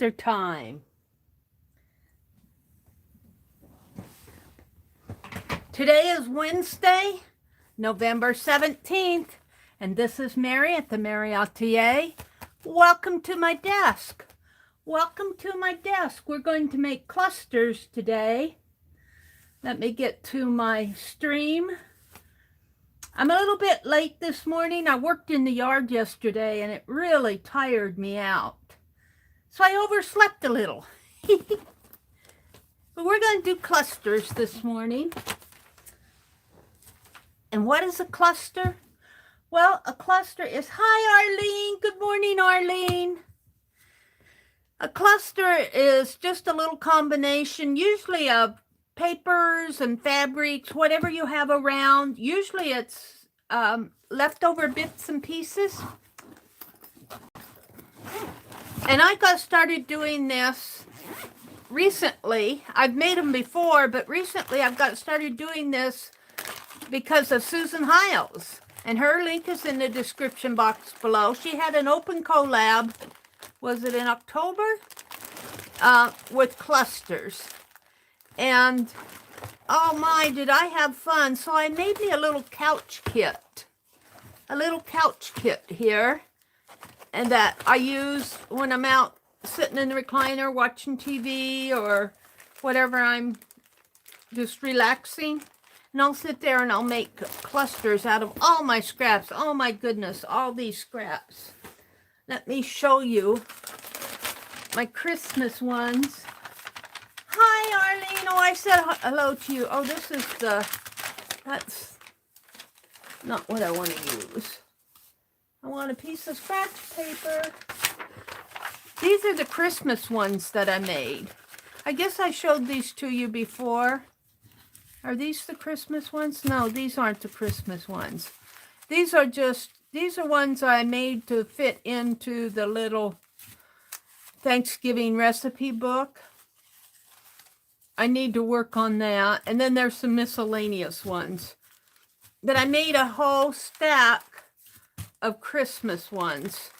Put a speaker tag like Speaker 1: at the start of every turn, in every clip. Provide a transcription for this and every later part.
Speaker 1: cluster time. Today is Wednesday, November 17th, and this is Meri at the.meri.atelier. Welcome to my desk. Welcome to my desk. We're going to make clusters today. Let me get to my stream. I'm a little bit late this morning. I worked in the yard yesterday and it really tired me out. So I overslept a little. But we're going to do clusters this morning. And what is a cluster? Well, a cluster is, hi Arlene, good morning Arlene. A cluster is just a little combination, usually of papers and fabrics, whatever you have around. Usually it's leftover bits and pieces. And I got started doing this recently. I've made them before, but recently I've got started doing this because of Susan Hiles. And her link is in the description box below. She had an open collab, was it in October? With clusters. And oh my, did I have fun. So I made me a little couch kit. A little couch kit here. And that I use when I'm out sitting in the recliner watching TV or whatever, I'm just relaxing. And I'll sit there and I'll make clusters out of all my scraps. Oh my goodness, all these scraps. Let me show you my Christmas ones. Hi Arlene, oh I said hello to you. Oh, this is that's not what I want to use. I want a piece of scratch paper. These are the Christmas ones that I made. I guess I showed these to you before. Are these the Christmas ones? No, these aren't the Christmas ones. These are ones I made to fit into the little Thanksgiving recipe book. I need to work on that. And then there's some miscellaneous ones that I made a whole stack of Christmas ones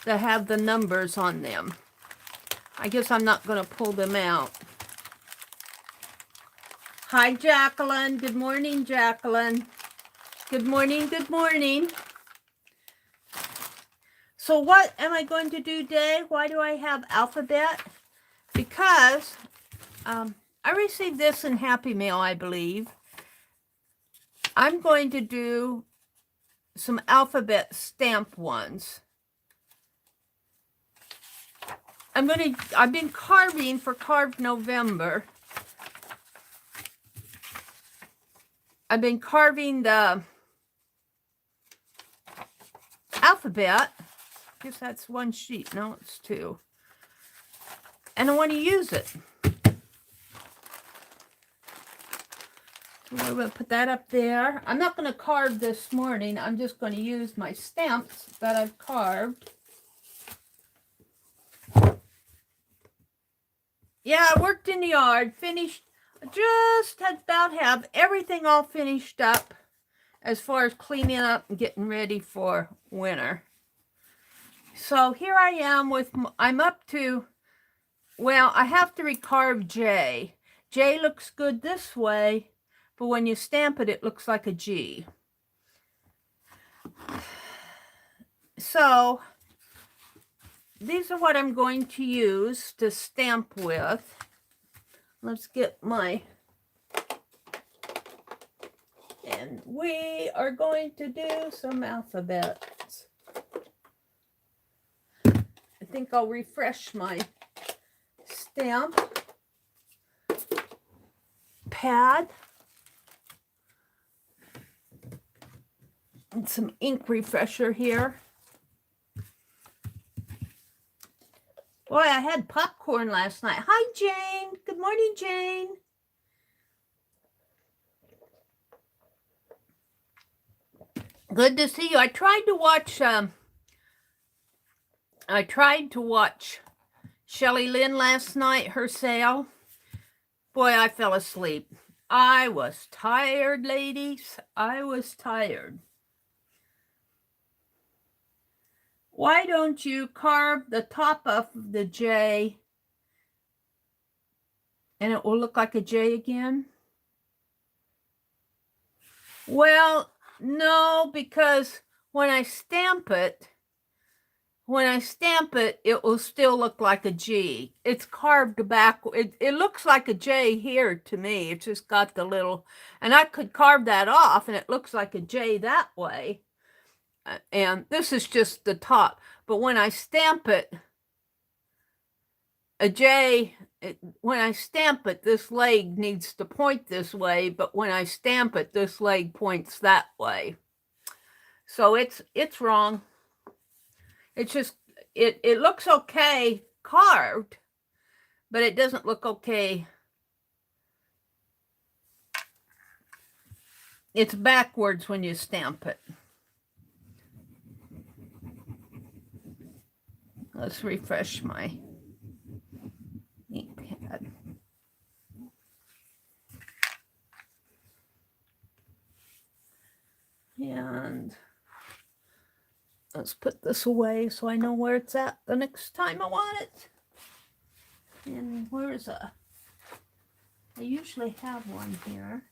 Speaker 1: that have the numbers on them. I guess I'm not going to pull them out. Hi, Jacqueline. Good morning, Jacqueline. Good morning, good morning. So what am I going to do today? Why do I have alphabet? Because I received this in Happy Mail, I believe. I'm going to do some alphabet stamp ones. I've been carving for Carved November. I've been carving the alphabet. I guess that's one sheet. No, it's two. And I want to use it. So we're going to put that up there. I'm not going to carve this morning. I'm just going to use my stamps that I've carved. Yeah, I worked in the yard, finished. Just about have everything all finished up as far as cleaning up and getting ready for winter. So here I am I'm up to, well, I have to recarve J. J looks good this way, but when you stamp it, it looks like a G. So these are what I'm going to use to stamp with. Let's get and we are going to do some alphabets. I think I'll refresh my stamp pad. And some ink refresher here. Boy, I had popcorn last night. Hi, Jane. Good morning, Jane. Good to see you. I tried to watch Shelley Lynn last night, her sale. Boy, I fell asleep. I was tired, ladies. I was tired. Why don't you carve the top of the J And it will look like a J again. Well, no, because when I stamp it, it will still look like a G. It's carved back. It looks like a J here to me. It's just got the little, and I could carve that off and it looks like a J that way. And this is just the top. But when I stamp it, a J, when I stamp it, this leg needs to point this way. But when I stamp it, this leg points that way. So it's wrong. It's just, it looks okay carved, but it doesn't look okay. It's backwards when you stamp it. Let's refresh my ink pad. And let's put this away so I know where it's at the next time I want it. And where's I usually have one here.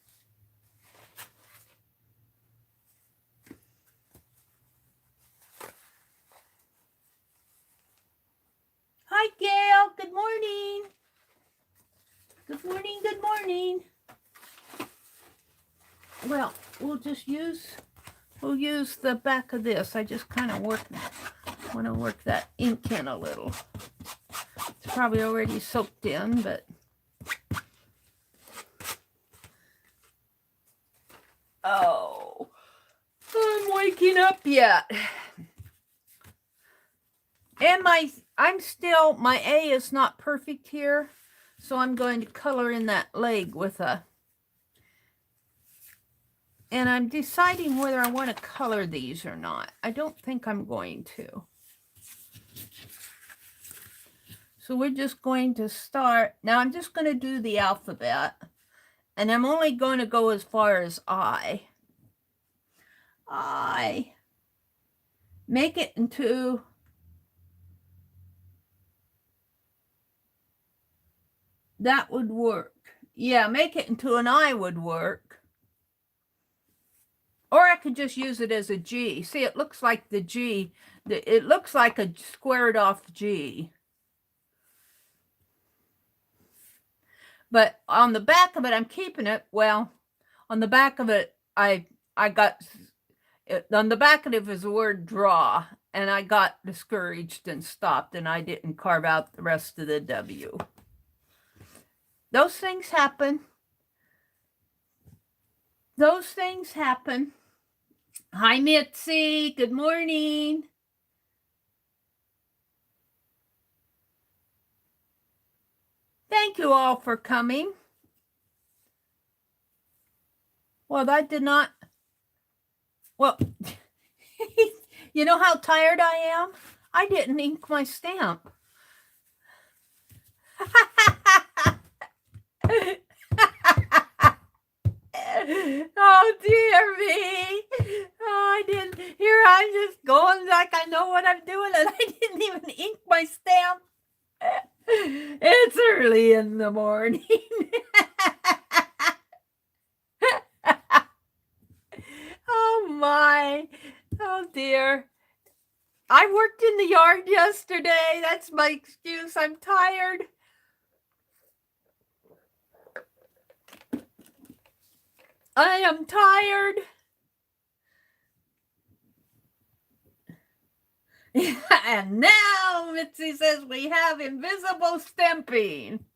Speaker 1: Hi, Gail. Good morning. Good morning. Good morning. Well, we'll use the back of this. I just kind of want to work that ink in a little. It's probably already soaked in, but oh, I'm waking up yet. And my A is not perfect here, so I'm going to color in that leg with a, and I'm deciding whether I want to color these or not. I don't think I'm going to. So we're just going to start. Now I'm just going to do the alphabet, and I'm only going to go as far as I. Make it into that would work. Yeah, make it into an I would work. Or I could just use it as a G. See, it looks like the G. It looks like a squared off G. But on the back of it, I'm keeping it. Well, on the back of it, I got, on the back of it is the word draw. And I got discouraged and stopped, and I didn't carve out the rest of the W. Those things happen. Those things happen. Hi, Mitzi. Good morning. Thank you all for coming. Well, that did not... Well, you know how tired I am? I didn't ink my stamp. Oh, dear me. Oh, I didn't. Here I'm just going like I know what I'm doing, and I didn't even ink my stamp. It's early in the morning. Oh, my. Oh, dear. I worked in the yard yesterday. That's my excuse. I'm tired. I am tired. And now Mitzi says we have invisible stamping.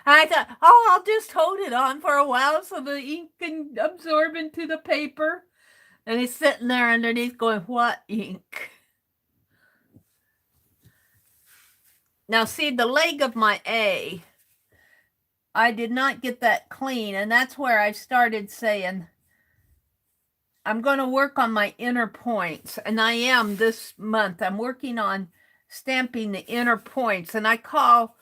Speaker 1: I thought, oh, I'll just hold it on for a while so the ink can absorb into the paper. And he's sitting there underneath going, what ink? Now, see, the leg of my A, I did not get that clean. And that's where I started saying, I'm going to work on my inner points. And I am this month. I'm working on stamping the inner points. And I call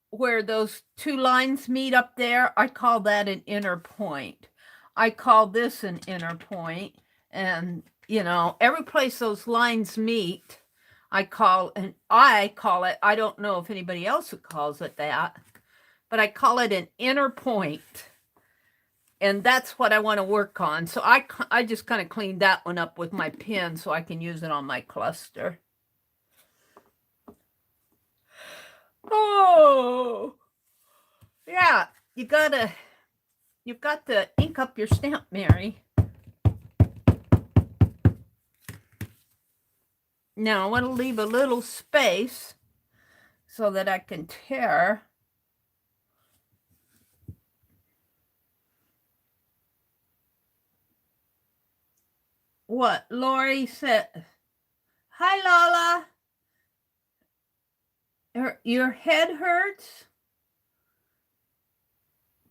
Speaker 1: where those two lines meet up there, I call that an inner point. I call this an inner point. And, you know, every place those lines meet, I call it, I don't know if anybody else calls it that, but I call it an inner point. And that's what I want to work on. So I just kind of cleaned that one up with my pen so I can use it on my cluster. Oh, yeah, you've got to ink up your stamp, Mary. Now I want to leave a little space so that I can tear. What Lori said. Hi, Lola. Your head hurts?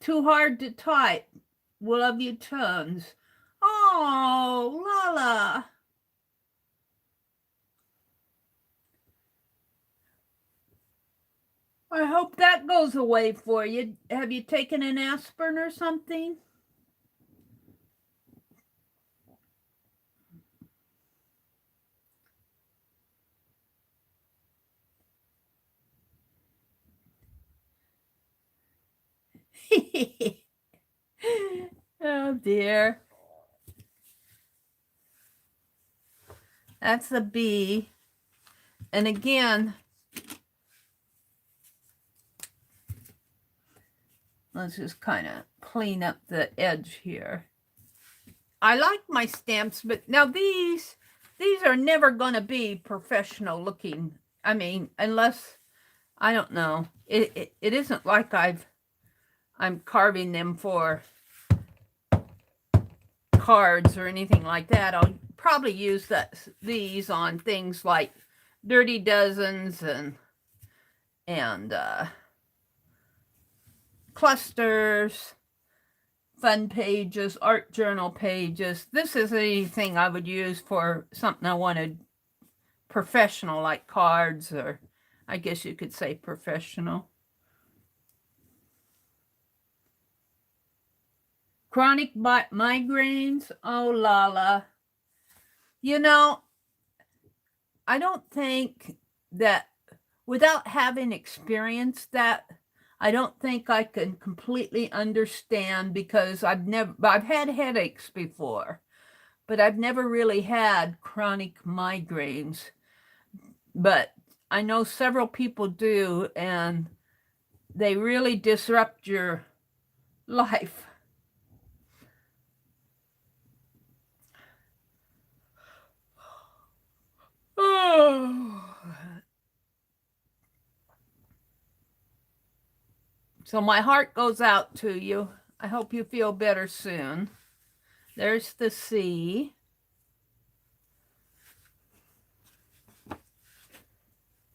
Speaker 1: Too hard to type. Love you tons. Oh, Lola. I hope that goes away for you. Have you taken an aspirin or something? Oh dear. That's the B. And again, let's just kind of clean up the edge here. I like my stamps, but now these are never going to be professional looking. I mean, unless, I don't know. It isn't like I'm carving them for cards or anything like that. I'll probably use these on things like Dirty Dozens and clusters, fun pages, art journal pages. This is anything I would use for something I wanted professional, like cards, or I guess you could say professional. Chronic migraines. Oh, Lala. You know, I don't think that without having experienced that, I don't think I can completely understand, because I've had headaches before, but I've never really had chronic migraines. But I know several people do, and they really disrupt your life. Oh. So my heart goes out to you. I hope you feel better soon. There's the C.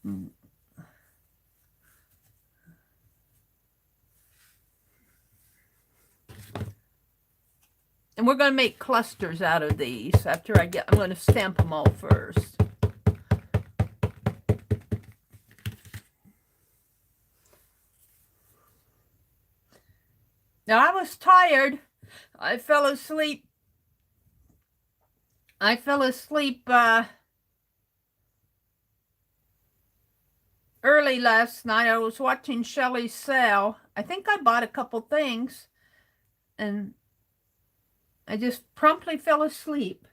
Speaker 1: And we're going to make clusters out of these after I'm going to stamp them all first. Now, I was tired. I fell asleep. Early last night. I was watching Shelley's sale. I think I bought a couple things, and I just promptly fell asleep.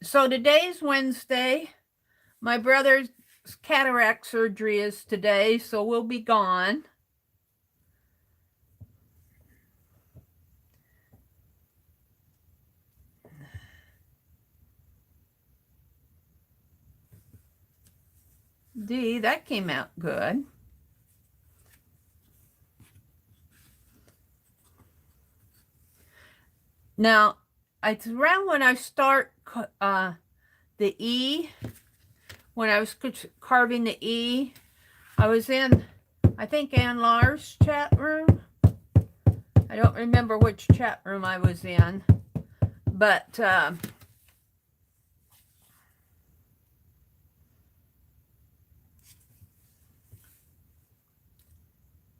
Speaker 1: So today's Wednesday. My brother's cataract surgery is today, so we'll be gone. D, that came out good. Now, it's around when I start the E, when I was carving the E, I was in, I think, Ann Lars' chat room. I don't remember which chat room I was in, but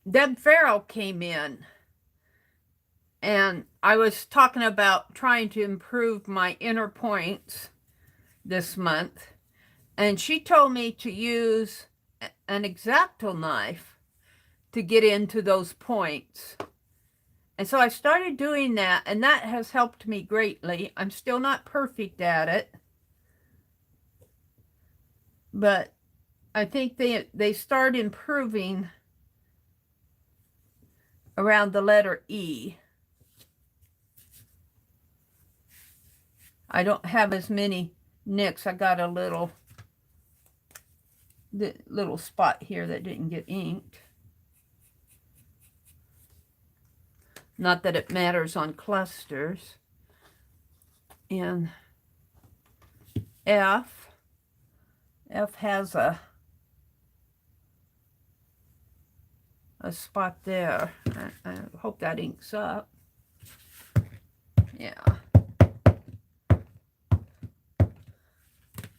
Speaker 1: Deb Farrell came in, And I was talking about trying to improve my inner points this month. And she told me to use an X-Acto knife to get into those points. And so I started doing that, and that has helped me greatly. I'm still not perfect at it, but I think they start improving around the letter E. I don't have as many nicks. I got a little spot here that didn't get inked. Not that it matters on clusters. And F has a spot there. I hope that inks up. Yeah.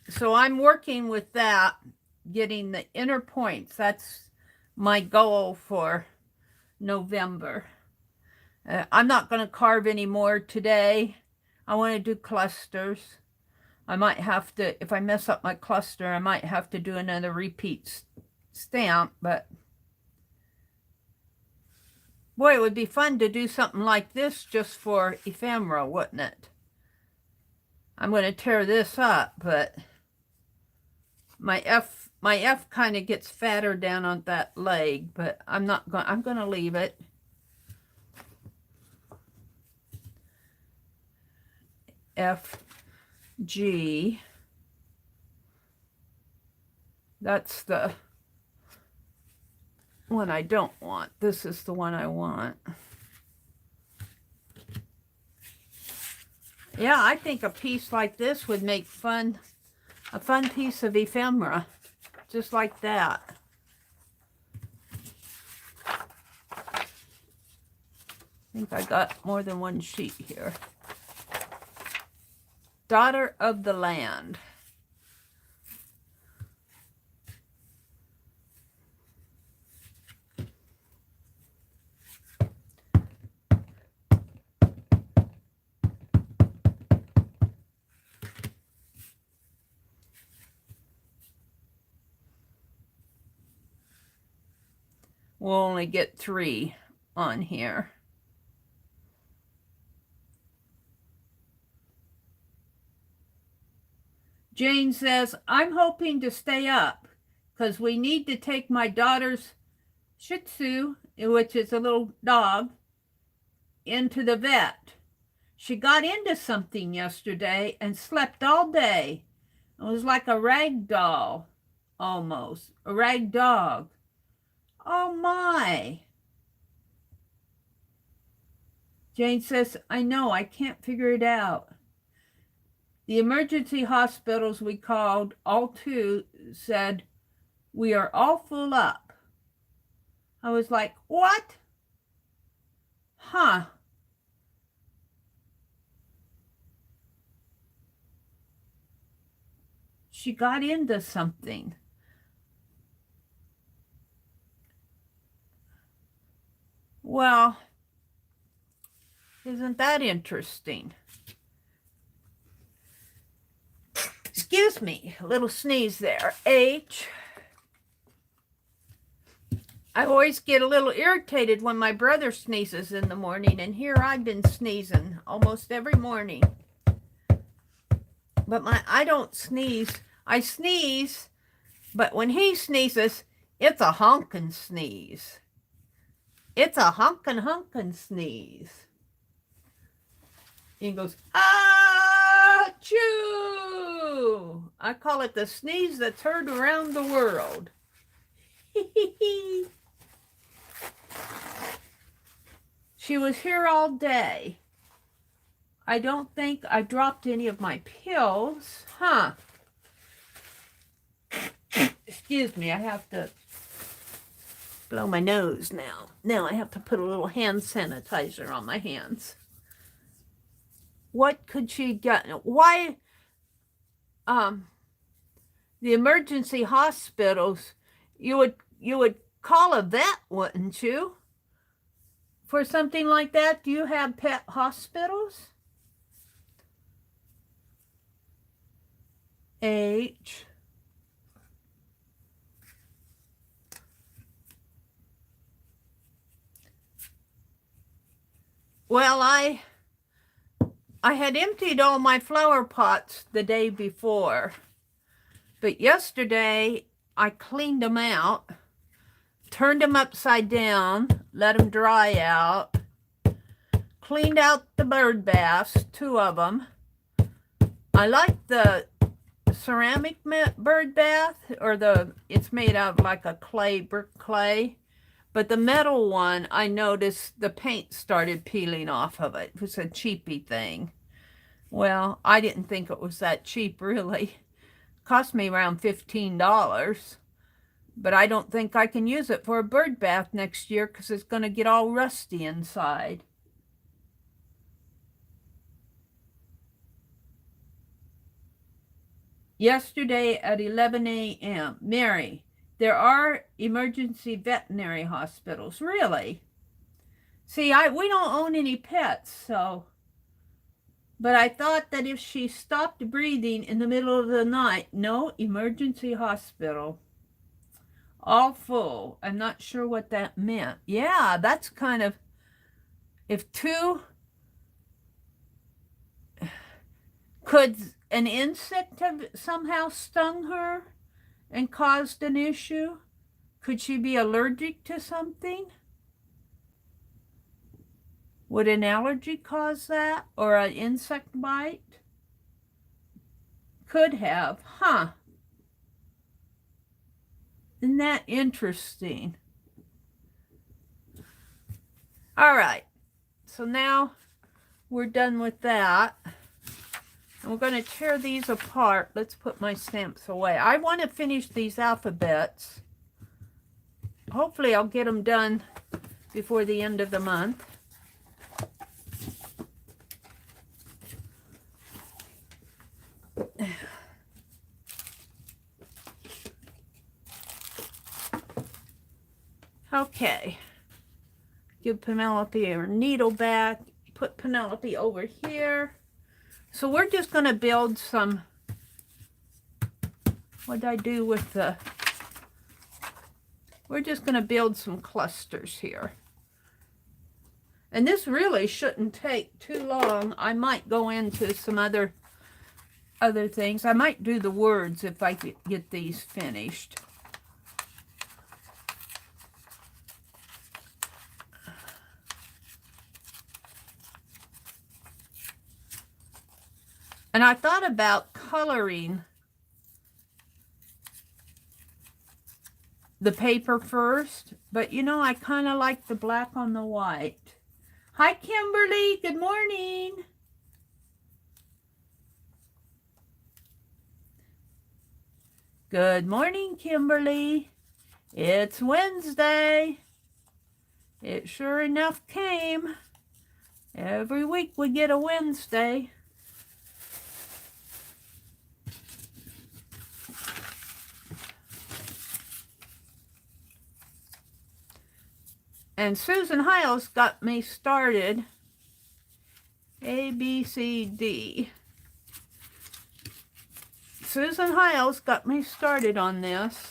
Speaker 1: So I'm working with that, getting the inner points. That's my goal for November. I'm not going to carve anymore today. I want to do clusters. I might have to, if I mess up my cluster, I might have to do another repeat stamp, but boy, it would be fun to do something like this just for ephemera, wouldn't it? I'm going to tear this up, but my F kind of gets fatter down on that leg, but I'm going to leave it. F, G. That's the one I don't want. This is the one I want. Yeah, I think a piece like this would make a fun piece of ephemera, just like that. I think I got more than one sheet here. Daughter of the Land. We'll only get 3 on here. Jane says, I'm hoping to stay up because we need to take my daughter's Shih Tzu, which is a little dog, into the vet. She got into something yesterday and slept all day. It was like a rag doll, almost, a rag dog. Oh my. Jane says, I know, I can't figure it out. The emergency hospitals we called, all 2, said, we are all full up. I was like, what? Huh. She got into something. Well, isn't that interesting? Excuse me, a little sneeze there. H. I always get a little irritated when my brother sneezes in the morning, and here I've been sneezing almost every morning. But I don't sneeze. I sneeze, but when he sneezes, it's a honkin' sneeze. It's a honkin' sneeze. He goes, achoo! I call it the sneeze that's heard around the world. She was here all day. I don't think I dropped any of my pills. Huh. Excuse me, I have to blow my nose now. Now I have to put a little hand sanitizer on my hands. What could she get? Why? The emergency hospitals, you would call a vet, wouldn't you? for something like that? Do you have pet hospitals? H. Well, I had emptied all my flower pots the day before, but yesterday I cleaned them out, turned them upside down, let them dry out, cleaned out the bird baths, 2 of them. I like the ceramic bird bath, or it's made out of like a brick clay. But the metal one, I noticed the paint started peeling off of it. It was a cheapy thing. Well, I didn't think it was that cheap, really. It cost me around $15. But I don't think I can use it for a bird bath next year because it's going to get all rusty inside. Yesterday at 11 a.m. Mary, there are emergency veterinary hospitals. Really? See, we don't own any pets, so. But I thought that if she stopped breathing in the middle of the night, no emergency hospital. All full. I'm not sure what that meant. Yeah, that's kind of, if 2, could an insect have somehow stung her and caused an issue? Could she be allergic to something? Would an allergy cause that? Or an insect bite? Could have, huh? Isn't that interesting? All right, so now we're done with that. And we're going to tear these apart. Let's put my stamps away. I want to finish these alphabets. Hopefully I'll get them done before the end of the month. Okay. Give Penelope her needle back. Put Penelope over here. So we're just going to build some, what did I do with the, we're just going to build some clusters here. And this really shouldn't take too long. I might go into some other things. I might do the words if I get these finished. And I thought about coloring the paper first, but you know, I kind of like the black on the white. Hi, Kimberly. Good morning. Good morning, Kimberly. It's Wednesday. It sure enough came. Every week we get a Wednesday. And Susan Hiles got me started. A, B, C, D. Susan Hiles got me started on this.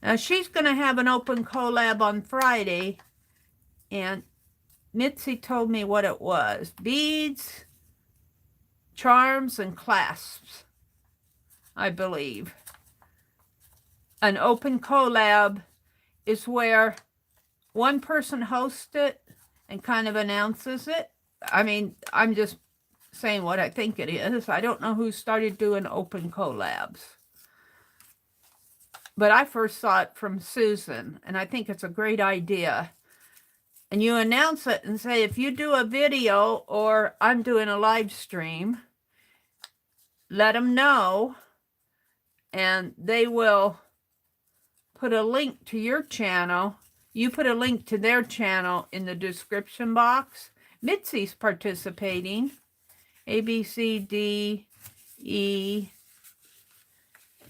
Speaker 1: Now she's going to have an open collab on Friday. And Mitzi told me what it was. Beads, charms, and clasps, I believe. An open collab is where one person hosts it and kind of announces it. I mean, I'm just saying what I think it is. I don't know who started doing open collabs. But I first saw it from Susan, and I think it's a great idea. And you announce it and say, if you do a video or I'm doing a live stream, let them know, and they will put a link to your channel. You put a link to their channel in the description box. Mitzi's participating. A, B, C, D, E,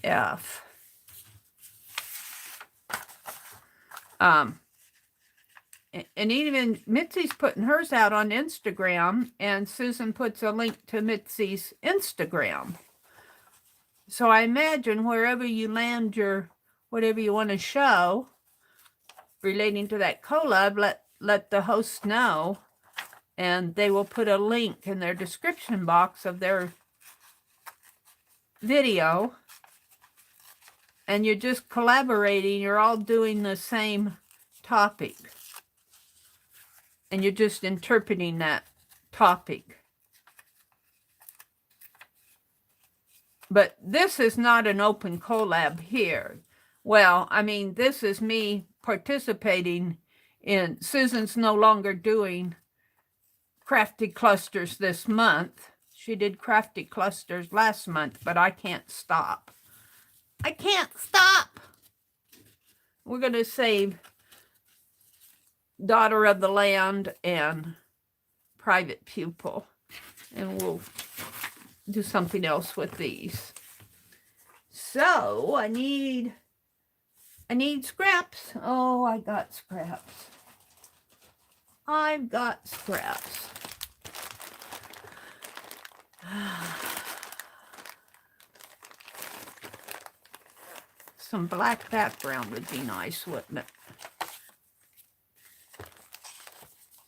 Speaker 1: F. And even Mitzi's putting hers out on Instagram, and Susan puts a link to Mitzi's Instagram. So I imagine wherever you land your, whatever you want to show relating to that collab, let the host know, and they will put a link in their description box of their video, and you're just collaborating. You're all doing the same topic, and you're just interpreting that topic. But this is not an open collab here. Well, I mean, this is me participating in, Susan's no longer doing crafty clusters this month. She did crafty clusters last month, but I can't stop. I can't stop. We're going to save Daughter of the Land and Private Pupil, and we'll do something else with these. So I need scraps. Oh, I got scraps. I've got scraps. Some black background would be nice, wouldn't it? I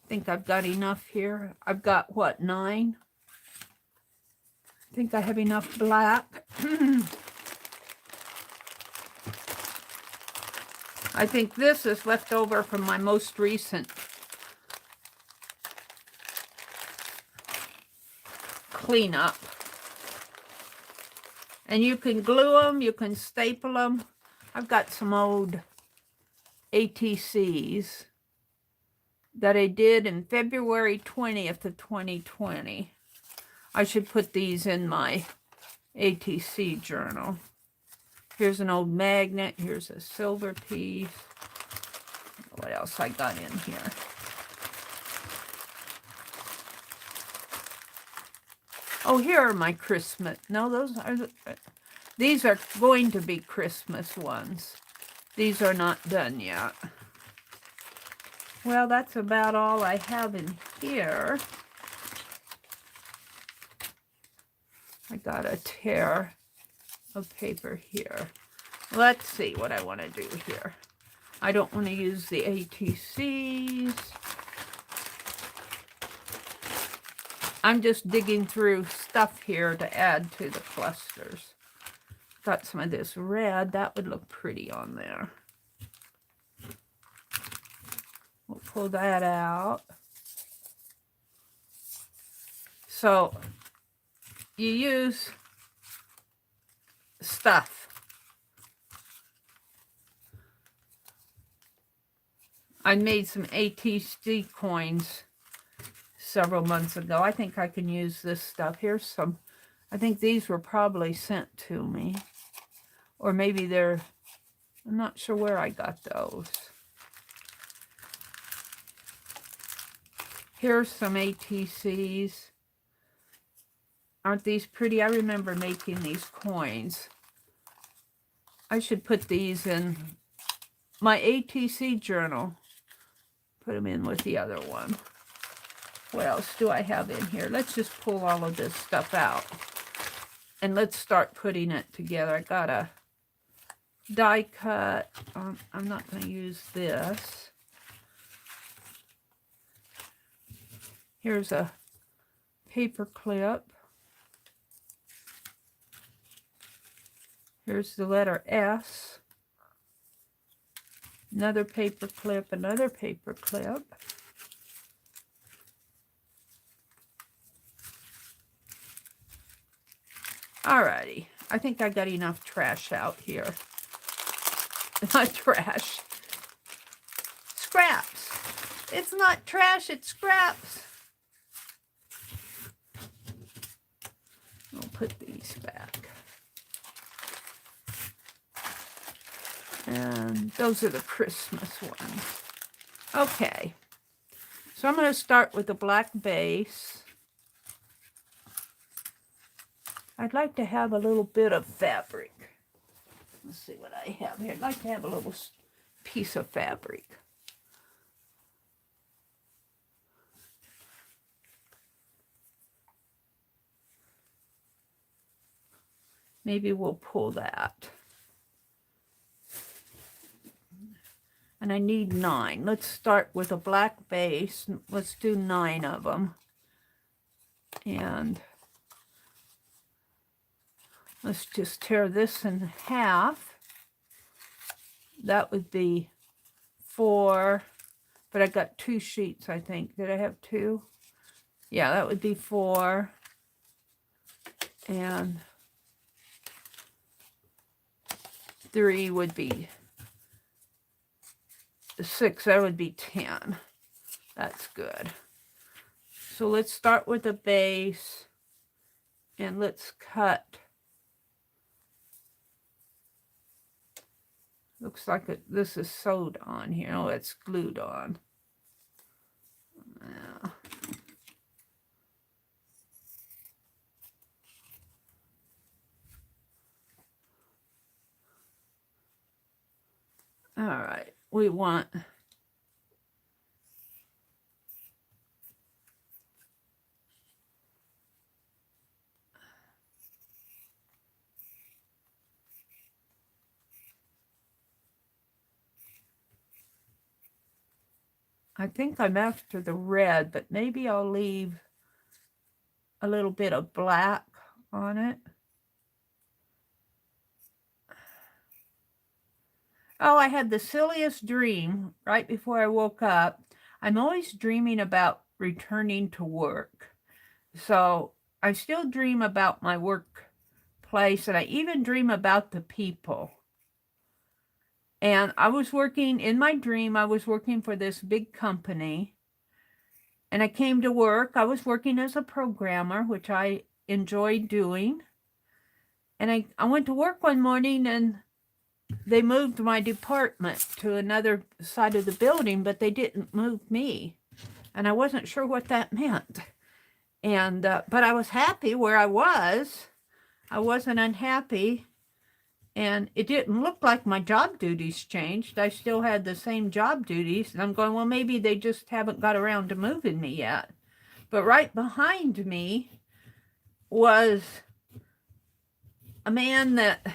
Speaker 1: think I've got enough here. I've got, what, 9? I think I have enough black. I think this is left over from my most recent cleanup. And you can glue them, you can staple them. I've got some old ATCs that I did in February 20th of 2020. I should put these in my ATC journal. Here's an old magnet. Here's a silver piece. What else I got in here? Oh, here are my Christmas. No, these are going to be Christmas ones. These are not done yet. Well, that's about all I have in here. I got a tear of paper here. Let's see what I want to do here. I don't want to use the ATCs. I'm just digging through stuff here to add to the clusters. Got some of this red. That would look pretty on there. We'll pull that out. So you use stuff. I made some ATC coins several months ago. I think I can use this stuff. Here's some. I think these were probably sent to me. Or maybe they're, I'm not sure where I got those. Here's some ATCs. Aren't these pretty? I remember making these coins. I should put these in my ATC journal. Put them in with the other one. What else do I have in here? Let's just pull all of this stuff out. And let's start putting it together. I got a die cut. I'm not going to use this. Here's a paper clip. Here's the letter S. Another paper clip, another paper clip. Alrighty, I think I got enough trash out here. Not trash. Scraps. It's not trash, it's scraps. I'll put these back. And those are the Christmas ones. Okay. So I'm going to start with a black base. I'd like to have a little bit of fabric. Let's see what I have here. I'd like to have a little piece of fabric. Maybe we'll pull that. And I need 9. Let's start with a black base. Let's do 9 of them. And let's just tear this in half. That would be 4, but I got 2 sheets, I think. Did I have 2? Yeah, that would be 4. And 3 would be 6. That would be 10. That's good. So let's start with a base and let's cut. Looks like this is sewed on here. Oh, it's glued on. Yeah. All right, we want I think I'm after the red, but maybe I'll leave a little bit of black on it. Oh, I had the silliest dream right before I woke up. I'm always dreaming about returning to work. So I still dream about my workplace, and I even dream about the people. And I was working, in my dream, I was working for this big company. And I came to work. I was working as a programmer, which I enjoyed doing. And I went to work one morning, and they moved my department to another side of the building, but they didn't move me. And I wasn't sure what that meant. And but I was happy where I was. I wasn't unhappy. And it didn't look like my job duties changed. I still had the same job duties. And I'm going, well, maybe they just haven't got around to moving me yet. But right behind me was a man that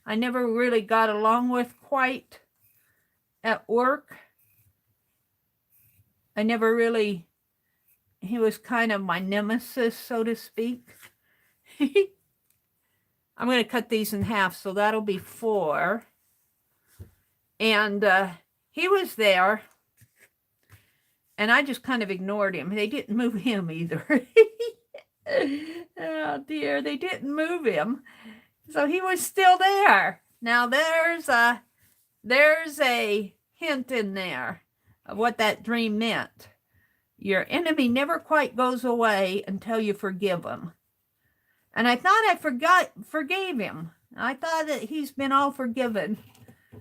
Speaker 1: I never really got along with quite at work. I never really, he was kind of my nemesis, so to speak. I'm going to cut these in half, so that'll be 4. And he was there, and I just kind of ignored him. They didn't move him either. Oh, dear, they didn't move him. So he was still there. Now, there's a hint in there of what that dream meant. Your enemy never quite goes away until you forgive him. And I thought I forgave him. I thought that he's been all forgiven.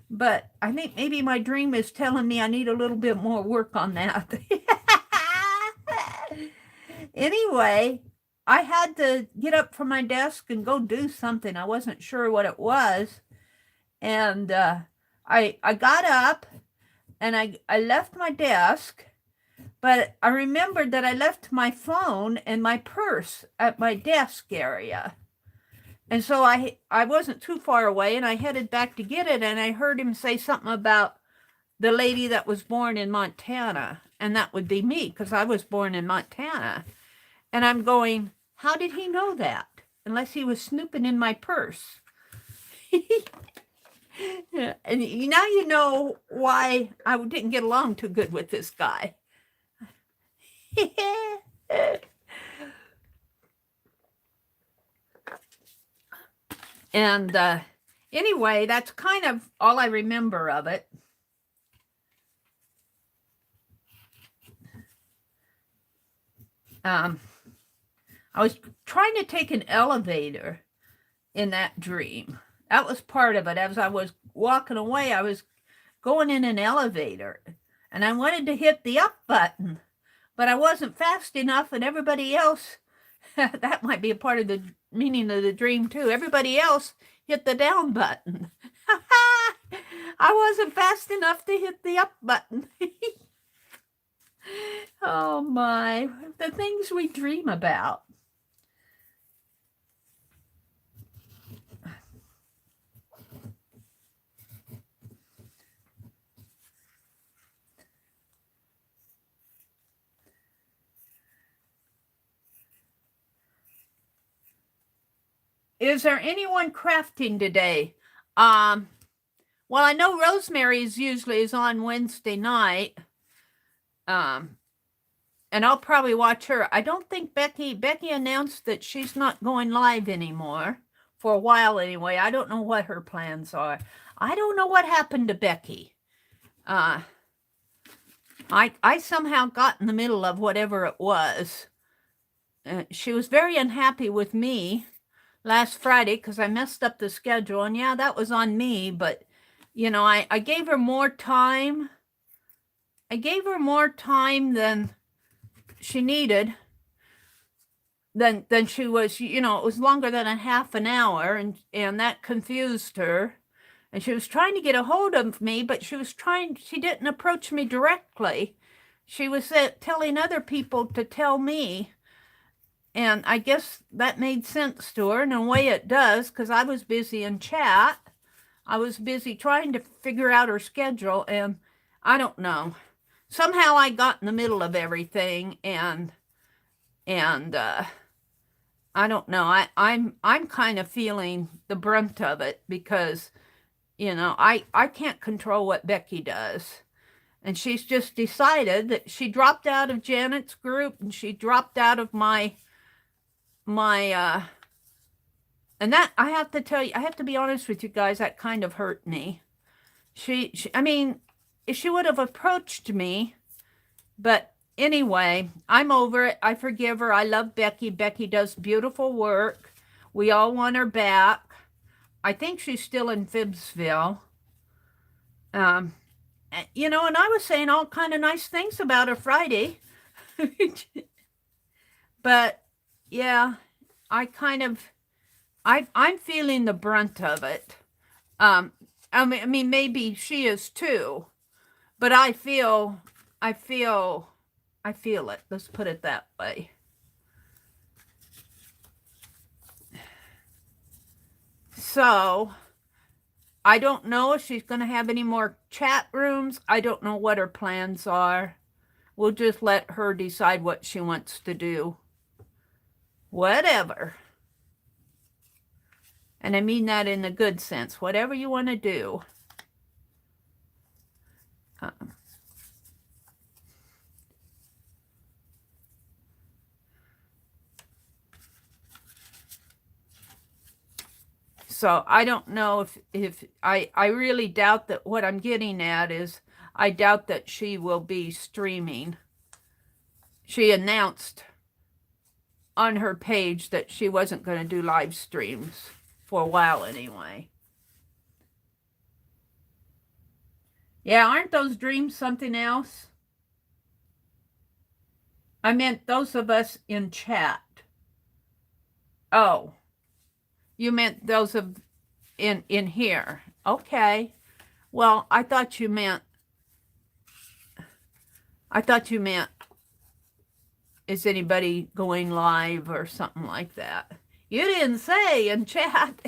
Speaker 1: But I think maybe my dream is telling me I need a little bit more work on that. Anyway, I had to get up from my desk and go do something. I wasn't sure what it was. And I got up and I left my desk. But I remembered that I left my phone and my purse at my desk area. And so I wasn't too far away, and I headed back to get it, and I heard him say something about the lady that was born in Montana. And that would be me, because I was born in Montana. And I'm going, how did he know that? Unless he was snooping in my purse. And now you know why I didn't get along too good with this guy. And anyway, that's kind of all I remember of it. I was trying to take an elevator in that dream. That was part of it. As I was walking away, I was going in an elevator, and I wanted to hit the up button. But I wasn't fast enough, and everybody else, that might be a part of the meaning of the dream too, everybody else hit the down button. I wasn't fast enough to hit the up button. Oh my, the things we dream about. Is there anyone crafting today? Well, I know Rosemary's usually is on Wednesday night. And I'll probably watch her. I don't think Becky announced that she's not going live anymore for a while anyway. I don't know what her plans are. I don't know what happened to Becky. I somehow got in the middle of whatever it was. She was very unhappy with me last Friday because I messed up the schedule. And yeah, that was on me. But, you know, I gave her more time. I gave her more time than she needed. Then she was, you know, it was longer than a half an hour, and that confused her. And she was trying to get a hold of me, but she didn't approach me directly. She was telling other people to tell me. And I guess that made sense to her in a way it does, because I was busy in chat. I was busy trying to figure out her schedule, and I don't know. Somehow I got in the middle of everything, and I don't know. I'm kind of feeling the brunt of it because, you know, I can't control what Becky does. And she's just decided that she dropped out of Janet's group, and she dropped out of my and that, I have to tell you, I have to be honest with you guys, that kind of hurt me. I mean, if she would have approached me, but anyway, I'm over it. I forgive her. I love Becky. Becky does beautiful work. We all want her back. I think she's still in Phibbsville. You know, and I was saying all kind of nice things about her Friday. But yeah, I'm feeling the brunt of it. I mean, maybe she is too, but I feel it. Let's put it that way. So I don't know if she's going to have any more chat rooms. I don't know what her plans are. We'll just let her decide what she wants to do. Whatever. And I mean that in a good sense. Whatever you want to do. So I don't know if I really doubt that. What I'm getting at is I doubt that she will be streaming. She announced on her page that she wasn't going to do live streams for a while anyway. Yeah, aren't those dreams something else? I meant those of us in chat. Oh, you meant those of in here. Okay. Well, I thought you meant is anybody going live or something like that? You didn't say in chat.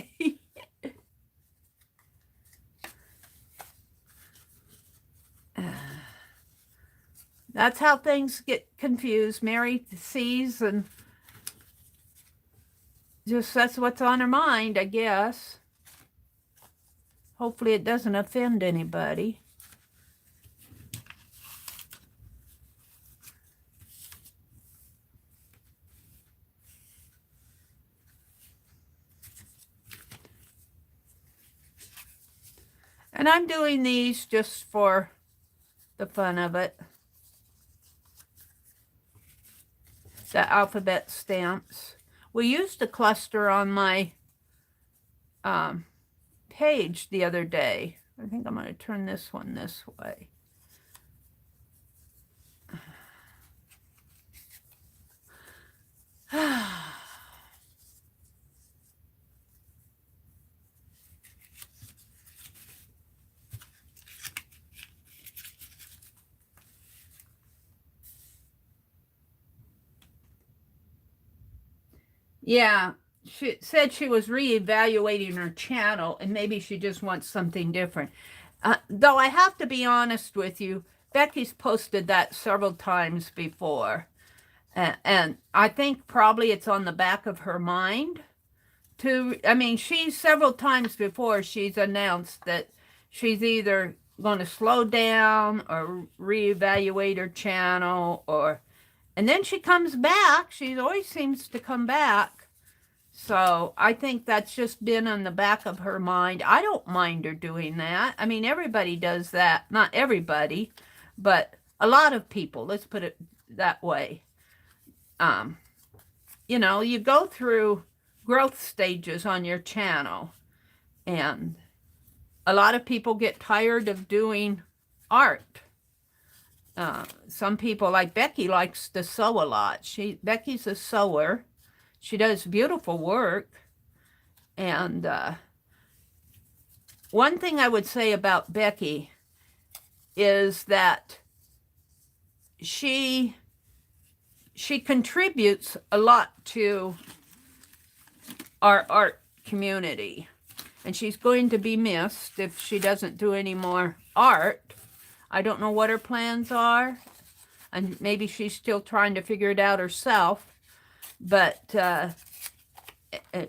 Speaker 1: That's how things get confused. Mary sees, and just that's what's on her mind, I guess. Hopefully it doesn't offend anybody. And I'm doing these just for the fun of it. The alphabet stamps. We used a cluster on my page the other day. I think I'm going to turn this one this way. Yeah, she said she was reevaluating her channel and maybe she just wants something different. Though I have to be honest with you, Becky's posted that several times before. And I think probably it's on the back of her mind to, I mean, she's several times before she's announced that she's either going to slow down or reevaluate her channel or, and then she comes back. She always seems to come back. So I think that's just been on the back of her mind. I don't mind her doing that. I mean, everybody does that. Not everybody, but a lot of people, let's put it that way. You know, you go through growth stages on your channel, and a lot of people get tired of doing art. Some people, like Becky, likes to sew a lot. Becky's a sewer. She does beautiful work. And one thing I would say about Becky is that she contributes a lot to our art community. And she's going to be missed if she doesn't do any more art. I don't know what her plans are. And maybe she's still trying to figure it out herself. But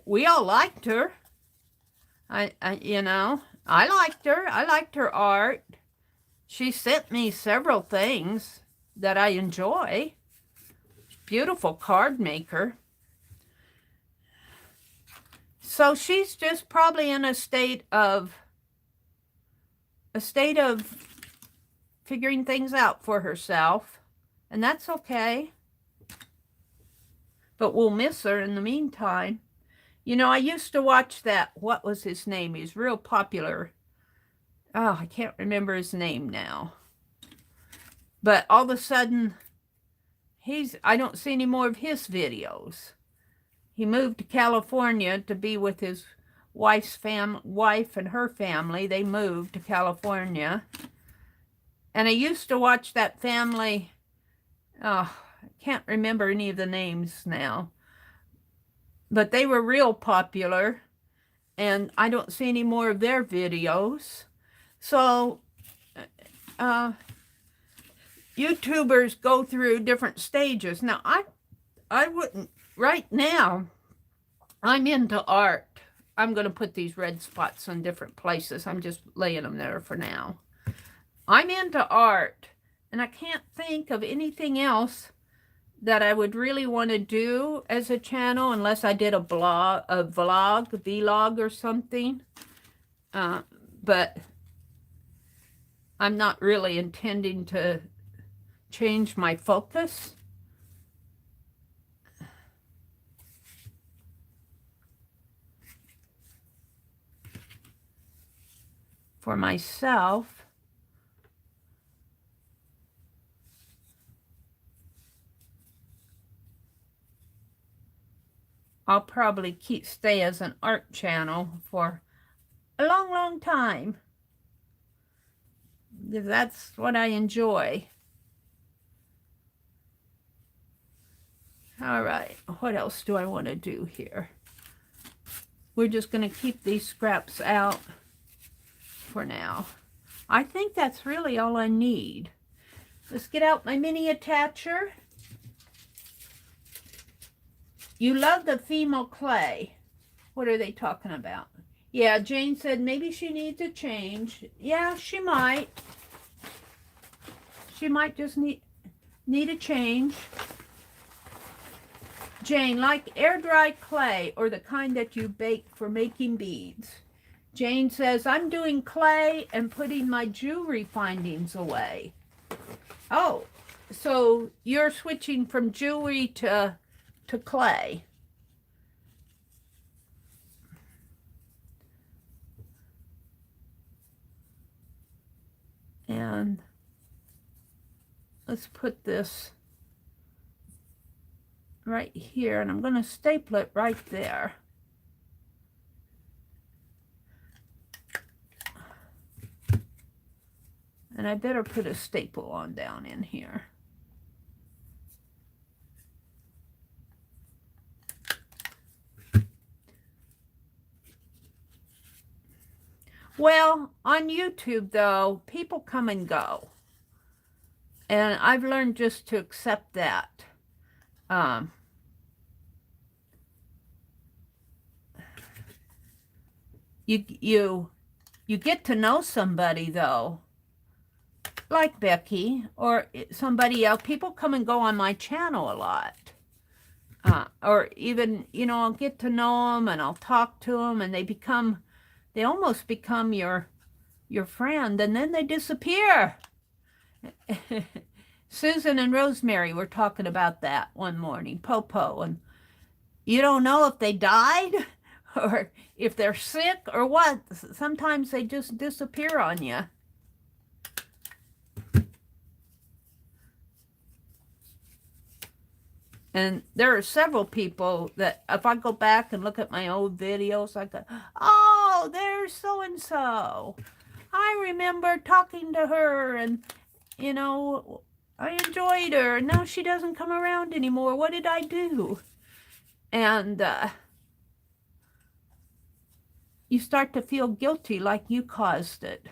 Speaker 1: we all liked her. You know, I liked her. I liked her art. She sent me several things that I enjoy. Beautiful card maker. So she's just probably in a state of figuring things out for herself, and that's okay. But we'll miss her in the meantime. You know, I used to watch that, what was his name? He's real popular. Oh, I can't remember his name now. But all of a sudden, I don't see any more of his videos. He moved to California to be with his wife and her family. They moved to California. And I used to watch that family. Oh, I can't remember any of the names now. But they were real popular. And I don't see any more of their videos. So, YouTubers go through different stages. Now, I wouldn't, right now, I'm into art. I'm going to put these red spots in different places. I'm just laying them there for now. I'm into art, and I can't think of anything else that I would really want to do as a channel unless I did a vlog or something. But I'm not really intending to change my focus. For myself, I'll probably stay as an art channel for a long, long time. That's what I enjoy. All right, what else do I want to do here? We're just going to keep these scraps out for now. I think that's really all I need. Let's get out my mini attacher. You love the female clay. What are they talking about? Yeah, Jane said maybe she needs a change. Yeah, she might. She might just need a change. Jane, like air-dried clay or the kind that you bake for making beads. Jane says, I'm doing clay and putting my jewelry findings away. Oh, so you're switching from jewelry to clay. And let's put this right here, and I'm going to staple it right there. And I better put a staple on down in here. Well, on YouTube, though, people come and go. And I've learned just to accept that. Um, you get to know somebody, though, like Becky or somebody else. People come and go on my channel a lot. Or even, I'll get to know them and I'll talk to them and they almost become your friend, and then they disappear. Susan and Rosemary were talking about that one morning, Popo, and you don't know if they died or if they're sick or what. Sometimes they just disappear on you. And there are several people that if I go back and look at my old videos, I go, oh, there's so-and-so. I remember talking to her and, I enjoyed her. Now she doesn't come around anymore. What did I do? And you start to feel guilty like you caused it.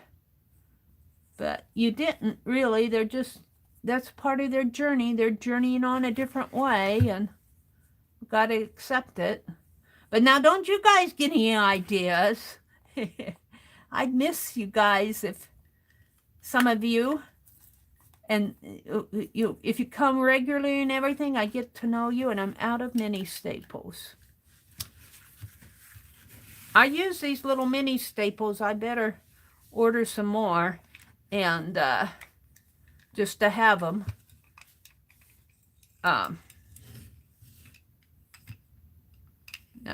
Speaker 1: But you didn't really. That's part of their journey. They're journeying on a different way, and we've got to accept it. But now don't you guys get any ideas. I'd miss you guys if some of you, and if you come regularly and everything, I get to know you, and I'm out of mini staples. I use these little mini staples. I better order some more, and just to have them. Now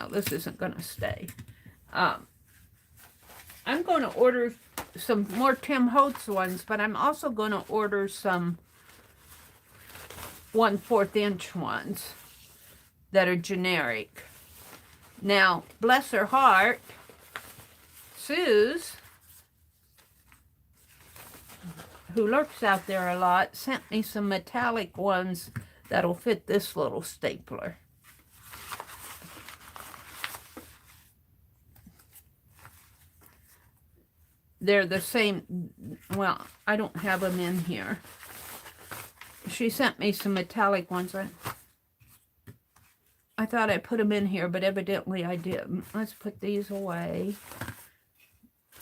Speaker 1: this isn't going to stay. I'm going to order some more Tim Holtz ones, but I'm also going to order some 1/4 inch ones that are generic. Now, bless her heart, Suze, who lurks out there a lot, sent me some metallic ones that'll fit this little stapler. They're the same. Well, I don't have them in here. She sent me some metallic ones. I thought I put them in here, but evidently I didn't. Let's put these away.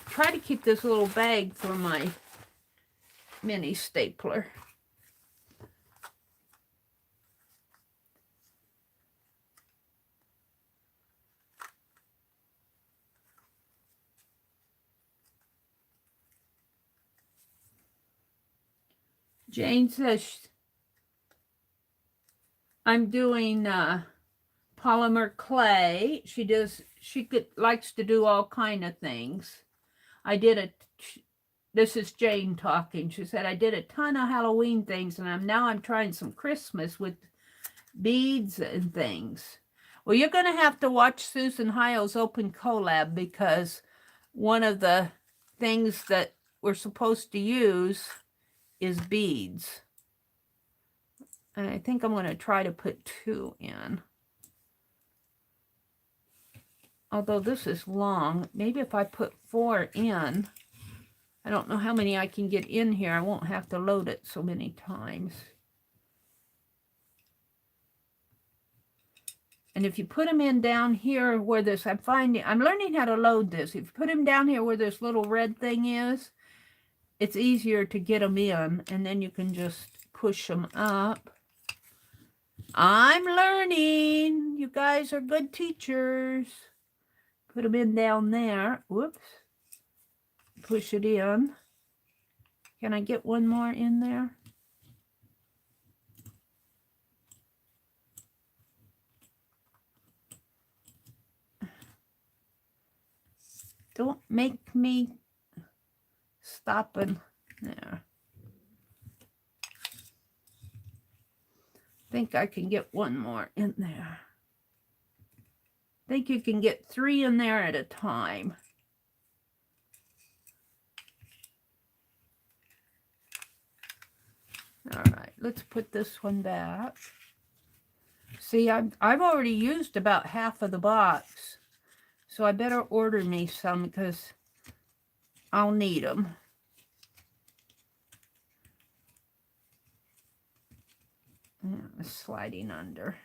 Speaker 1: Try to keep this little bag for my mini stapler. Jane says I'm doing polymer clay. She likes to do all kind of things. This is Jane talking. She said I did a ton of Halloween things, and I'm trying some Christmas with beads and things. Well, you're going to have to watch Susan Hiles' open collab, because one of the things that we're supposed to use is beads. And I think I'm going to try to put 2 in. Although this is long, maybe if I put 4 in, I don't know how many I can get in here. I won't have to load it so many times. And if you put them in down here where this, I'm learning how to load this. If you put them down here where this little red thing is, it's easier to get them in, and then you can just push them up. I'm learning. You guys are good teachers. Put them in down there. Whoops. Push it in. Can I get one more in there? Don't make me stop and there. I think I can get one more in there. I think you can get 3 in there at a time. All right, let's put this one back. See, I've already used about half of the box, so I better order me some, because I'll need them. Sliding under.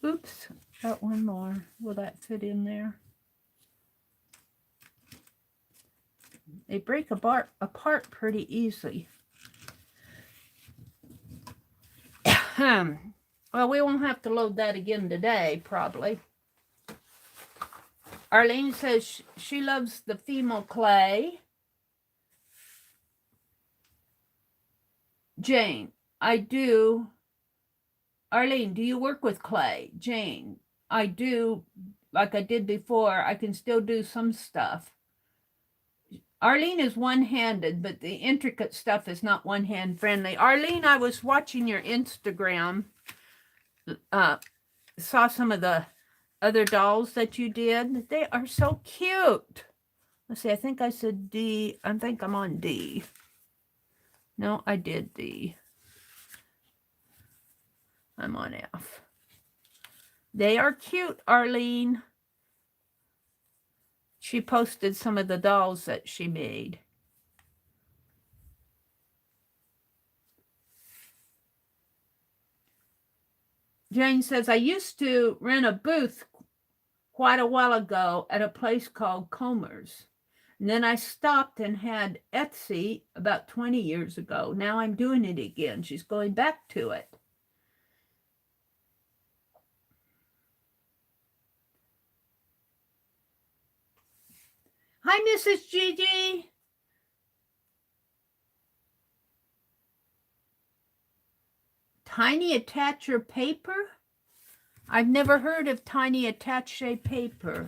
Speaker 1: Oops, got one more. Will that fit in there? They break apart pretty easily. Well, we won't have to load that again today, probably. Arlene says she loves the female clay. Jane, I do. Arlene, do you work with clay? Jane, I do. Like I did before, I can still do some stuff. Arlene is one-handed, but the intricate stuff is not one-hand friendly. Arlene, I was watching your Instagram, saw some of the other dolls that you did. They are so cute. Let's see, I think I said D. I think I'm on D. No, I did D. I'm on F. They are cute, Arlene. She posted some of the dolls that she made. Jane says, I used to rent a booth quite a while ago at a place called Comer's. And then I stopped and had Etsy about 20 years ago. Now I'm doing it again. She's going back to it. Hi, Mrs. Gigi. Tiny attacher paper? I've never heard of tiny attaché paper.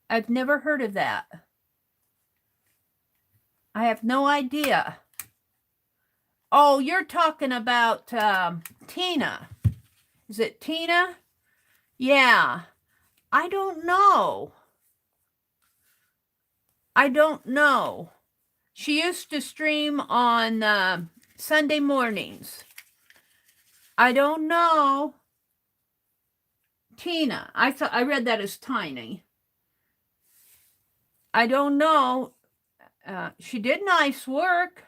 Speaker 1: I've never heard of that. I have no idea. Oh, you're talking about Tina. Is it Tina? Yeah. I don't know. I don't know. She used to stream on Sunday mornings. I don't know. Tina. I read that as tiny. I don't know. She did nice work.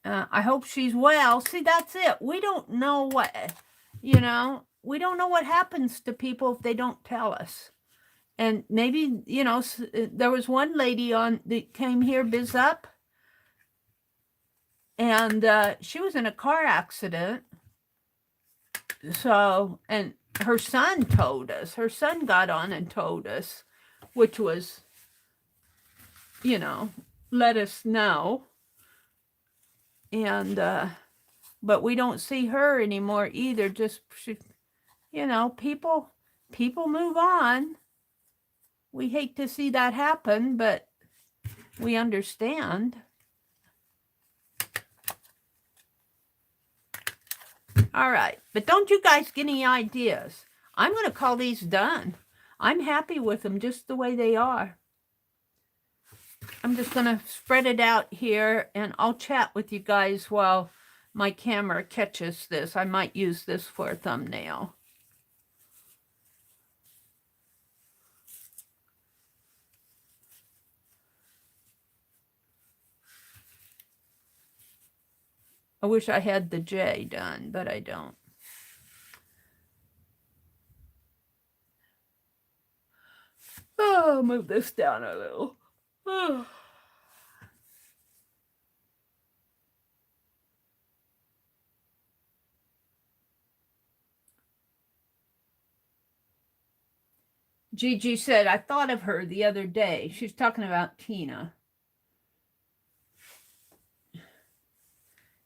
Speaker 1: I hope she's well. See, that's it. We don't know what, we don't know what happens to people if they don't tell us. And maybe, there was one lady that came here, Biz Up, and she was in a car accident. So, and her son told us. Her son got on and told us, which was, let us know. And, but we don't see her anymore either. Just, people move on. We hate to see that happen, but we understand. All right, but don't you guys get any ideas? I'm going to call these done. I'm happy with them just the way they are. I'm just going to spread it out here, and I'll chat with you guys while my camera catches this. I might use this for a thumbnail. I wish I had the J done, but I don't. Oh, move this down a little. Oh. Gigi said, I thought of her the other day. She's talking about Tina.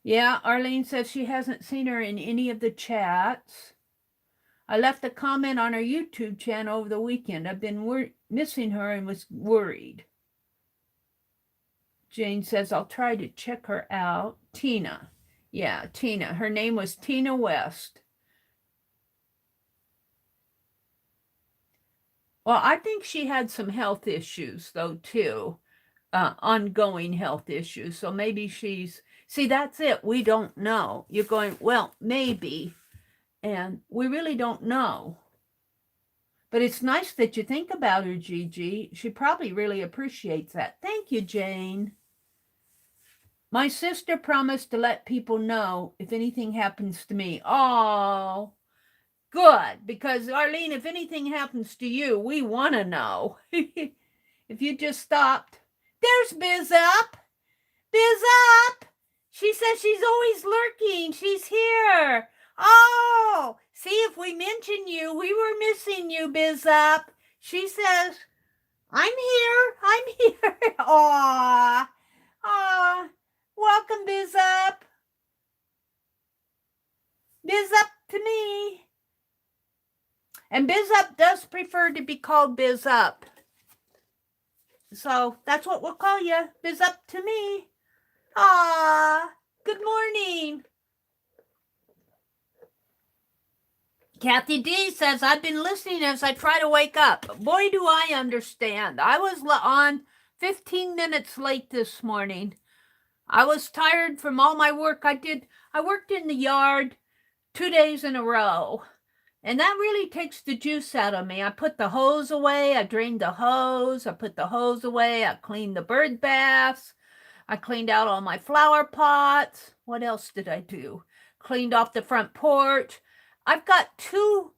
Speaker 1: Yeah, Arlene says she hasn't seen her in any of the chats. I left a comment on her YouTube channel over the weekend. I've been missing her and was worried. Jane says, I'll try to check her out. Tina. Yeah, Tina. Her name was Tina West. Well, I think she had some health issues, though, too. Ongoing health issues. So maybe she's, see, that's it. We don't know. You're going, well, maybe. And we really don't know. But it's nice that you think about her, Gigi. She probably really appreciates that. Thank you, Jane. My sister promised to let people know if anything happens to me. Oh, good. Because, Arlene, if anything happens to you, we want to know. If you just stopped. There's Biz Up. Biz Up. She says she's always lurking. She's here. Oh, see, if we mention you, we were missing you, Biz Up. She says, I'm here. I'm here. Aw. Aw. Welcome, Biz Up. Biz Up to me. And Biz Up does prefer to be called Biz Up. So that's what we'll call you. Biz Up to me. Ah, good morning. Kathy D says, I've been listening as I try to wake up. Boy, do I understand. I was on 15 minutes late this morning. I was tired from all my work I did. I worked in the yard 2 days in a row. And that really takes the juice out of me. I put the hose away. I drained the hose. I put the hose away. I cleaned the bird baths. I cleaned out all my flower pots. What else did I do? Cleaned off the front porch. I've got 2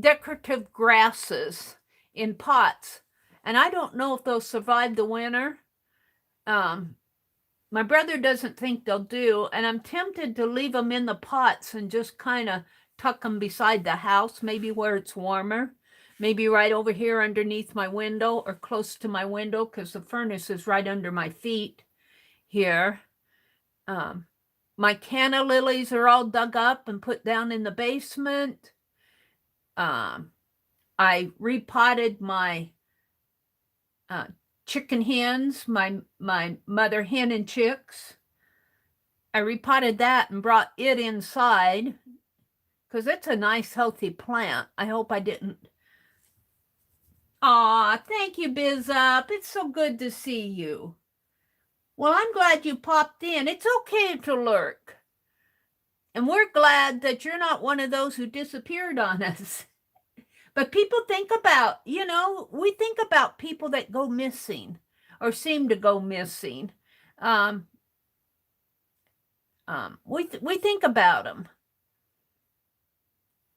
Speaker 1: decorative grasses in pots. And I don't know if they'll survive the winter. My brother doesn't think they'll do. And I'm tempted to leave them in the pots and just kind of tuck them beside the house, maybe where it's warmer, maybe right over here underneath my window or close to my window because the furnace is right under my feet here. My canna lilies are all dug up and put down in the basement. I repotted my chicken hens, my mother hen and chicks. I repotted that and brought it inside because it's a nice, healthy plant. I hope I didn't. Aw, thank you, Biz Up. It's so good to see you. Well, I'm glad you popped in. It's okay to lurk. And we're glad that you're not one of those who disappeared on us. But people think about, we think about people that go missing or seem to go missing. We think about them.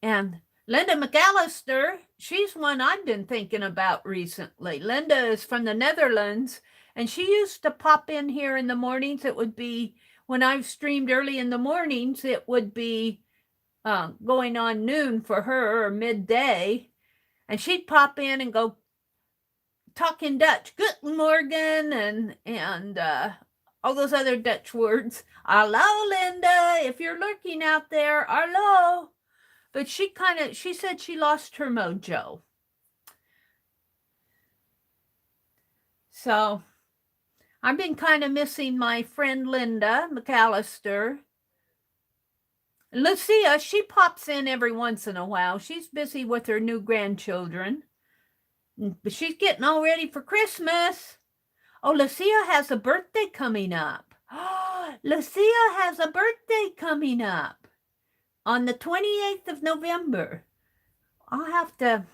Speaker 1: And Linda McAllister, she's one I've been thinking about recently. Linda is from the Netherlands, and she used to pop in here in the mornings. It would be, when I've streamed early in the mornings, it would be going on noon for her or midday. And she'd pop in and go talk in Dutch, Guten Morgen, and all those other Dutch words. Hallo, Linda, if you're lurking out there, hallo. But she said she lost her mojo. So I've been kind of missing my friend Linda McAllister. Lucia, she pops in every once in a while. She's busy with her new grandchildren. But she's getting all ready for Christmas. Oh, Lucia has a birthday coming up. Lucia has a birthday coming up on the 28th of November. I'll have to,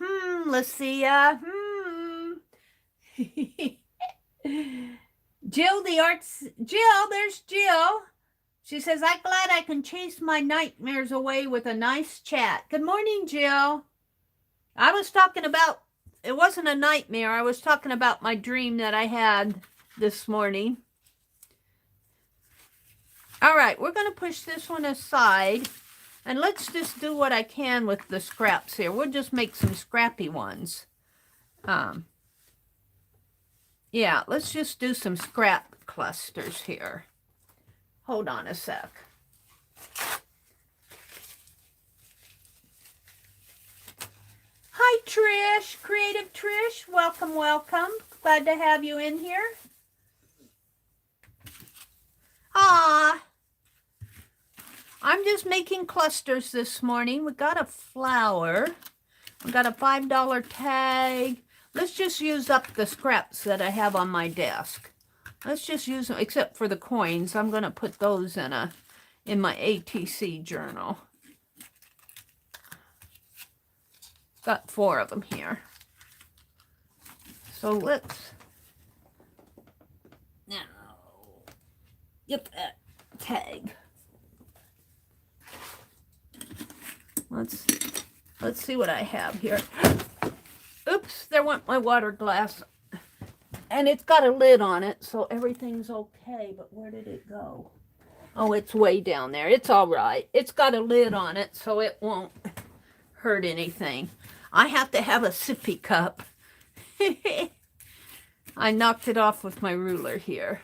Speaker 1: Lucia, Jill, there's Jill. She says, I'm glad I can chase my nightmares away with a nice chat. Good morning, Jill. I was talking about, it wasn't a nightmare. I was talking about my dream that I had this morning. All right, we're going to push this one aside. And let's just do what I can with the scraps here. We'll just make some scrappy ones. Yeah, let's just do some scrap clusters here. Hold on a sec. Hi, Trish. Creative Trish. Welcome, welcome. Glad to have you in here. Hola! I'm just making clusters this morning. We got a flower. We got a $5 tag. Let's just use up the scraps that I have on my desk. Let's just use them, except for the coins. I'm going to put those in my ATC journal. Got 4 of them here. So let's now get that tag. Let's see what I have here. Oops, there went my water glass. And it's got a lid on it, so everything's okay. But where did it go? Oh, it's way down there. It's all right. It's got a lid on it, so it won't hurt anything. I have to have a sippy cup. I knocked it off with my ruler here.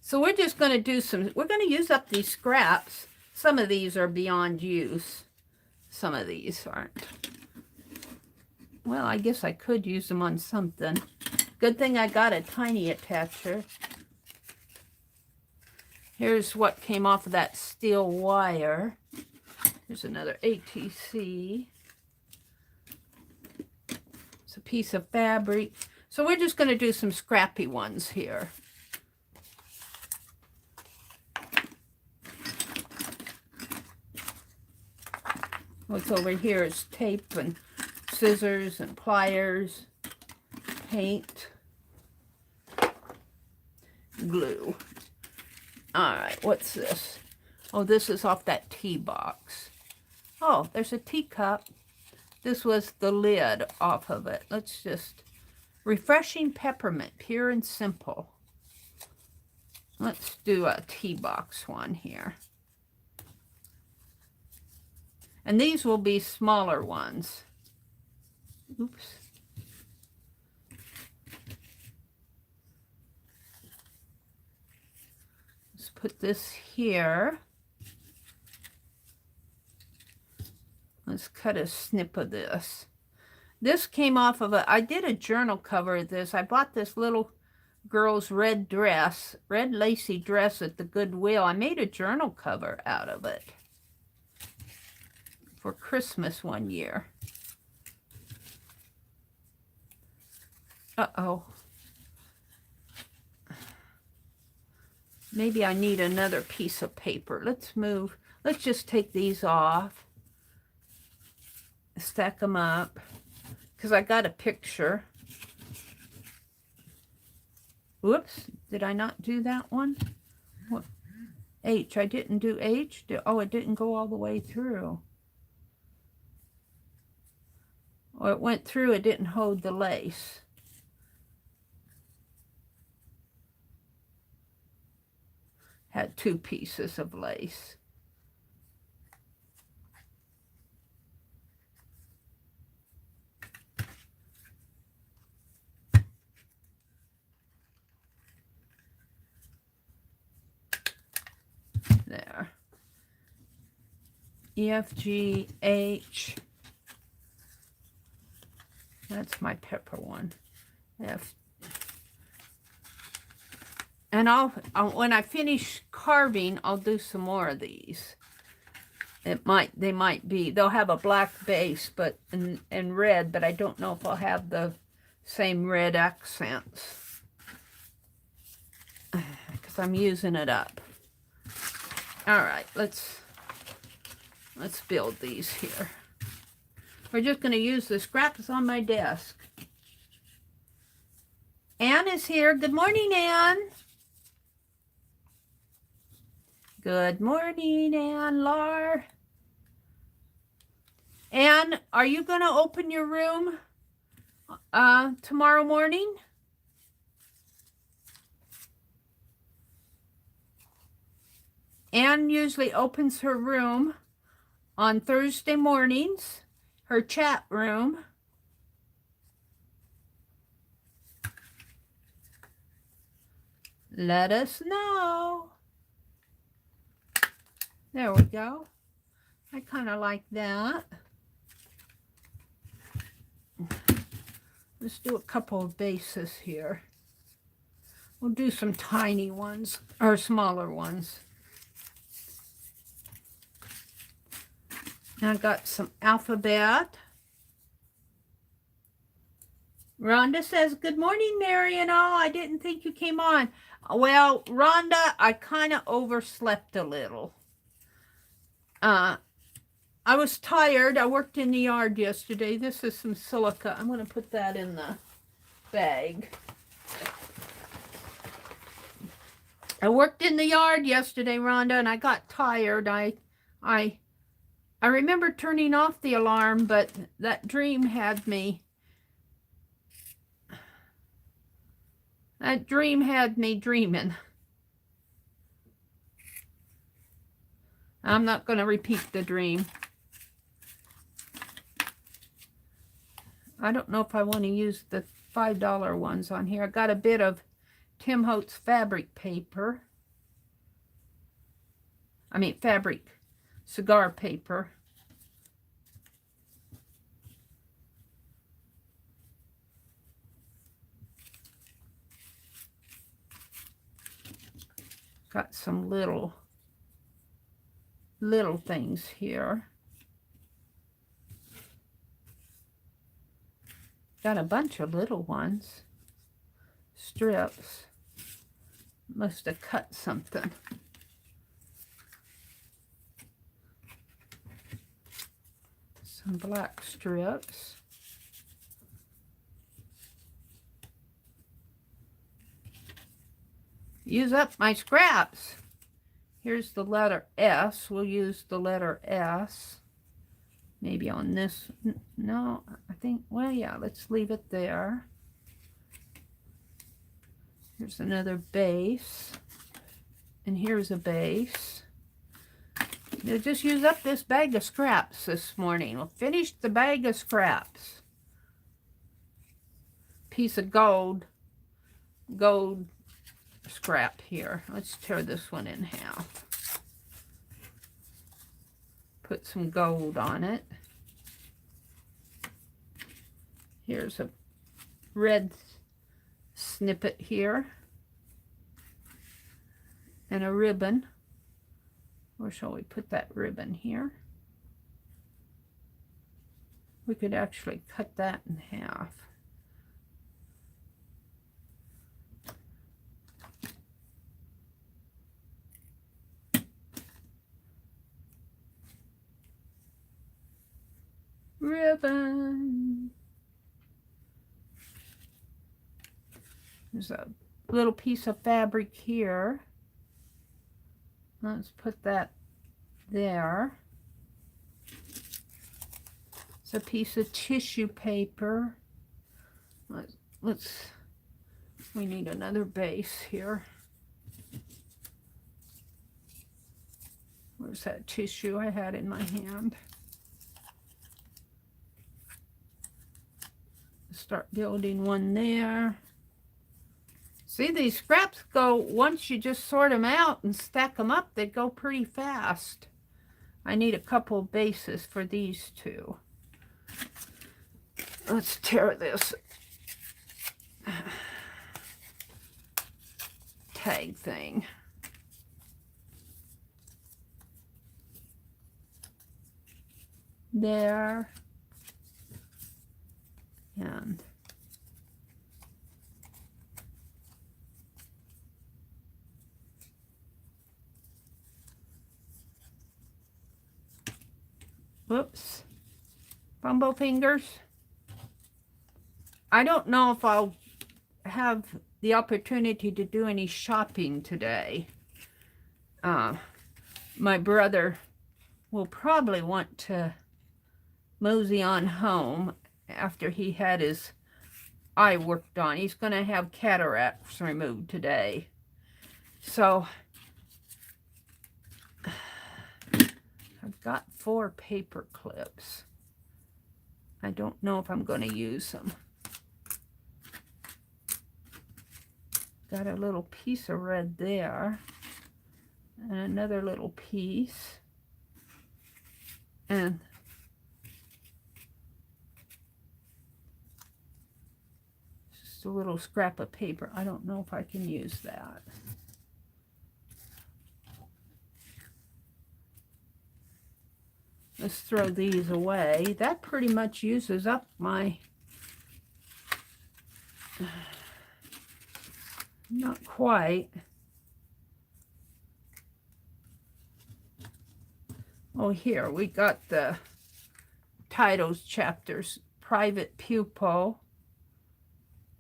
Speaker 1: So we're just going to do we're going to use up these scraps. Some of these are beyond use. Some of these aren't. Well, I guess I could use them on something. Good thing I got a tiny attacher. Here's what came off of that steel wire. Here's another ATC. It's a piece of fabric. So we're just going to do some scrappy ones here. What's over here is tape and scissors and pliers, paint, glue. All right, what's this? Oh, this is off that tea box. Oh, there's a teacup. This was the lid off of it. Let's just, refreshing peppermint, pure and simple. Let's do a tea box one here. And these will be smaller ones. Oops. Let's put this here. Let's cut a snip of this. This came off of I did a journal cover of this. I bought this little girl's red lacy dress at the Goodwill. I made a journal cover out of it for Christmas one year. Uh-oh. Maybe I need another piece of paper. Let's just take these off. Stack them up. Because I got a picture. Whoops. Did I not do that one? What? H. I didn't do H. Oh, it didn't go all the way through. Or it went through, it didn't hold the lace. Had 2 pieces of lace. There. E, F, G, H. That's my pepper one. F. And when I finish carving, I'll do some more of these. They might be. They'll have a black base, but and red, but I don't know if I'll have the same red accents because I'm using it up. All right, let's build these here. We're just going to use the scraps on my desk. Anne is here. Good morning, Anne. Good morning, Anne Lar. Anne, are you going to open your room tomorrow morning? Anne usually opens her room on Thursday mornings, her chat room. Let us know. There we go. I kind of like that. Let's do a couple of bases here. We'll do some tiny ones, or smaller ones. And I got some alphabet. Rhonda says, good morning, Mary and all. I didn't think you came on. Well, Rhonda, I kind of overslept a little. I was tired. I worked in the yard yesterday. This is some silica. I'm going to put that in the bag. I worked in the yard yesterday, Rhonda, and I got tired. I remember turning off the alarm, but that dream had me. That dream had me dreaming. I'm not going to repeat the dream. I don't know if I want to use the $5 ones on here. I got a bit of Tim Holtz fabric paper. I mean fabric cigar paper. Got some little things here. Got a bunch of little ones. Strips. Must have cut something. Some black strips. Use up my scraps. Here's the letter S. We'll use the letter S. Maybe on this. No, I think, well, yeah, let's leave it there. Here's another base. And here's a base. We'll just use up this bag of scraps this morning. We'll finish the bag of scraps. Piece of gold scrap here. Let's tear this one in half. Put some gold on it. Here's a red snippet here. And a ribbon. Where shall we put that ribbon here? We could actually cut that in half. Ribbon. There's a little piece of fabric here. Let's put that there. It's a piece of tissue paper. We need another base here. Where's that tissue I had in my hand? Start building one there. See, these scraps go, once you just sort them out and stack them up, they go pretty fast. I need a couple of bases for these two. Let's tear this tag thing. There. And whoops, fumble fingers. I don't know if I'll have the opportunity to do any shopping today. My brother will probably want to mosey on home after he had his eye worked on. He's going to have cataracts removed today. So I've got 4 paper clips. I don't know if I'm going to use them. Got a little piece of red there. And another little piece. And Just a little scrap of paper. I don't know if I can use that. Let's throw these away. That pretty much uses up my... Not quite. Oh, here we got the titles, chapters, private pupil.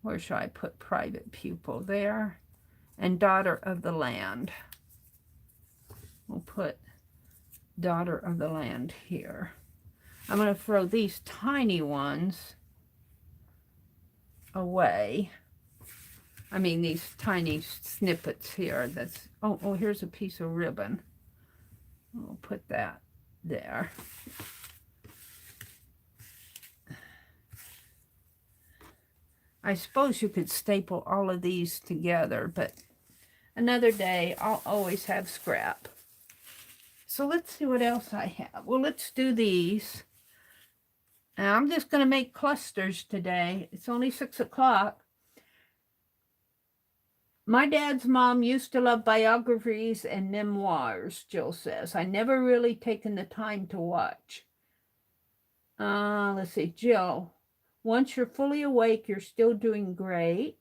Speaker 1: Where should I put private pupil? There. And daughter of the land. We'll put daughter of the land here. I'm going to throw these tiny ones away. I mean, these tiny snippets here. That's, oh, here's a piece of ribbon. We'll put that there. I suppose you could staple all of these together, but another day I'll always have scrap. So let's see what else I have. Well, let's do these. And I'm just going to make clusters today. It's only 6 o'clock. My dad's mom used to love biographies and memoirs, Jill says. I never really taken the time to watch. Let's see, Jill. Once you're fully awake, you're still doing great.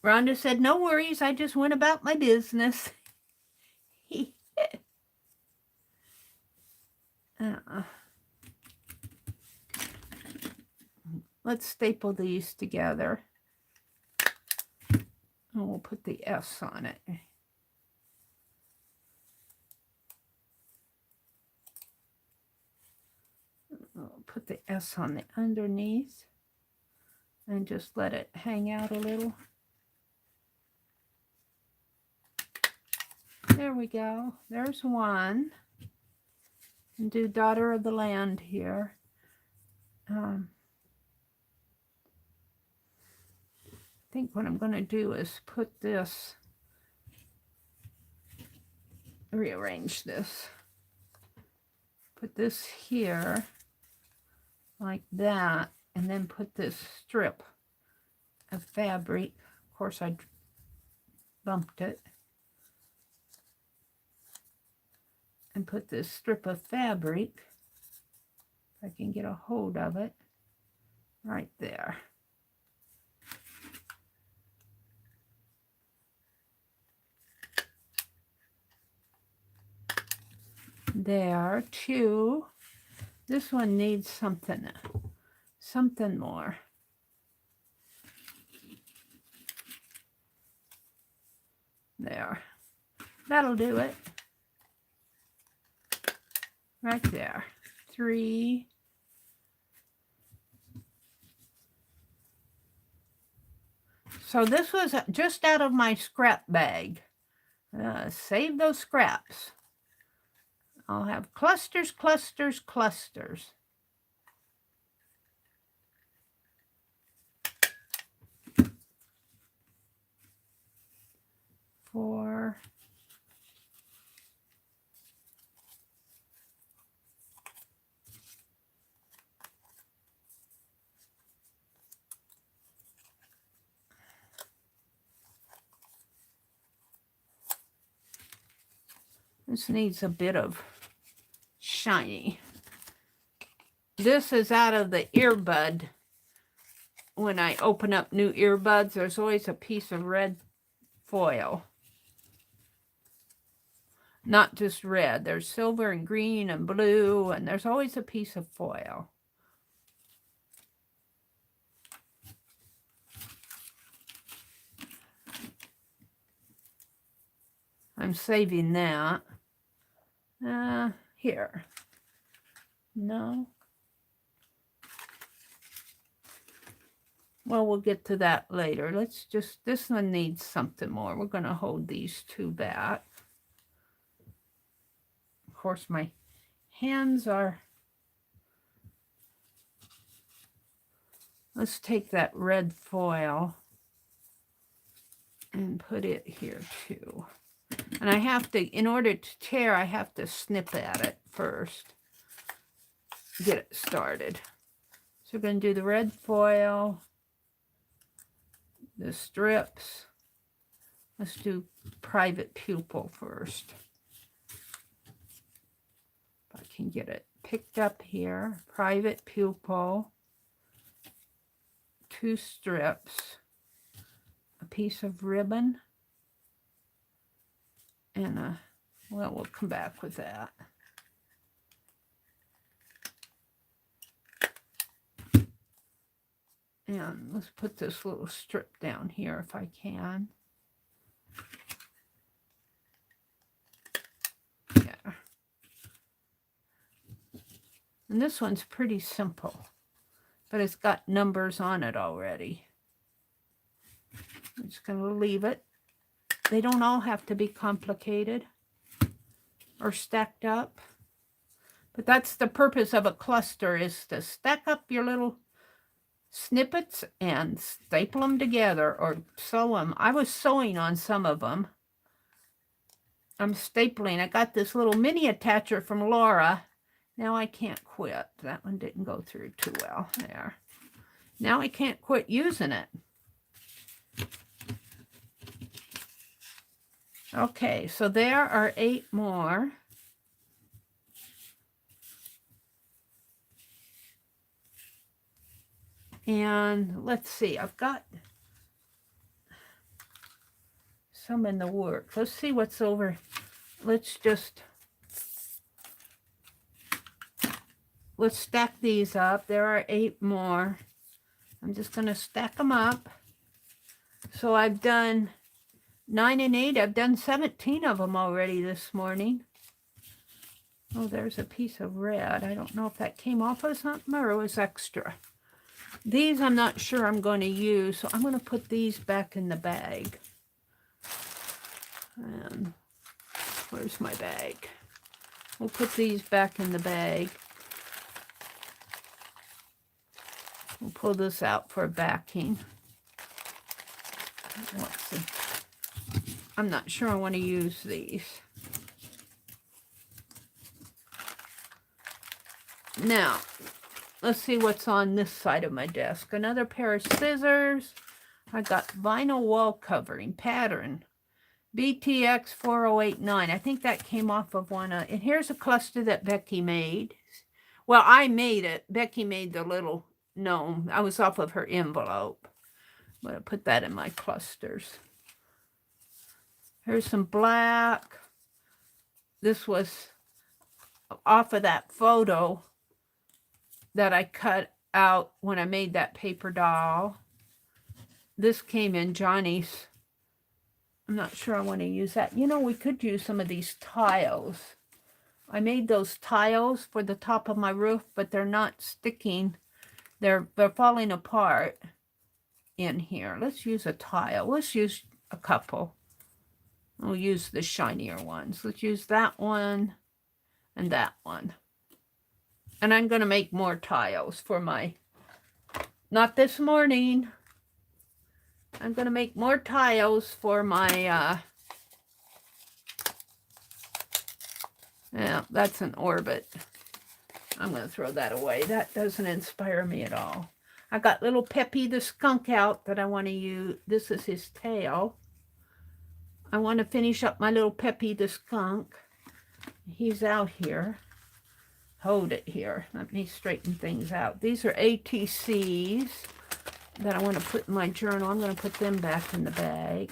Speaker 1: Rhonda said, no worries, I just went about my business. Let's staple these together. And we'll put the S on it. I'll put the S on the underneath and just let it hang out a little. There we go. There's one. And do daughter of the land here. I think what I'm going to do is put this, rearrange this. Put this here like that, and then put this strip of fabric. Of course, I bumped it. And put this strip of fabric, if I can get a hold of it, right there. There, two. This one needs something more. There. That'll do it. Right there. 3. So this was just out of my scrap bag. Save those scraps. I'll have clusters, clusters, clusters. Four. This needs a bit of shiny. This is out of the earbud. When I open up new earbuds, there's always a piece of red foil. Not just red. There's silver and green and blue, and there's always a piece of foil. I'm saving that. Here. No. Well, we'll get to that later. Let's just, this one needs something more. We're going to hold these two back. Of course, my hands are... Let's take that red foil and put it here too. And I have to, in order to tear, I have to snip at it first. Get it started. So we're going to do the red foil, the strips. Let's do private pupil first. If I can get it picked up here. Private pupil, 2 strips, a piece of ribbon, and a, well, we'll come back with that. And let's put this little strip down here if I can. Yeah. And this one's pretty simple, but it's got numbers on it already. I'm just going to leave it. They don't all have to be complicated or stacked up. But that's the purpose of a cluster, is to stack up your little snippets and staple them together or sew them. I was sewing on some of them. I'm stapling. I got this little mini attacher from Laura. Now I can't quit. That one didn't go through too well. There. Now I can't quit using it. Okay, so there are 8 more. And let's see, I've got some in the works. Let's see what's over. Let's stack these up. There are 8 more. I'm just going to stack them up. So I've done 9 and 8. I've done 17 of them already this morning. Oh, there's a piece of red. I don't know if that came off of something or it was extra. These I'm not sure I'm going to use, so I'm going to put these back in the bag. And where's my bag? We'll put these back in the bag. We'll pull this out for backing. Let's see. I'm not sure I want to use these. Now, let's see what's on this side of my desk. Another pair of scissors. I got vinyl wall covering pattern. BTX 4089. I think that came off of one. And here's a cluster that Becky made. Well, I made it. Becky made the little gnome. I was off of her envelope. I'm going to put that in my clusters. Here's some black. This was off of that photo that I cut out when I made that paper doll. This came in Johnny's. I'm not sure I want to use that. You know, we could use some of these tiles. I made those tiles for the top of my roof, but they're not sticking. They're falling apart in here. Let's use a tile. Let's use a couple. We'll use the shinier ones. Let's use that one and that one. And I'm going to make more tiles for my, not this morning. I'm going to make more tiles for my, yeah, that's an orbit. I'm going to throw that away. That doesn't inspire me at all. I got little Peppy the skunk out that I want to use. This is his tail. I want to finish up my little Peppy the skunk. He's out here. Hold it here. Let me straighten things out. These are ATCs that I want to put in my journal. I'm going to put them back in the bag.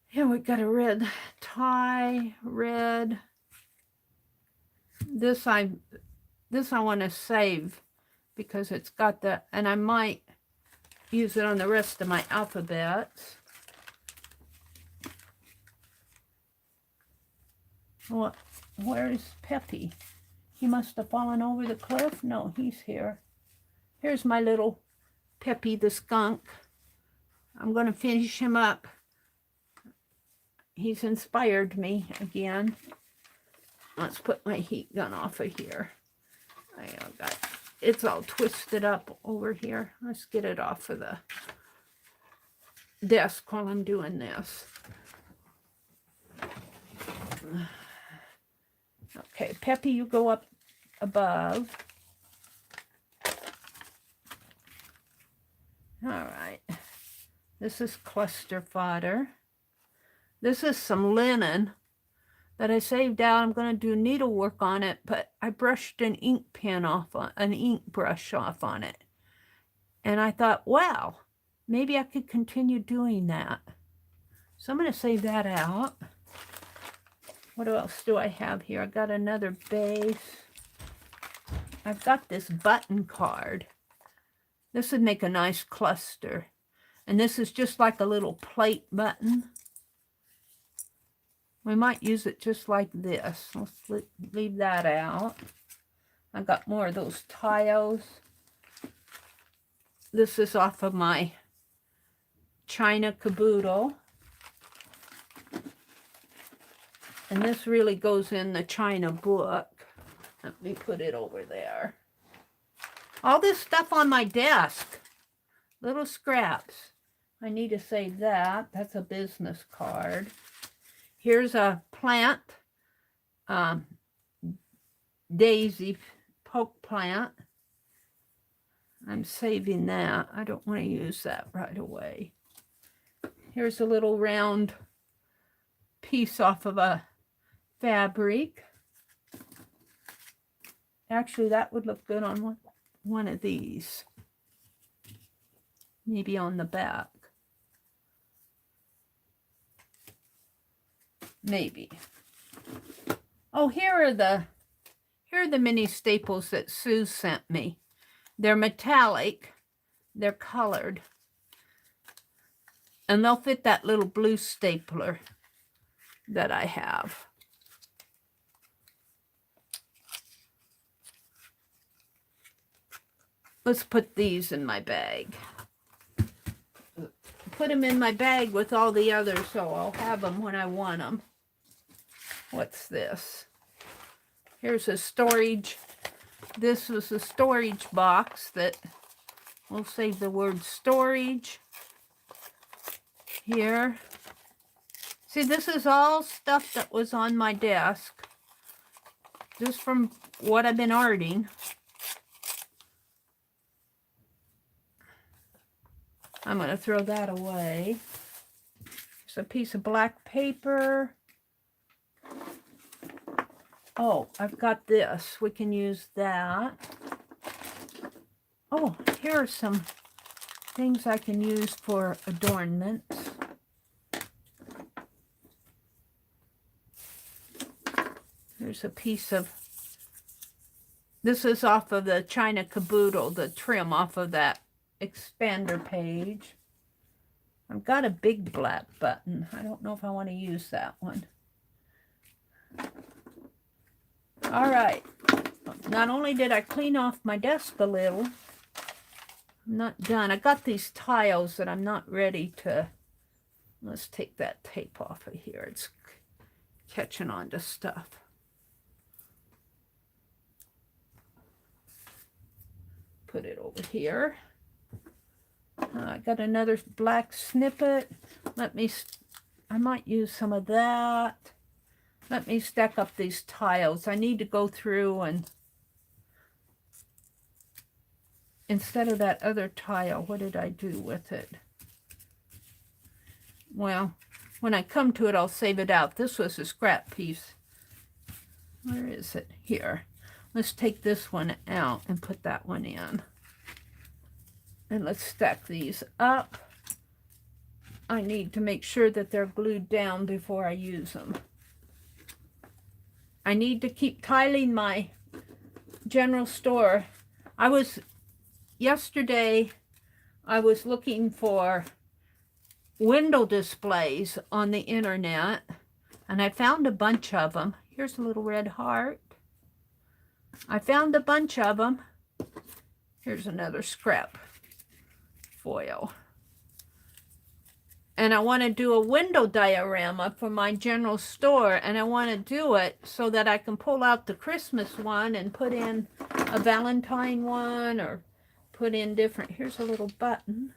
Speaker 1: Here we got a red tie, red. This I want to save because it's got the, and I might use it on the rest of my alphabets. What? Where is Peppy? He must have fallen over the cliff. No, he's here. Here's my little Peppy the skunk. I'm going to finish him up. He's inspired me again. Let's put my heat gun off of here. It's all twisted up over here. Let's get it off of the desk while I'm doing this. Okay, Peppy, you go up above. All right. This is cluster fodder. This is some linen that I saved out. I'm going to do needlework on it, but I brushed an ink pen off, an ink brush off on it. And I thought, wow, maybe I could continue doing that. So I'm going to save that out. What else do I have here? I got another base. I've got this button card. This would make a nice cluster. And this is just like a little plate button. We might use it just like this. Let's leave that out. I got more of those tiles. This is off of my China caboodle. And this really goes in the China book. Let me put it over there. All this stuff on my desk. Little scraps. I need to save that. That's a business card. Here's a plant. Daisy poke plant. I'm saving that. I don't want to use that right away. Here's a little round piece off of a fabric. Actually, that would look good on one of these. Maybe on the back. Maybe. Oh, here are the mini staples that Sue sent me. They're metallic. They're colored. And they'll fit that little blue stapler that I have. Let's put these in my bag. Put them in my bag with all the others, so I'll have them when I want them. What's this? Here's a storage. This was a storage box that we'll save the word storage here. See, this is all stuff that was on my desk just from what I've been arting. I'm going to throw that away. There's a piece of black paper. Oh, I've got this. We can use that. Oh, here are some things I can use for adornments. There's a piece of, this is off of the China caboodle, the trim off of that expander page. I've got a big black button. I don't know if I want to use that one. All right. Not only did I clean off my desk a little, I'm not done. I got these tiles that I'm not ready to. Let's take that tape off of here. It's catching on to stuff. Put it over here. I got another black snippet. I might use some of that. Let me stack up these tiles. I need to go through and, instead of that other tile, what did I do with it? Well, when I come to it, I'll save it out. This was a scrap piece. Where is it? Here. Let's take this one out and put that one in. And let's stack these up. I need to make sure that they're glued down before I use them. I need to keep tiling my general store. Yesterday, I was looking for window displays on the internet, and I found a bunch of them. Here's a little red heart. I found a bunch of them. Here's another scrap foil. And I want to do a window diorama for my general store, and I want to do it so that I can pull out the Christmas one and put in a Valentine one, or put in different, here's a little button.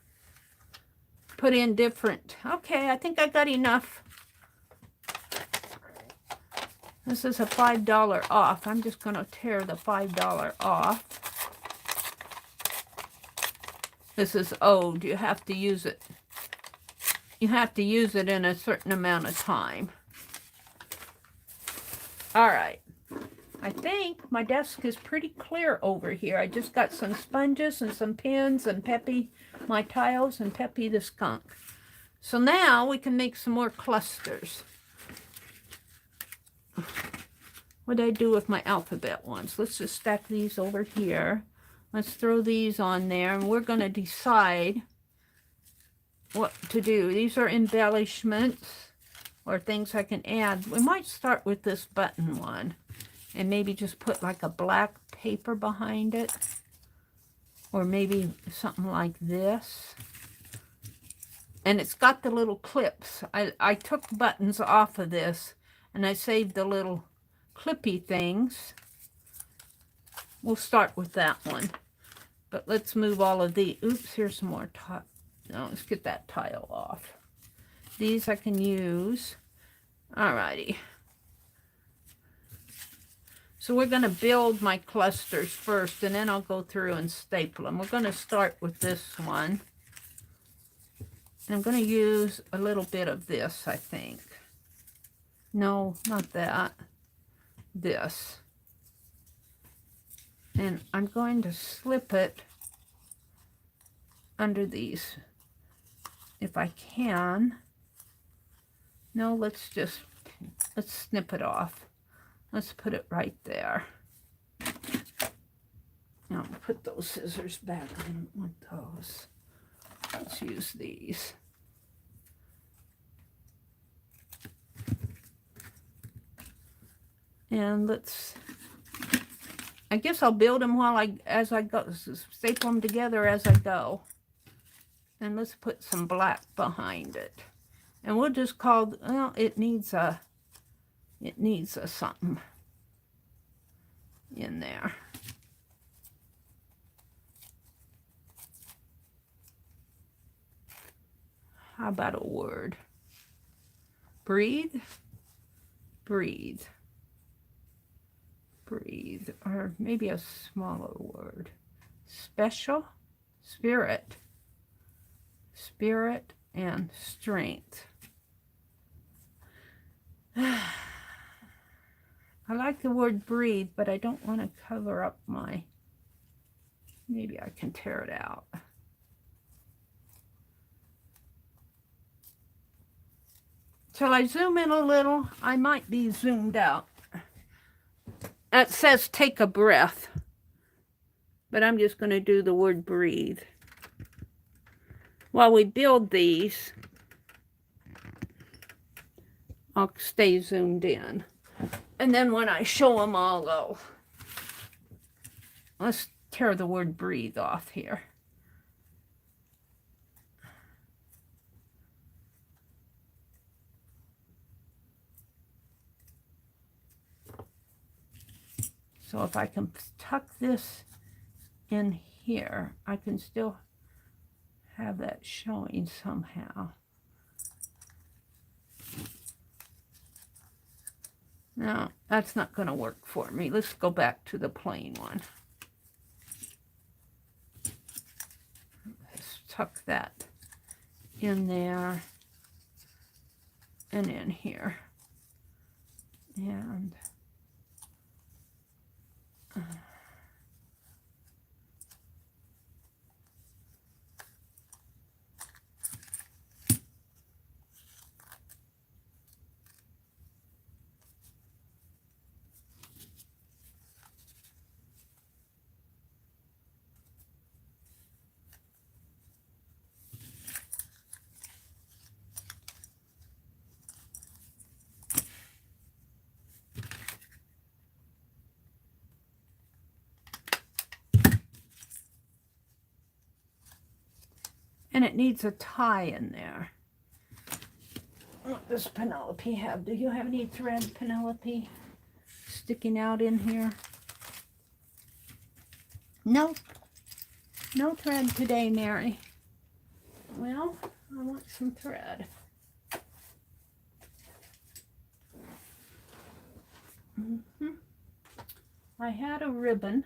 Speaker 1: Put in different, okay, I think I got enough. This is a $5 off. I'm just going to tear the $5 off. This is old. You have to use it. You have to use it in a certain amount of time. All right. I think my desk is pretty clear over here. I just got some sponges and some pens and Peppy, my tiles, and Peppy the skunk. So now we can make some more clusters. What did I do with my alphabet ones? Let's just stack these over here. Let's throw these on there, and we're going to decide what to do. These are embellishments or things I can add. We might start with this button one and maybe just put like a black paper behind it, or maybe something like this. And it's got the little clips. I took buttons off of this and I saved the little clippy things. We'll start with that one. But let's move all of the, oops, here's some more tile. No, let's get that tile off. These I can use. Alrighty. So we're going to build my clusters first, and then I'll go through and staple them. We're going to start with this one. And I'm going to use a little bit of this, I think. No, not that. This. And I'm going to slip it under these if I can. No, let's snip it off. Let's put it right there. Now put those scissors back. I don't want those. Let's use these. And I guess I'll build them as I go, staple them together as I go. And let's put some black behind it. And we'll just call, well, it needs a something in there. How about a word? Breathe, breathe. Breathe, or maybe a smaller word. Special, spirit, spirit, and strength. I like the word breathe, but I don't want to cover up my, maybe I can tear it out. Shall I zoom in a little? I might be zoomed out. It says take a breath, but I'm just going to do the word breathe. While we build these, I'll stay zoomed in. And then when I show them, I'll go. Let's tear the word breathe off here. So if I can tuck this in here, I can still have that showing somehow. No, that's not going to work for me. Let's go back to the plain one. Let's tuck that in there and in here. And it needs a tie in there. What does Penelope have? Do you have any thread, Penelope, sticking out in here? No. No thread today, Mary. Well, I want some thread. I had a ribbon.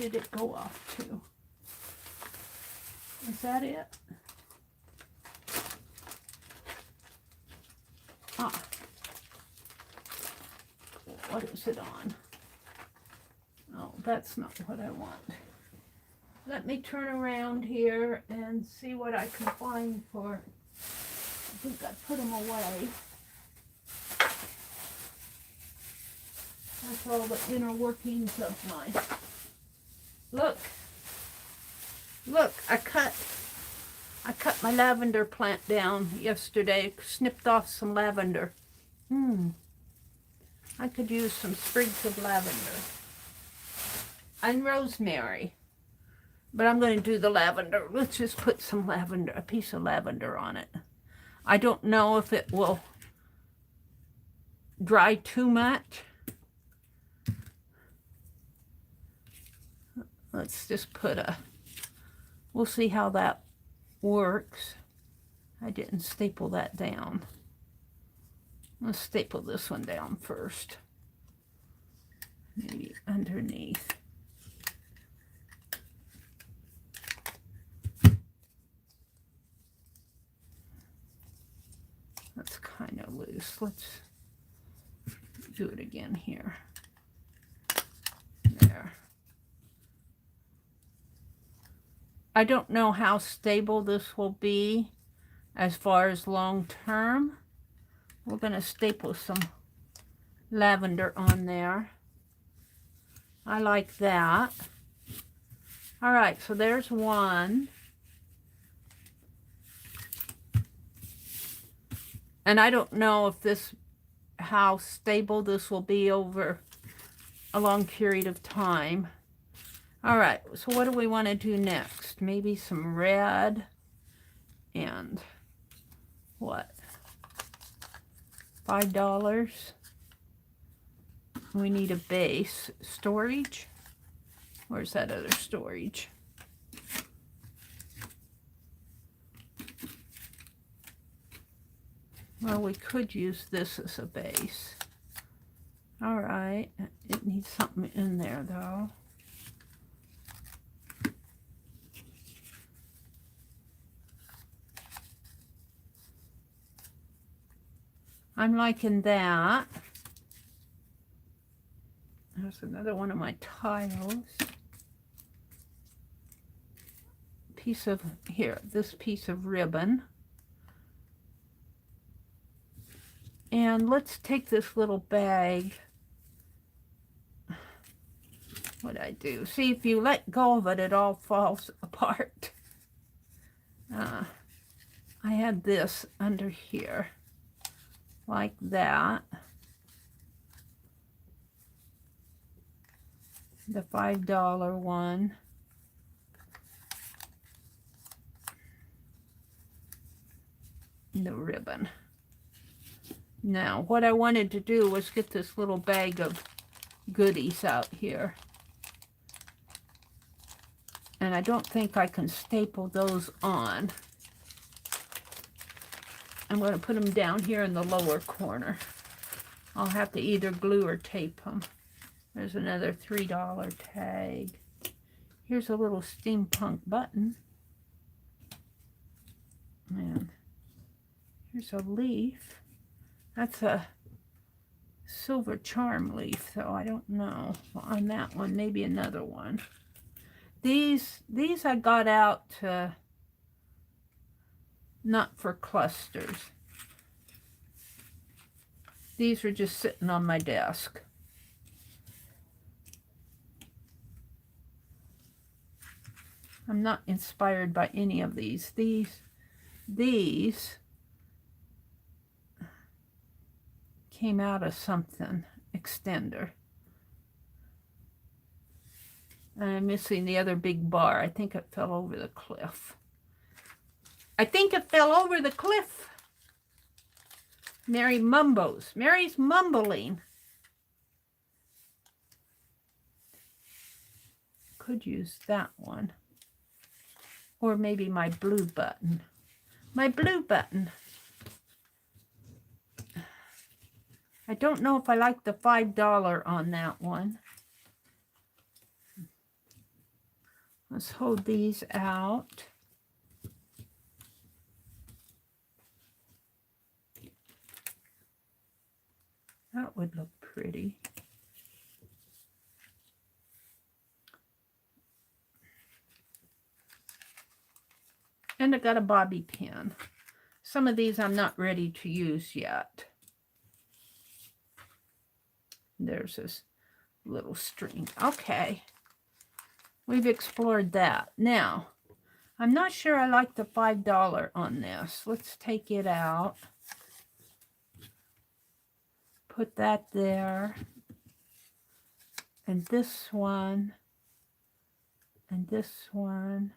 Speaker 1: did it go off to? Is that it? Ah. What is it on? Oh, that's not what I want. Let me turn around here and see what I can find for. I think I put them away. That's all the inner workings of my. Look. Look, I cut my lavender plant down yesterday. Snipped off some lavender. I could use some sprigs of lavender. And rosemary. But I'm going to do the lavender. Let's just put some lavender, a piece of lavender on it. I don't know if it will dry too much. Let's just put we'll see how that works. I didn't staple that down. Let's staple this one down first. Maybe underneath. That's kind of loose. Let's do it again here. There. I don't know how stable this will be as far as long term. We're going to staple some lavender on there. I like that. All right, so there's one. And I don't know if how stable this will be over a long period of time. All right, so what do we want to do next? Maybe some red and what? $5. We need a base. Storage? Where's that other storage? Well, we could use this as a base. All right, it needs something in there though. I'm liking that. There's another one of my tiles. Piece of, here, this piece of ribbon. And let's take this little bag. What'd I do? See, if you let go of it, it all falls apart. I had this under here. Like that. The $5 one. The ribbon. Now, what I wanted to do was get this little bag of goodies out here. And I don't think I can staple those on. I'm going to put them down here in the lower corner. I'll have to either glue or tape them. There's another $3 tag. Here's a little steampunk button. And here's a leaf. That's a silver charm leaf, though. I don't know on that one. Maybe another one. These I got out to not for clusters. These are just sitting on my desk. I'm not inspired by any of these. These came out of something, extender. And I'm missing the other big bar. I think it fell over the cliff. I think it fell over the cliff. Meri mumbles. Meri's mumbling. Could use that one. Or maybe my blue button. My blue button. I don't know if I like the $5 on that one. Let's hold these out. That would look pretty. And I got a bobby pin. Some of these I'm not ready to use yet. There's this little string. Okay. We've explored that. Now, I'm not sure I like the $5 on this. Let's take it out. Put that there. And this one. And this one.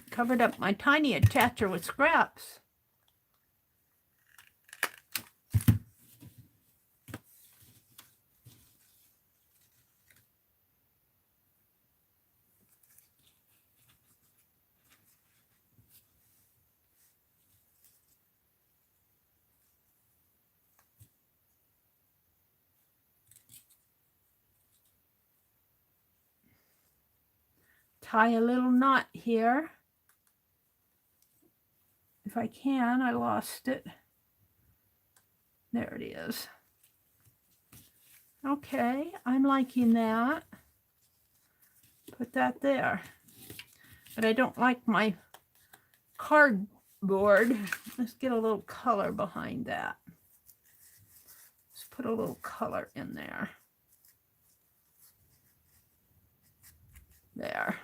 Speaker 1: Covered up my tiny attacher with scraps. Tie a little knot here. If I can, I lost it. There it is. Okay, I'm liking that. Put that there. But I don't like my cardboard. Let's get a little color behind that. Let's put a little color in there. There.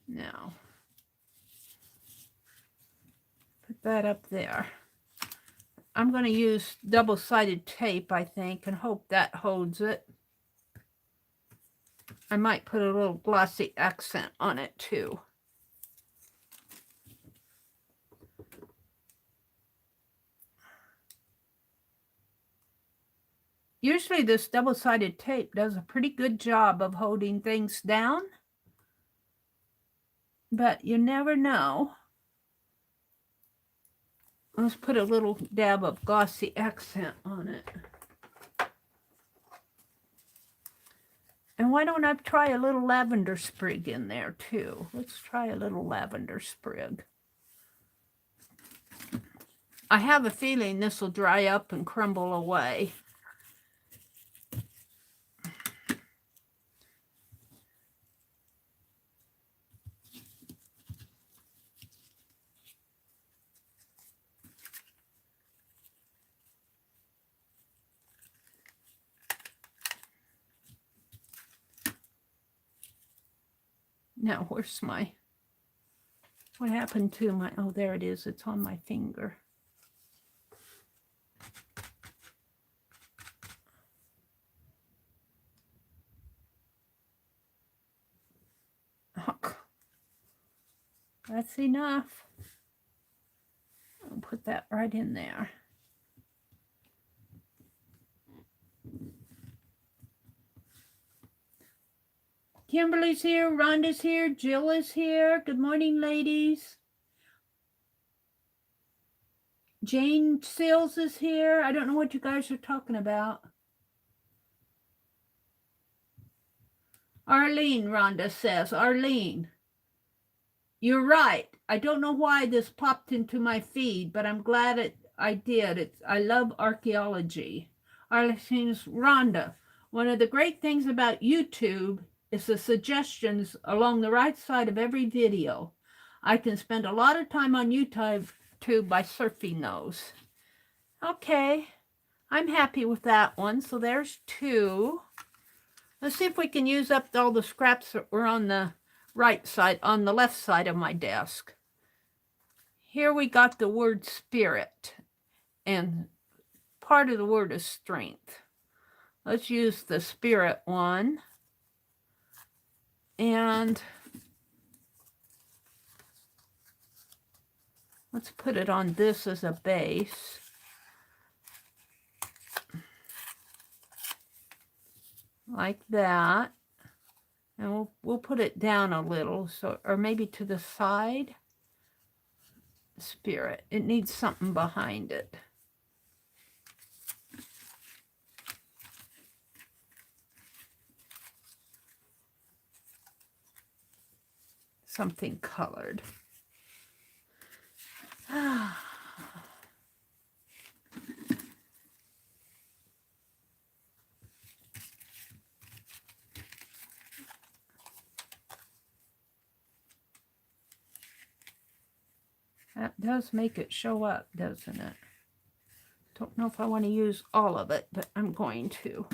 Speaker 1: Now, put that up there. I'm going to use double-sided tape, I think, and hope that holds it. I might put a little glossy accent on it, too. Usually this double-sided tape does a pretty good job of holding things down. But you never know. Let's put a little dab of glossy accent on it. And why don't I try a little lavender sprig in there too? Let's try a little lavender sprig. I have a feeling this will dry up and crumble away. Now, where's my, what happened to my, oh, there it is. It's on my finger. Oh, that's enough. I'll put that right in there. Kimberly's here, Rhonda's here, Jill is here. Good morning, ladies. Jane Sills is here. I don't know what you guys are talking about. Arlene, Rhonda says. Arlene, you're right. I don't know why this popped into my feed, but I'm glad I did. I love archaeology. Arlene's Rhonda. One of the great things about YouTube is the suggestions along the right side of every video. I can spend a lot of time on YouTube by surfing those. Okay, I'm happy with that one. So there's two. Let's see if we can use up all the scraps that were on the right side, on the left side of my desk. Here we got the word spirit, and part of the word is strength. Let's use the spirit one. And let's put it on this as a base. like that. And we'll put it down a little, so, or maybe to the side. Spirit. It needs something behind it. Something colored. That does make it show up, doesn't it? Don't know if I want to use all of it, but I'm going to.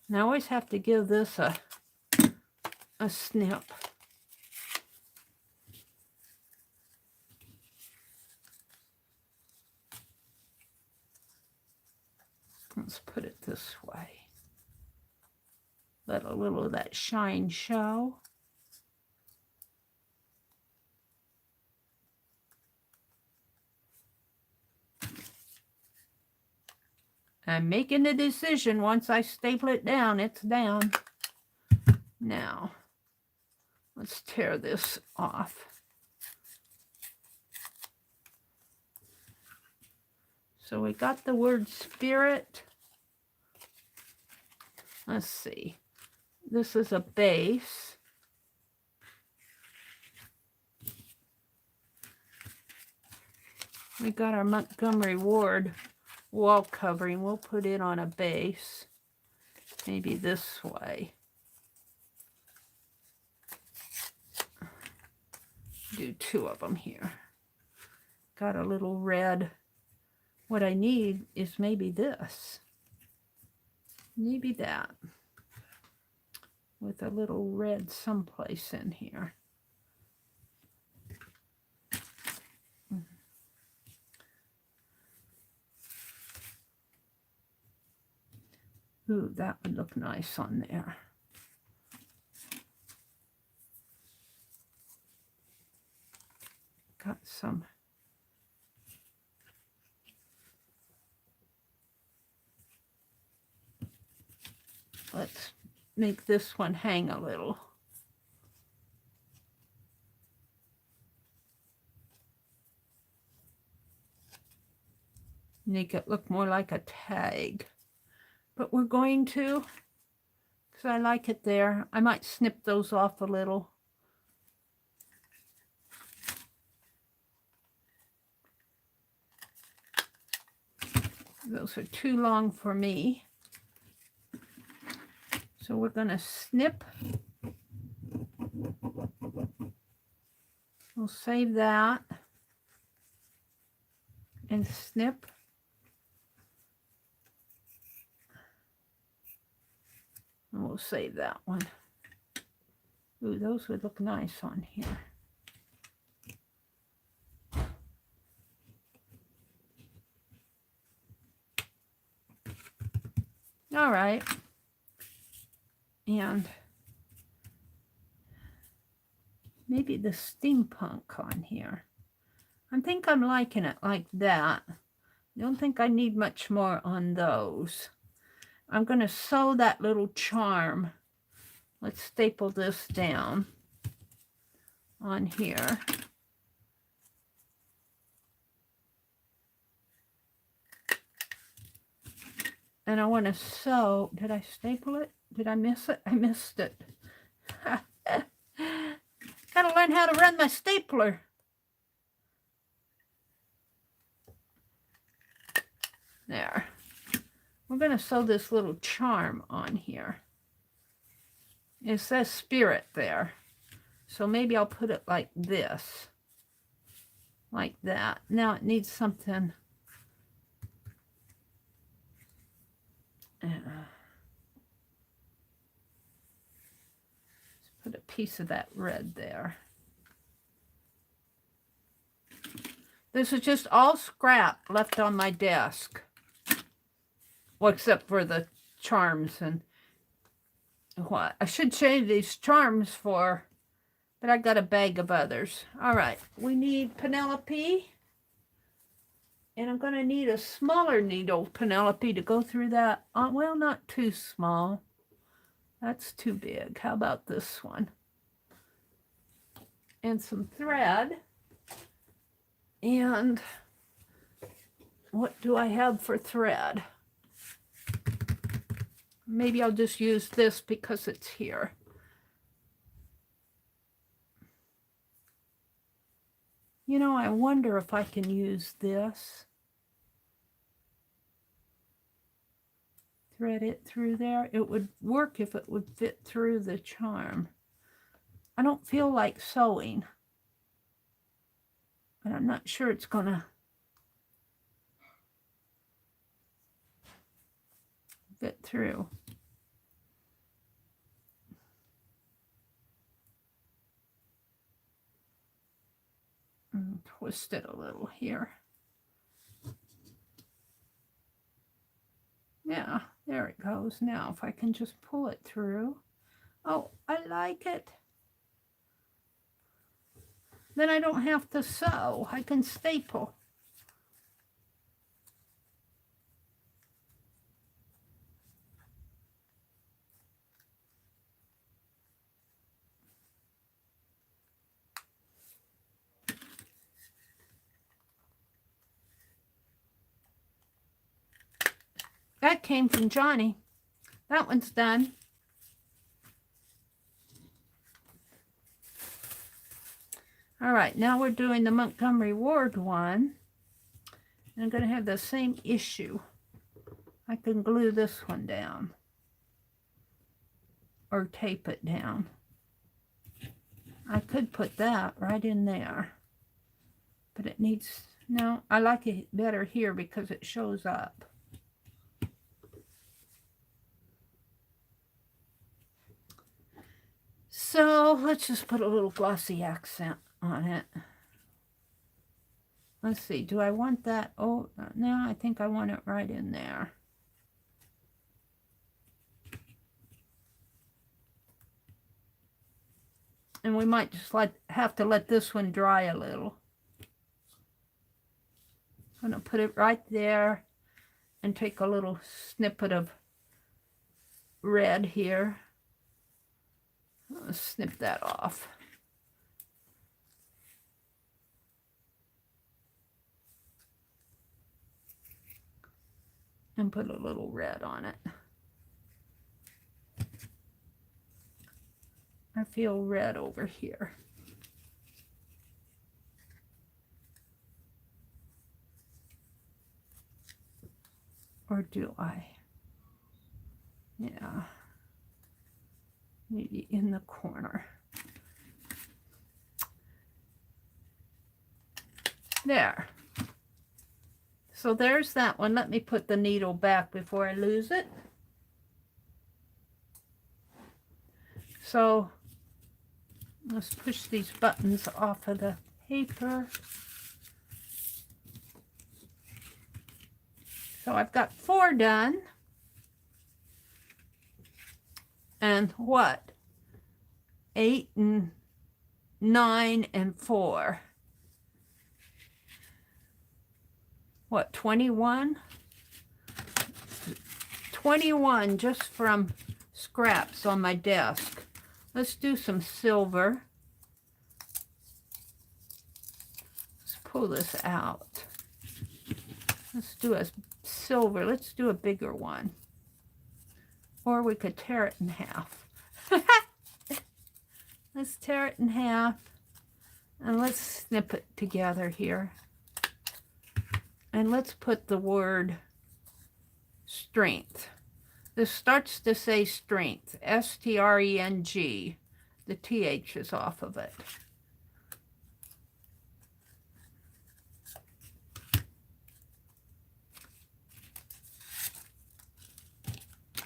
Speaker 1: And I always have to give this a snip. Let's put it this way. Let a little of that shine show. I'm making the decision. Once I staple it down, it's down. Now, let's tear this off. So we got the word spirit. Let's see. This is a base. We got our Montgomery Ward wall covering. We'll put it on a base. Maybe this way. Do two of them here. Got a little red. What I need is maybe this. Maybe that. With a little red someplace in here. Ooh, that would look nice on there. Got some. Let's make this one hang a little. Make it look more like a tag. But we're going to, because I like it there. I might snip those off a little. Those are too long for me. So we're going to snip. We'll save that. And snip. And we'll save that one. Ooh, those would look nice on here. All right. And maybe the steampunk on here. I think I'm liking it like that. I don't think I need much more on those. I'm going to sew that little charm. Let's staple this down on here. And I want to sew. Did I staple it? Did I miss it? I missed it. Gotta learn how to run my stapler. There. We're going to sew this little charm on here. It says spirit there. So maybe I'll put it like this. Like that. Now it needs something. Let's put a piece of that red there. This is just all scrap left on my desk. Well, except for the charms and what. I should change these charms for, but I got a bag of others. All right, we need Penelope. And I'm going to need a smaller needle, Penelope, to go through that. Well, not too small. That's too big. How about this one? And some thread. And what do I have for thread? Maybe I'll just use this because it's here. You know, I wonder if I can use this. Thread it through there. It would work if it would fit through the charm. I don't feel like sewing, but I'm not sure it's gonna fit through. And twist it a little here. Yeah, there it goes. Now, if I can just pull it through. Oh, I like it. Then I don't have to sew. I can staple. That came from Johnny. That one's done. All right, now we're doing the Montgomery Ward one. And I'm going to have the same issue. I can glue this one down. Or tape it down. I could put that right in there. But it needs... No, I like it better here because it shows up. So let's just put a little glossy accent on it. Let's see, do I want that? Oh, no, I think I want it right in there. And we might just have to let this one dry a little. I'm going to put it right there and take a little snippet of red here. I'll snip that off. And put a little red on it. I feel red over here. Or do I? Yeah. Maybe in the corner. There. So there's that one. Let me put the needle back before I lose it. So let's push these buttons off of the paper. So I've got 4 done. And what? 8 and 9 and 4. What, 21? 21 just from scraps on my desk. Let's do some silver. Let's pull this out. Let's do a silver. Let's do a bigger one. Or we could tear it in half. Let's tear it in half. And let's snip it together here. And let's put the word strength. This starts to say strength. S-T-R-E-N-G. The T-H is off of it.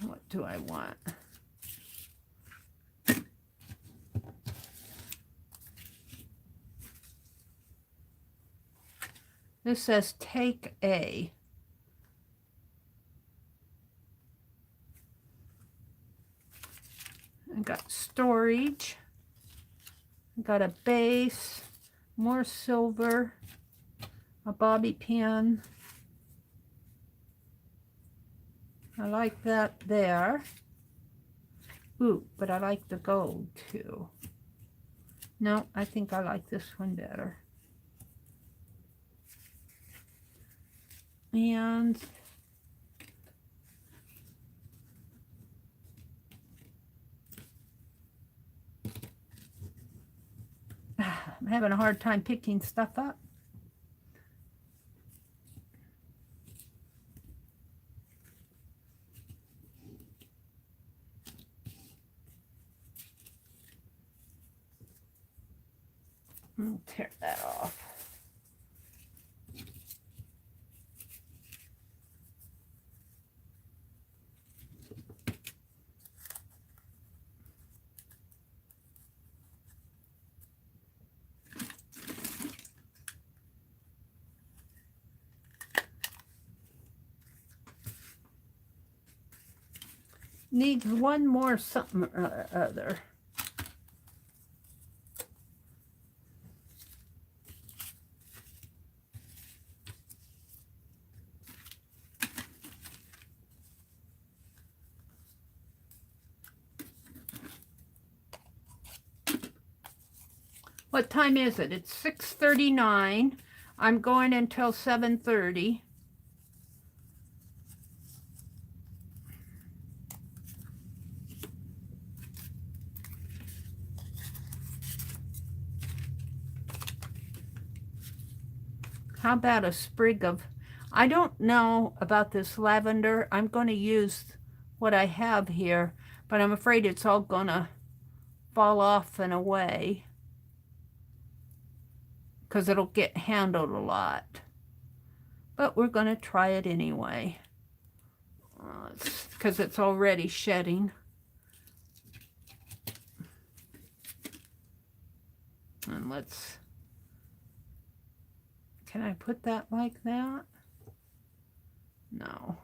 Speaker 1: What do I want? This says take A. I got storage. I got a base, more silver, a bobby pin. I like that there. Ooh, but I like the gold too. No, I think I like this one better. And I'm having a hard time picking stuff up. I'll tear that off. Needs one more something or other. What time is it? It's 6:39. I'm going until 7:30. How about a sprig of, I don't know about this lavender. I'm going to use what I have here, but I'm afraid it's all going to fall off and away because it'll get handled a lot. But we're going to try it anyway because it's already shedding. And let's, can I put that like that? No.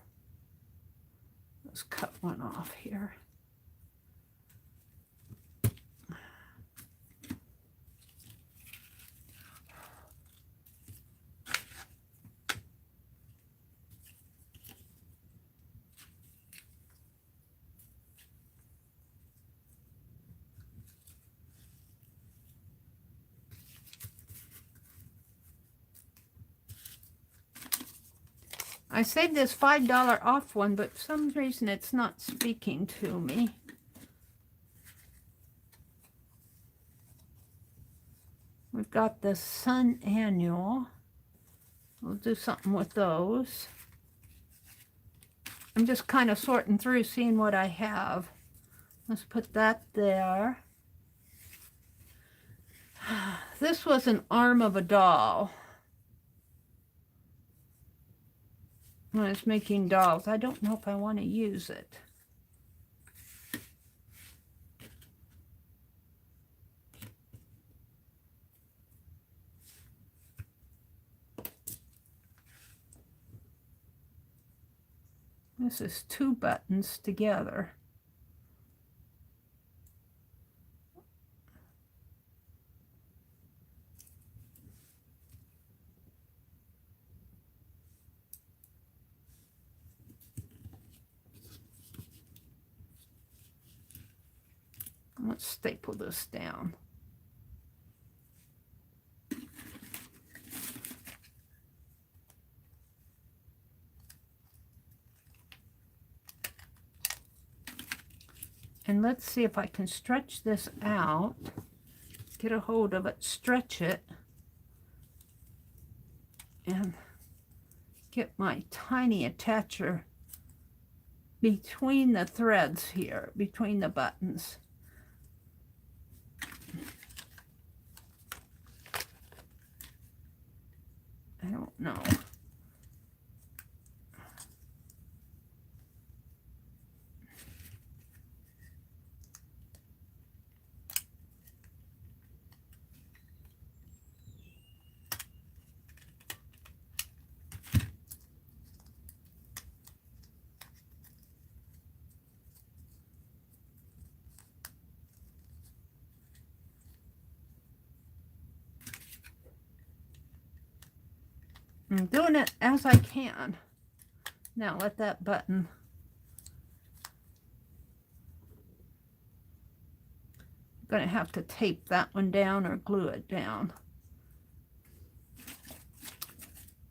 Speaker 1: Let's cut one off here. I saved this $5 off one, but for some reason it's not speaking to me. We've got the Sun Annual. We'll do something with those. I'm just kind of sorting through, seeing what I have. Let's put that there. This was an arm of a doll. When it's making dolls, I don't know if I want to use it. This is 2 buttons together. Let's staple this down. And let's see if I can stretch this out, get a hold of it, stretch it, and get my tiny attacher between the threads here, between the buttons. I don't know. I'm doing it as I can. Now let that button Gonna have to tape that one down or glue it down.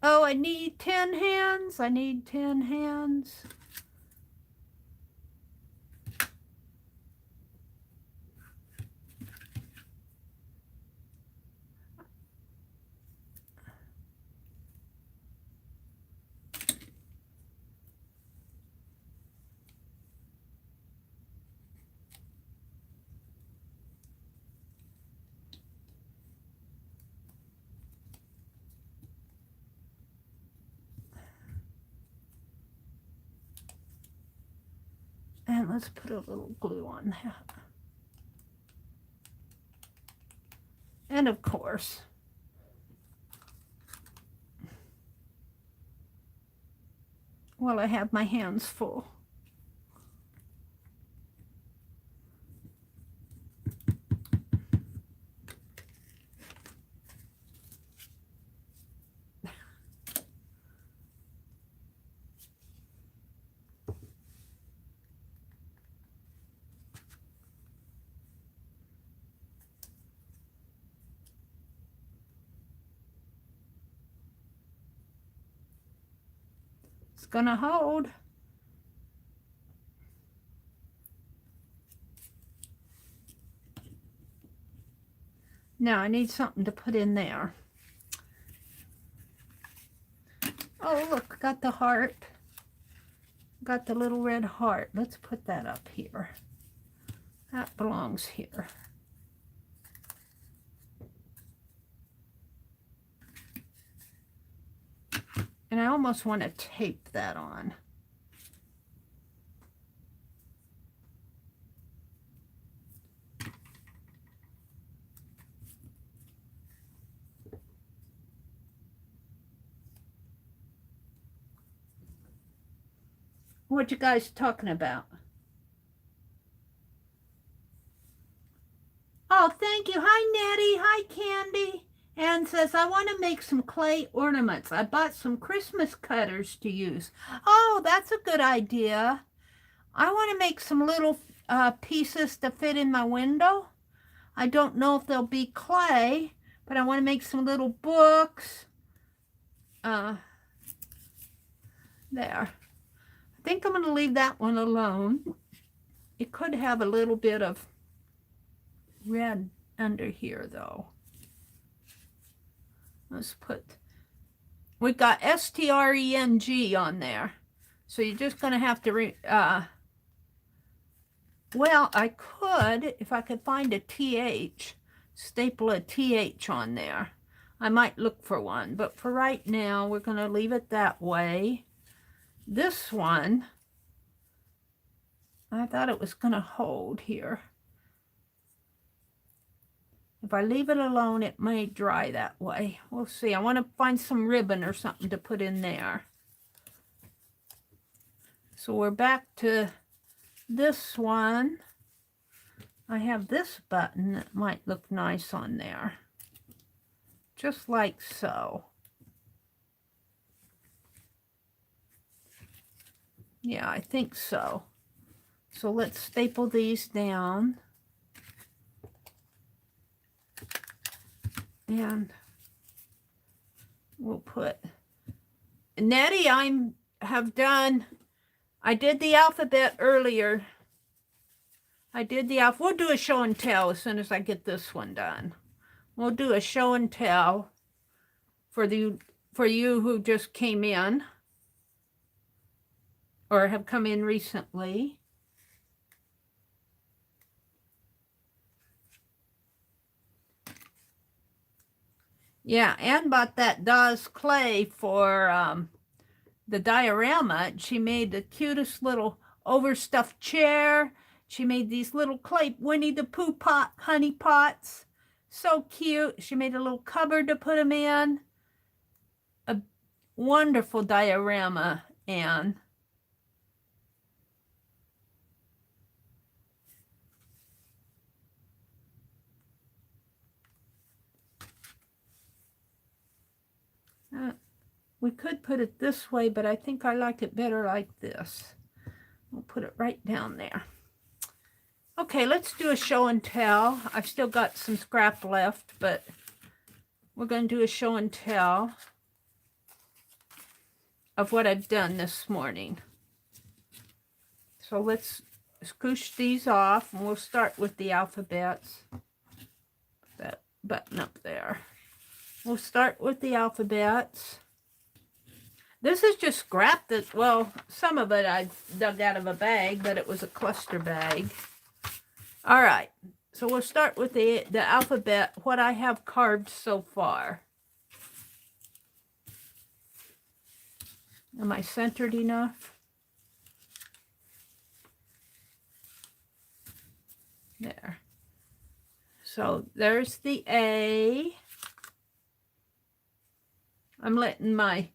Speaker 1: Oh, I need 10 hands. I need 10 hands. And let's put a little glue on that. And of course, well, I have my hands full. It's gonna hold. Now I need something to put in there. Oh, look, got the heart. Got the little red heart. Let's put that up here. That belongs here. And I almost want to tape that on. What you guys talking about? Oh, thank you. Hi, Nettie. Hi, Candy. Anne says, I want to make some clay ornaments. I bought some Christmas cutters to use. Oh, that's a good idea. I want to make some little pieces to fit in my window. I don't know if they'll be clay, but I want to make some little books. There. I think I'm going to leave that one alone. It could have a little bit of red under here, though. Let's put, we got STRENG on there. So you're just going to have to, well, I could, if I could find a TH, staple a TH on there. I might look for one, but for right now, we're going to leave it that way. This one, I thought it was going to hold here. If I leave it alone, it may dry that way. We'll see. I want to find some ribbon or something to put in there. So we're back to this one. I have this button that might look nice on there. Just like so. Yeah, I think so. So let's staple these down. And we'll put, Nettie, I did the alphabet earlier. We'll do a show and tell as soon as I get this one done. We'll do a show and tell for you who just came in or have come in recently. Yeah, Anne bought that Dawes clay for the diorama. She made the cutest little overstuffed chair. She made these little clay Winnie the Pooh honey pots. So cute. She made a little cupboard to put them in. A wonderful diorama, Anne. We could put it this way, but I think I like it better like this. We'll put it right down there. Okay, let's do a show and tell. I've still got some scrap left, but we're going to do a show and tell of what I've done this morning. So let's scoosh these off, and we'll start with the alphabets. That button up there. We'll start with the alphabets. This is just scrap that, well, some of it I dug out of a bag, but it was a cluster bag. All right, so we'll start with the alphabet, what I have carved so far. Am I centered enough? There. So there's the A. I'm letting my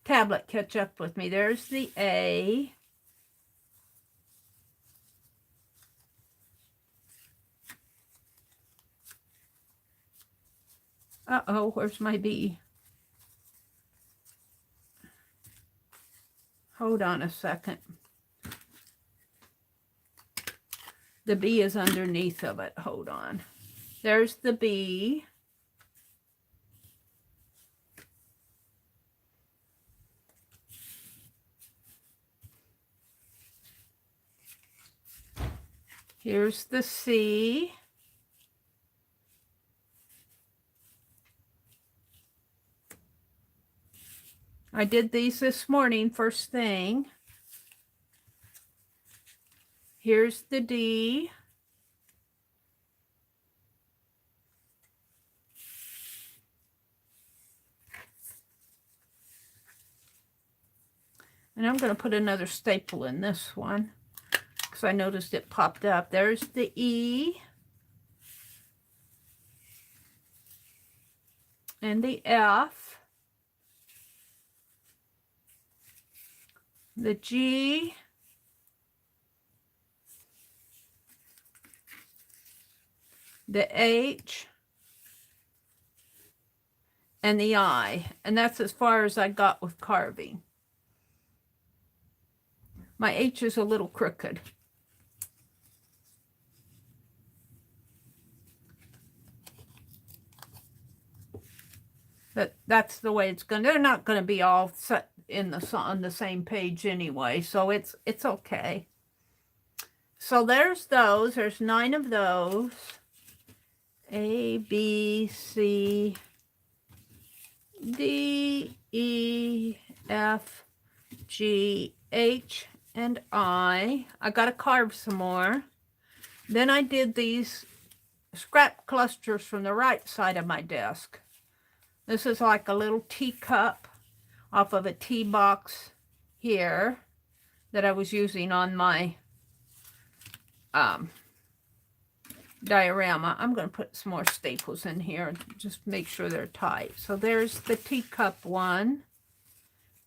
Speaker 1: tablet catch up with me. There's the A. Uh-oh, where's my B? Hold on a second. The B is underneath of it. Hold on. There's the B. Here's the C. I did these this morning, first thing. Here's the D. And I'm going to put another staple in this one because I noticed it popped up. There's the E. And the F. The G. The H. And the I. And that's as far as I got with carving. My H is a little crooked. But that's the way it's going. They're not going to be all set in on the same page anyway, so it's okay. So there's those. There's 9 of those. A, B, C, D, E, F, G, H, and I. I got to carve some more. Then I did these scrap clusters from the right side of my desk. This is like a little teacup off of a tea box here that I was using on my diorama. I'm going to put some more staples in here and just make sure they're tight. So there's the teacup one.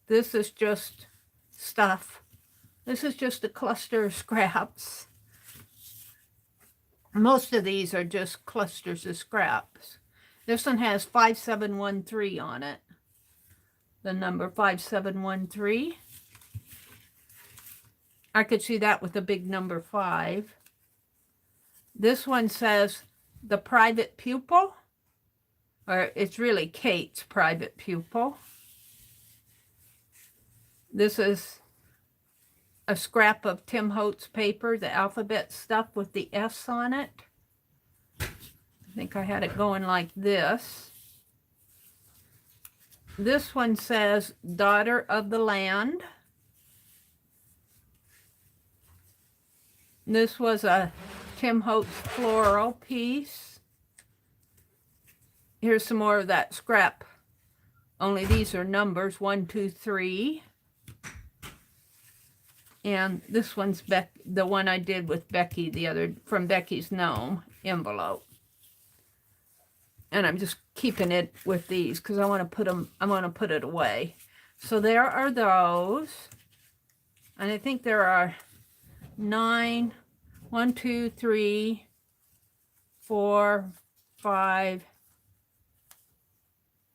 Speaker 1: This is just stuff. This is just a cluster of scraps. Most of these are just clusters of scraps. This one has 5713 on it. The number 5713. I could see that with the big number 5. This one says the private pupil, or it's really Kate's private pupil. This is a scrap of Tim Holtz paper, the alphabet stuff with the S on it. I think I had it going like this. This one says Daughter of the Land. This was a Tim Holtz floral piece. Here's some more of that scrap. Only these are numbers, 1, 2, 3. And this one's the one I did with Becky, from Becky's Gnome envelope. And I'm just keeping it with these because I want to put it away. So there are those. And I think there are 9, 1, 2, 3, 4, 5,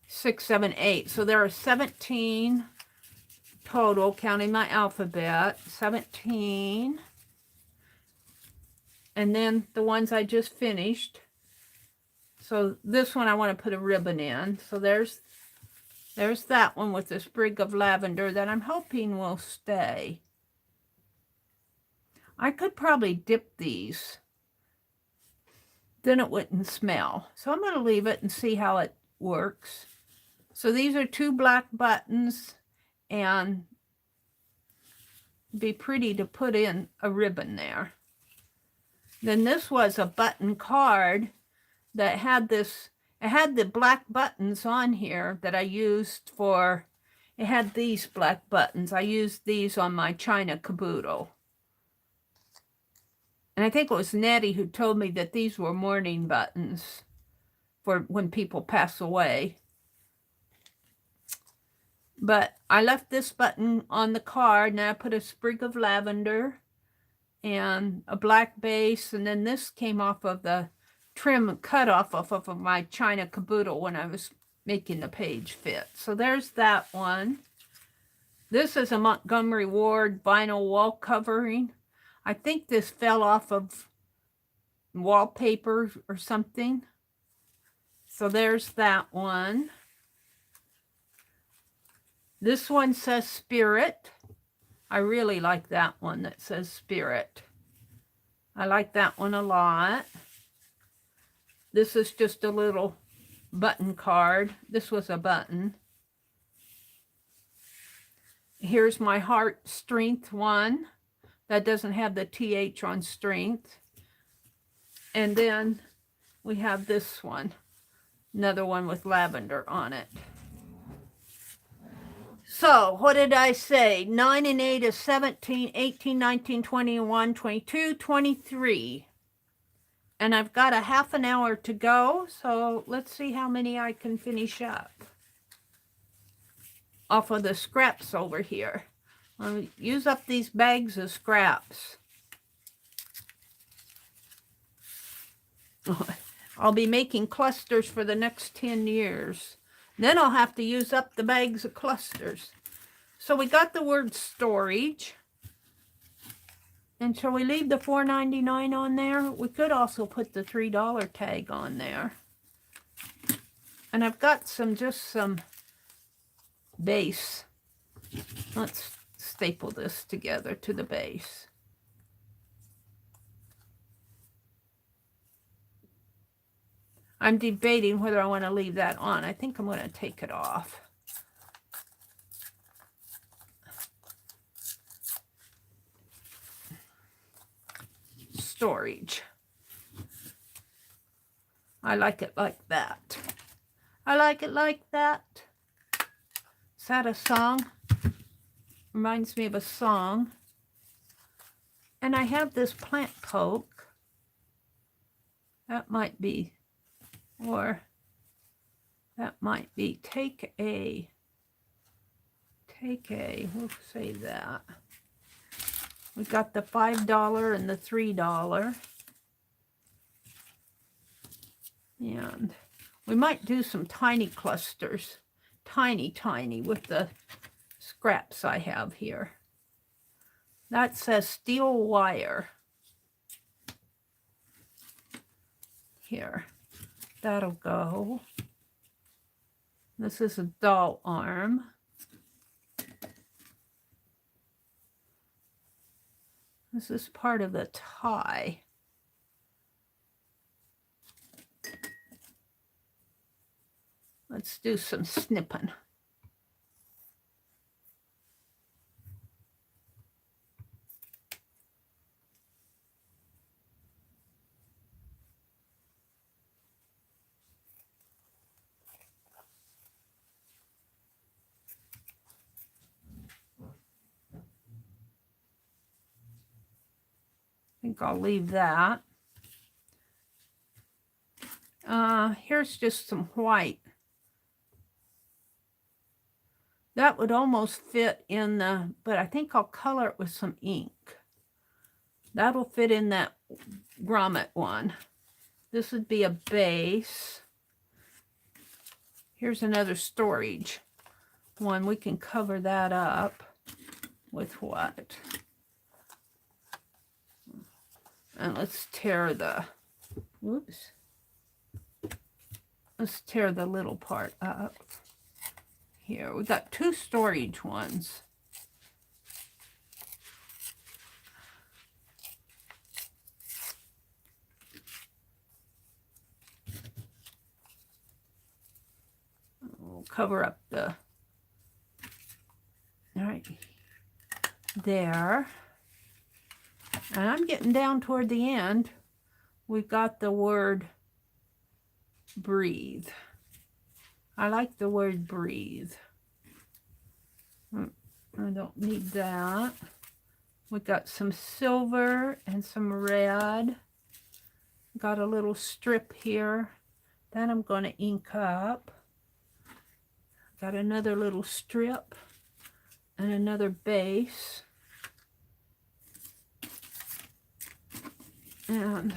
Speaker 1: 6, 7, 8. So there are 17 total, counting my alphabet. 17. And then the ones I just finished. So this one I want to put a ribbon in. So there's that one with the sprig of lavender that I'm hoping will stay. I could probably dip these. Then it wouldn't smell. So I'm going to leave it and see how it works. So these are 2 black buttons, and be pretty to put in a ribbon there. Then this was a button card that had this, it had the black buttons on here that I used for, it had these black buttons. I used these on my China caboodle. And I think it was Nettie who told me that these were mourning buttons for when people pass away. But I left this button on the card, and I put a sprig of lavender and a black base, and then this came off of the trim cut off of my China caboodle when I was making the page fit. So there's that one. This is a Montgomery Ward vinyl wall covering. I think this fell off of wallpaper or something. So there's that one. This one says Spirit. I really like that one that says Spirit. I like that one a lot. This is just a little button card. This was a button. Here's my Heart Strength one. That doesn't have the TH on strength. And then we have this one. Another one with lavender on it. So, what did I say? 9 and 8 is 17, 18, 19, 21, 22, 23. And I've got a half an hour to go, so let's see how many I can finish up. Off of the scraps over here. I'll use up these bags of scraps. I'll be making clusters for the next 10 years. Then I'll have to use up the bags of clusters. So we got the word storage. And shall we leave the $4.99 on there? We could also put the $3 tag on there. And I've got just some base. Let's staple this together to the base. I'm debating whether I want to leave that on. I think I'm going to take it off. Storage. I like it like that. I like it like that. Is that a song? Reminds me of a song. And I have this plant poke. That might be, or that might be, take a, we'll say that. We got the $5 and the $3. And we might do some tiny clusters, tiny, with the scraps I have here. That says steel wire. Here, that'll go. This is a doll arm. This is part of the tie. Let's do some snipping. I think I'll leave that. Here's just some white. That would almost fit in the, but I think I'll color it with some ink. That'll fit in that grommet one. This would be a base. Here's another storage one. We can cover that up with what? And let's tear the, whoops. Let's tear the little part up. Here, we got 2 storage ones. We'll cover up the, all right, there. And I'm getting down toward the end. We've got the word breathe. I like the word breathe. I don't need that. We've got some silver and some red. Got a little strip here. That I'm going to ink up. Got another little strip and another base. And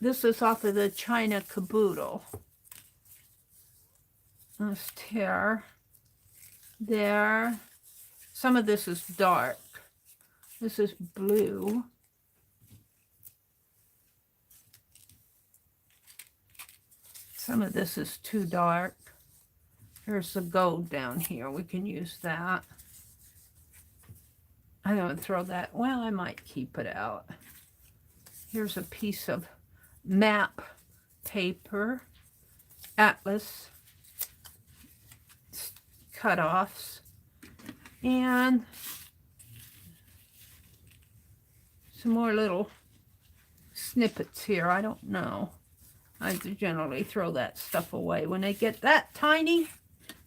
Speaker 1: this is off of the China Caboodle. Let's tear. There. Some of this is dark. This is blue. Some of this is too dark. Here's the gold down here. We can use that. I'm going to throw that. Well, I might keep it out. Here's a piece of map paper. Atlas cutoffs. And some more little snippets here. I don't know. I generally throw that stuff away. When they get that tiny,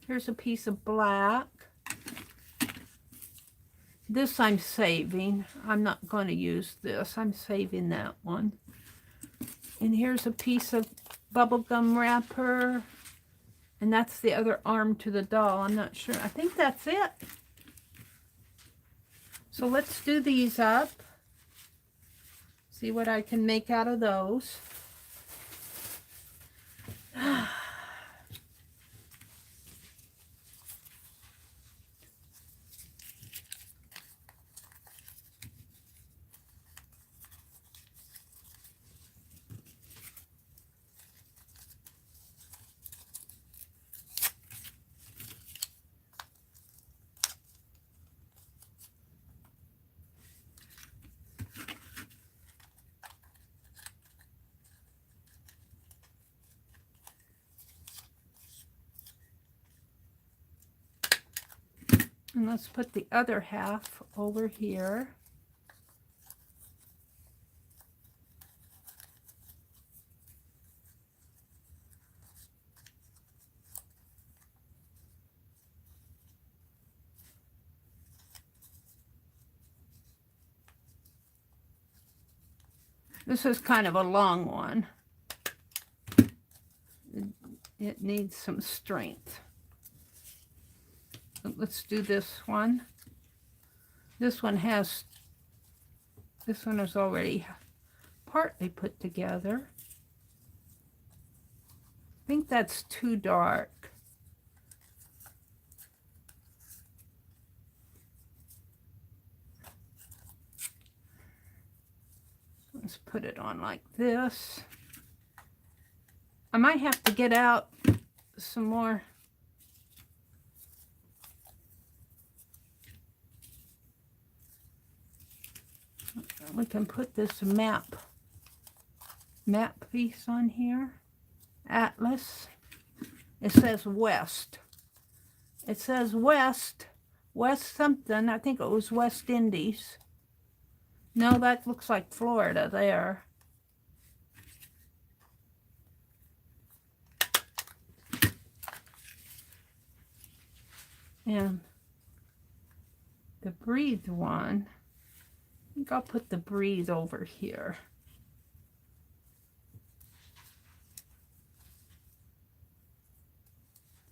Speaker 1: here's a piece of black. This I'm saving. I'm not going to use this. I'm saving that one. And here's a piece of bubblegum wrapper. And that's the other arm to the doll. I'm not sure. I think that's it. So let's do these up. See what I can make out of those. And let's put the other half over here. This is kind of a long one. It needs some strength. Let's do this one. This one is already partly put together. I think that's too dark. Let's put it on like this. I might have to get out some more. We can put this map piece on here. Atlas. It says West. It says West something. I think it was West Indies. No, that looks like Florida there. And the breathe one, I think I'll put the breathe over here.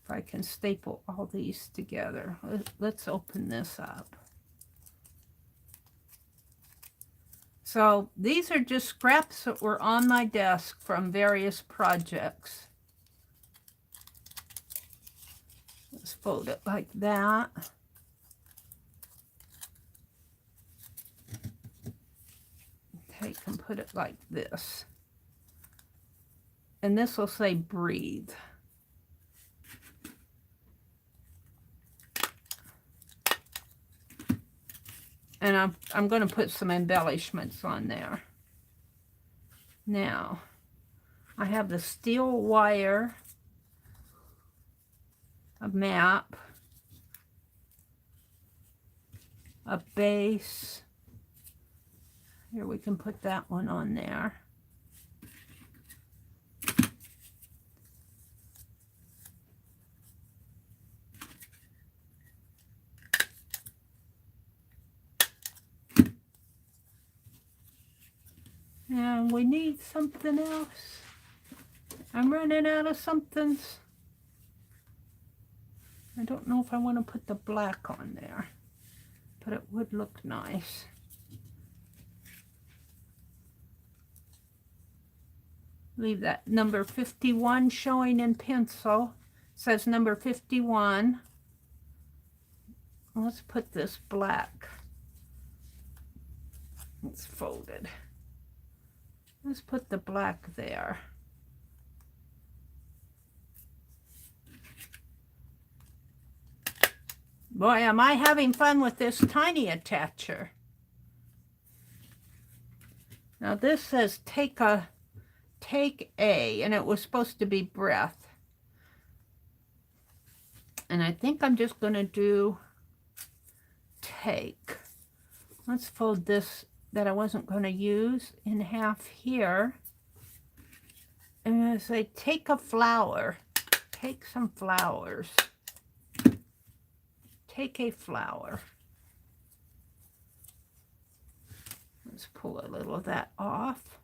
Speaker 1: If I can staple all these together. Let's open this up. So these are just scraps that were on my desk from various projects. Let's fold it like that. take and put it like this. And this will say breathe. And I'm going to put some embellishments on there. Now, I have the steel wire, a map, a base. Here, we can put that one on there. And we need something else. I'm running out of somethings. I don't know if I want to put the black on there, but it would look nice. Leave that number 51 showing in pencil. It says number 51. Let's put this black. It's folded. Let's put the black there. Boy, am I having fun with this tiny attacher. Now this says take a, and it was supposed to be breath. And I think I'm just going to do take. Let's fold this that I wasn't going to use in half here. And I'm going to say take a flower. Take some flowers. Take a flower. Let's pull a little of that off.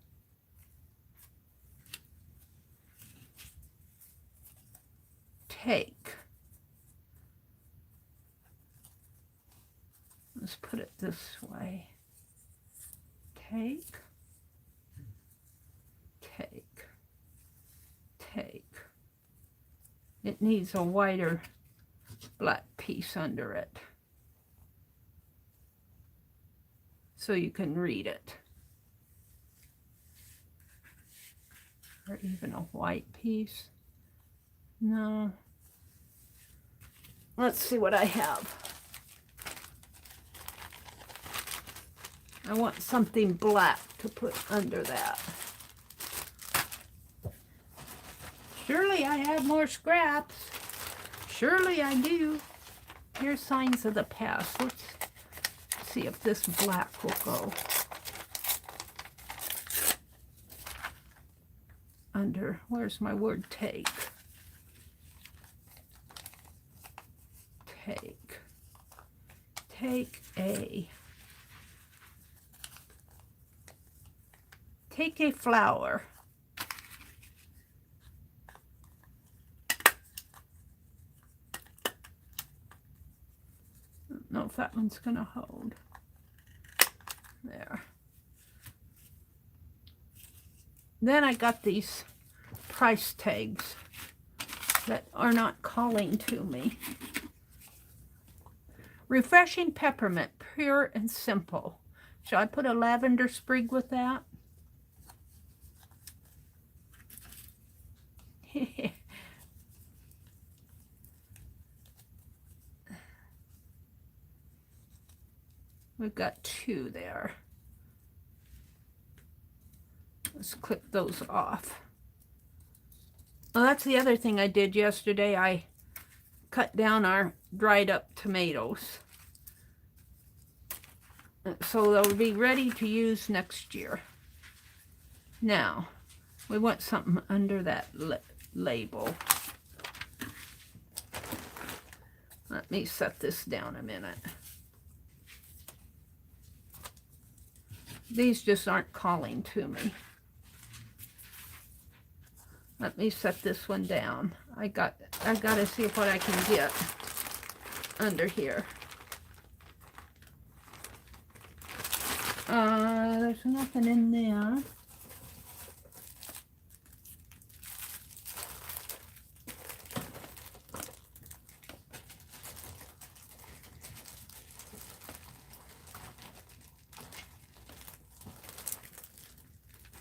Speaker 1: Take. Let's put it this way. Take. Take. Take. It needs a wider black piece under it so you can read it, or even a white piece. No, let's see what I have. I want something black to put under that. Surely I have more scraps. Surely I do. Here's signs of the past. Let's see if this black will go under. Where's my word take? Take. Take a. Take a flower. I don't know if that one's going to hold. There. Then I got these price tags that are not calling to me. Refreshing peppermint, pure and simple. Should I put a lavender sprig with that? We've got two there. Let's clip those off. Well, that's the other thing I did yesterday. I cut down our dried up tomatoes, so they'll be ready to use next year. Now, we want something under that label. Let me set this down a minute. These just aren't calling to me. Let me set this one down. I got to see what I can get under here. There's nothing in there.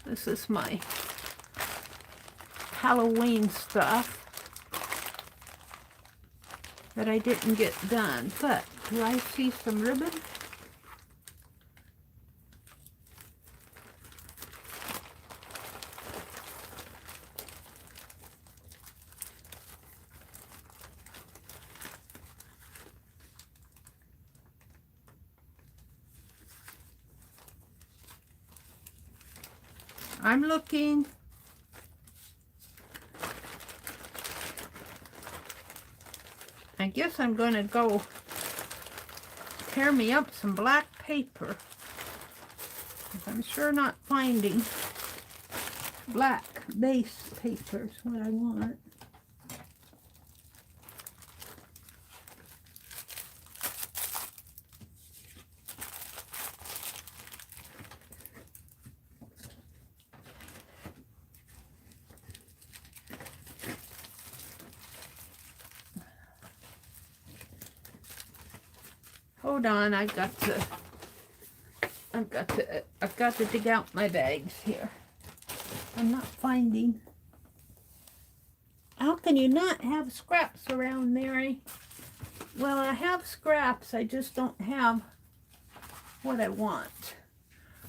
Speaker 1: This is my Halloween stuff that I didn't get done. But do I see some ribbon? I'm looking. I guess I'm going to go tear me up some black paper. 'Cause I'm sure not finding black base paper is what I want. Hold on, I've got to dig out my bags here. I'm not finding. How can you not have scraps around, Mary? Well, I have scraps, I just don't have what I want.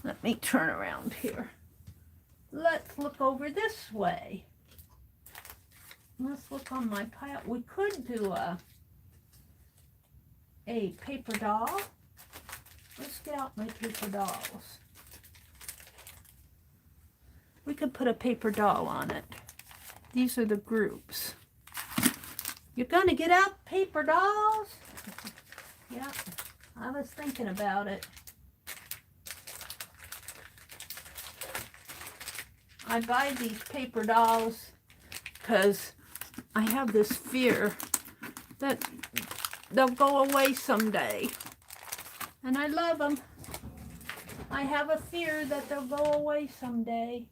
Speaker 1: Let me turn around here. Let's look over this way. Let's look on my pile. We could do a paper doll. Let's get out my paper dolls. We could put a paper doll on it. These are the groups. You're gonna get out paper dolls? Yeah, I was thinking about it. I buy these paper dolls because I have this fear that they'll go away someday. And I love them. I have a fear that they'll go away someday.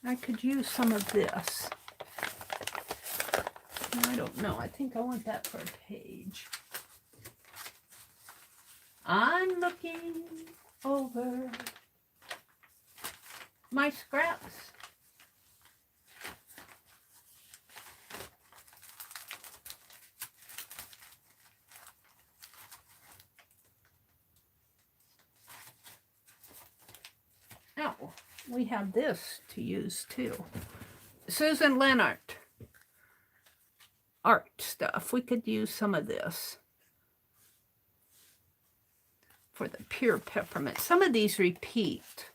Speaker 1: I could use some of this. I don't know. I think I want that for a page. I'm looking over my scraps. Oh, we have this to use too. Susan Leonard art stuff. We could use some of this for the pure peppermint. Some of these repeat.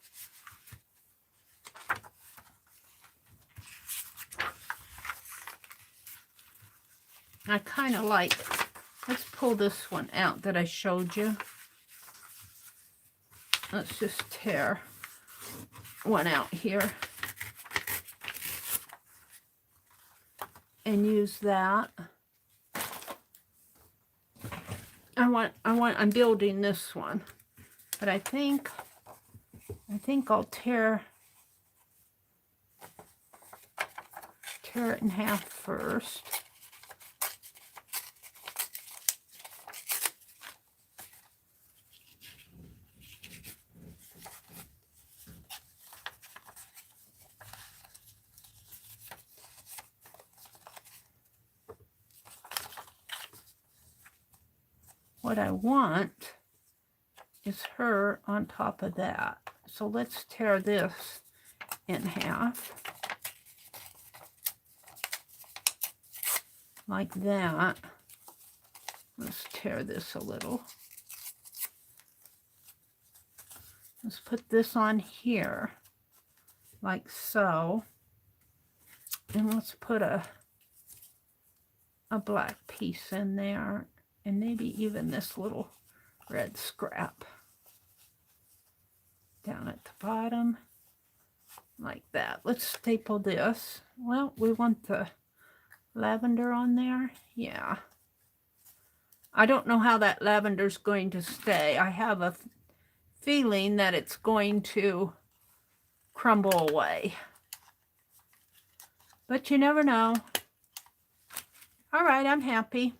Speaker 1: I kind of like, let's pull this one out that I showed you. Let's just tear one out here and use that. I'm building this one, but I think I'll tear it in half first. What I want is her on top of that. So let's tear this in half. Like that. Let's tear this a little. Let's put this on here. Like so. And let's put a black piece in there. And maybe even this little red scrap down at the bottom, like that. Let's staple this. Well, we want the lavender on there. Yeah. I don't know how that lavender's going to stay. I have a feeling that it's going to crumble away. But you never know. All right, I'm happy.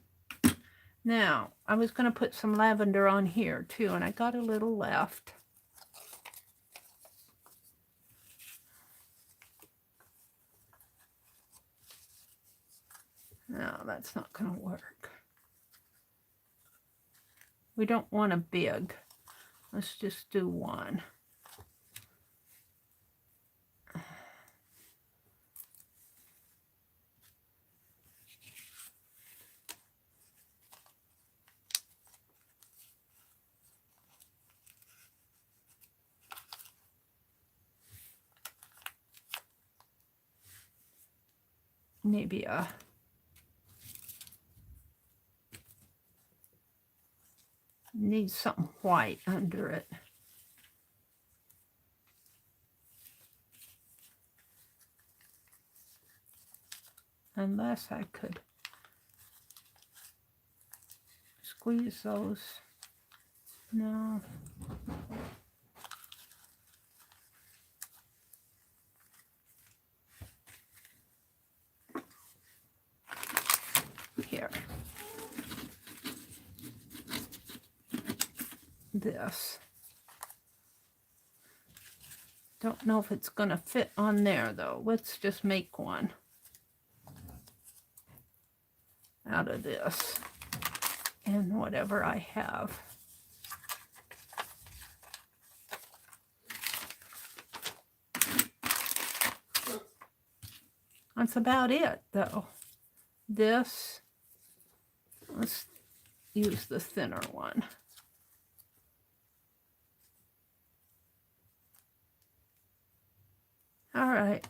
Speaker 1: Now, I was going to put some lavender on here too, and I got a little left. No, that's not going to work. We don't want a big. Let's just do one. Maybe need something white under it. Unless I could squeeze those. No. Here. This. Don't know if it's going to fit on there though. Let's just make one out of this and whatever I have. That's about it though. This, let's use the thinner one. All right.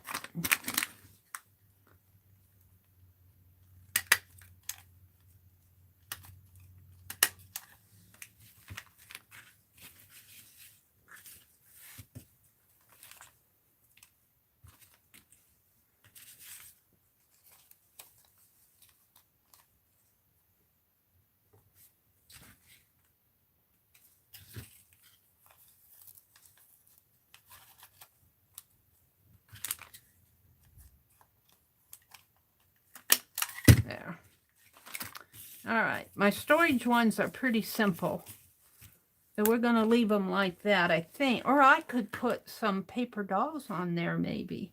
Speaker 1: There. All right, my storage ones are pretty simple. So we're going to leave them like that, I think. Or I could put some paper dolls on there, maybe.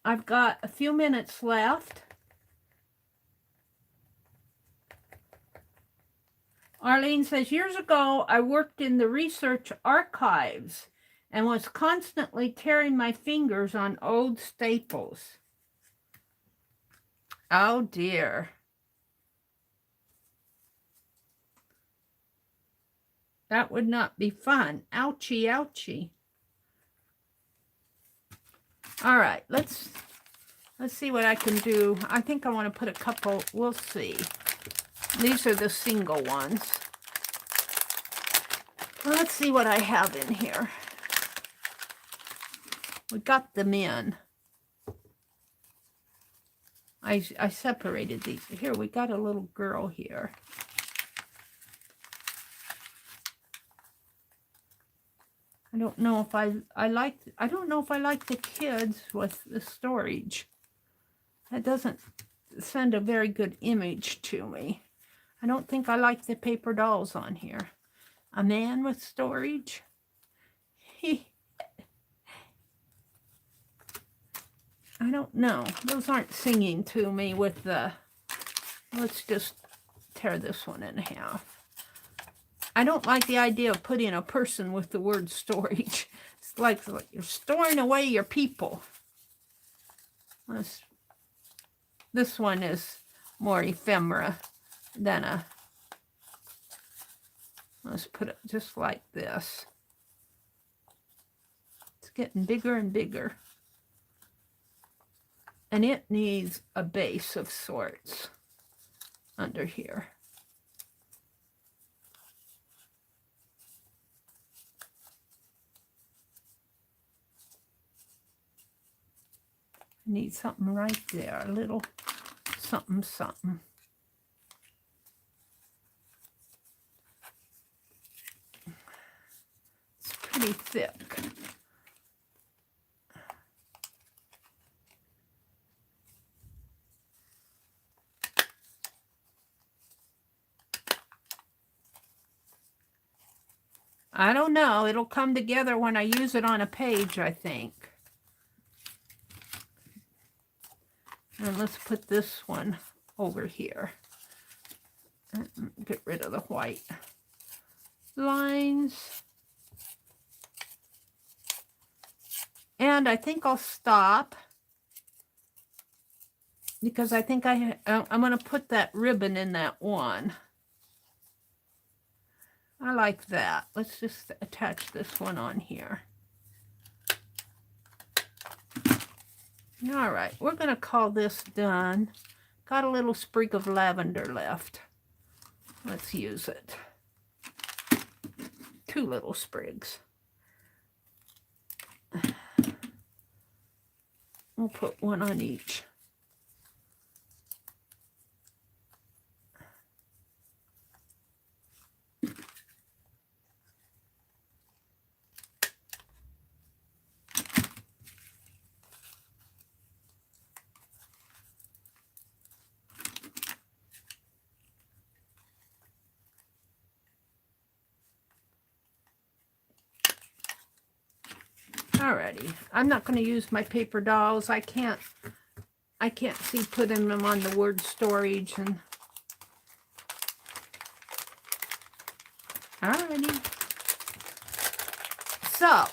Speaker 1: I've got a few minutes left. Arlene says, years ago, I worked in the research archives and was constantly tearing my fingers on old staples. Oh, dear. That would not be fun. Ouchie, ouchie. All right, let's see what I can do. I think I want to put a couple. We'll see. These are the single ones. Let's see what I have in here. We got them in. I separated these. Here, we got a little girl here. I don't know if I don't know if I like the kids with the storage. That doesn't send a very good image to me. I don't think I like the paper dolls on here. A man with storage? I don't know. Those aren't singing to me with the... Let's just tear this one in half. I don't like the idea of putting a person with the word storage. It's like you're storing away your people. This one is more ephemera than a... Let's put it just like this. It's getting bigger and bigger. And it needs a base of sorts under here. I need something right there, a little something, something. It's pretty thick. I don't know. It'll come together when I use it on a page, I think. And let's put this one over here. Get rid of the white lines. And I think I'll stop because I think I'm going to put that ribbon in that one. I like that. Let's just attach this one on here. All right, we're going to call this done. Got a little sprig of lavender left. Let's use it. 2 little sprigs. We'll put one on each. Alrighty, I'm not going to use my paper dolls. I can't see putting them on the word storage. And alrighty, so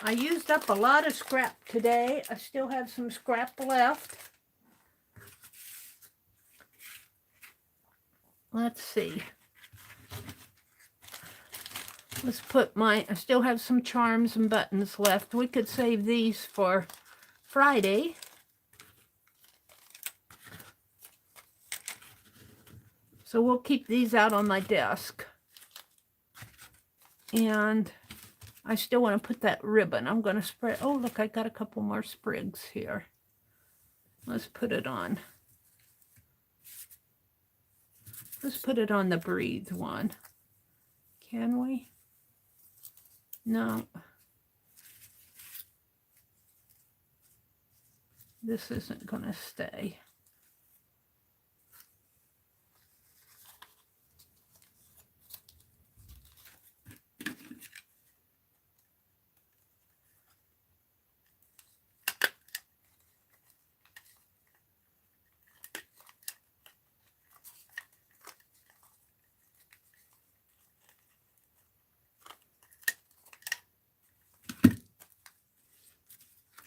Speaker 1: I used up a lot of scrap today. I still have some scrap left. Let's see. Let's put I still have some charms and buttons left. We could save these for Friday. So we'll keep these out on my desk. And I still want to put that ribbon. I'm going to spread. Oh, look, I got a couple more sprigs here. Let's put it on. Let's put it on the breathe one. Can we? No. This isn't going to stay.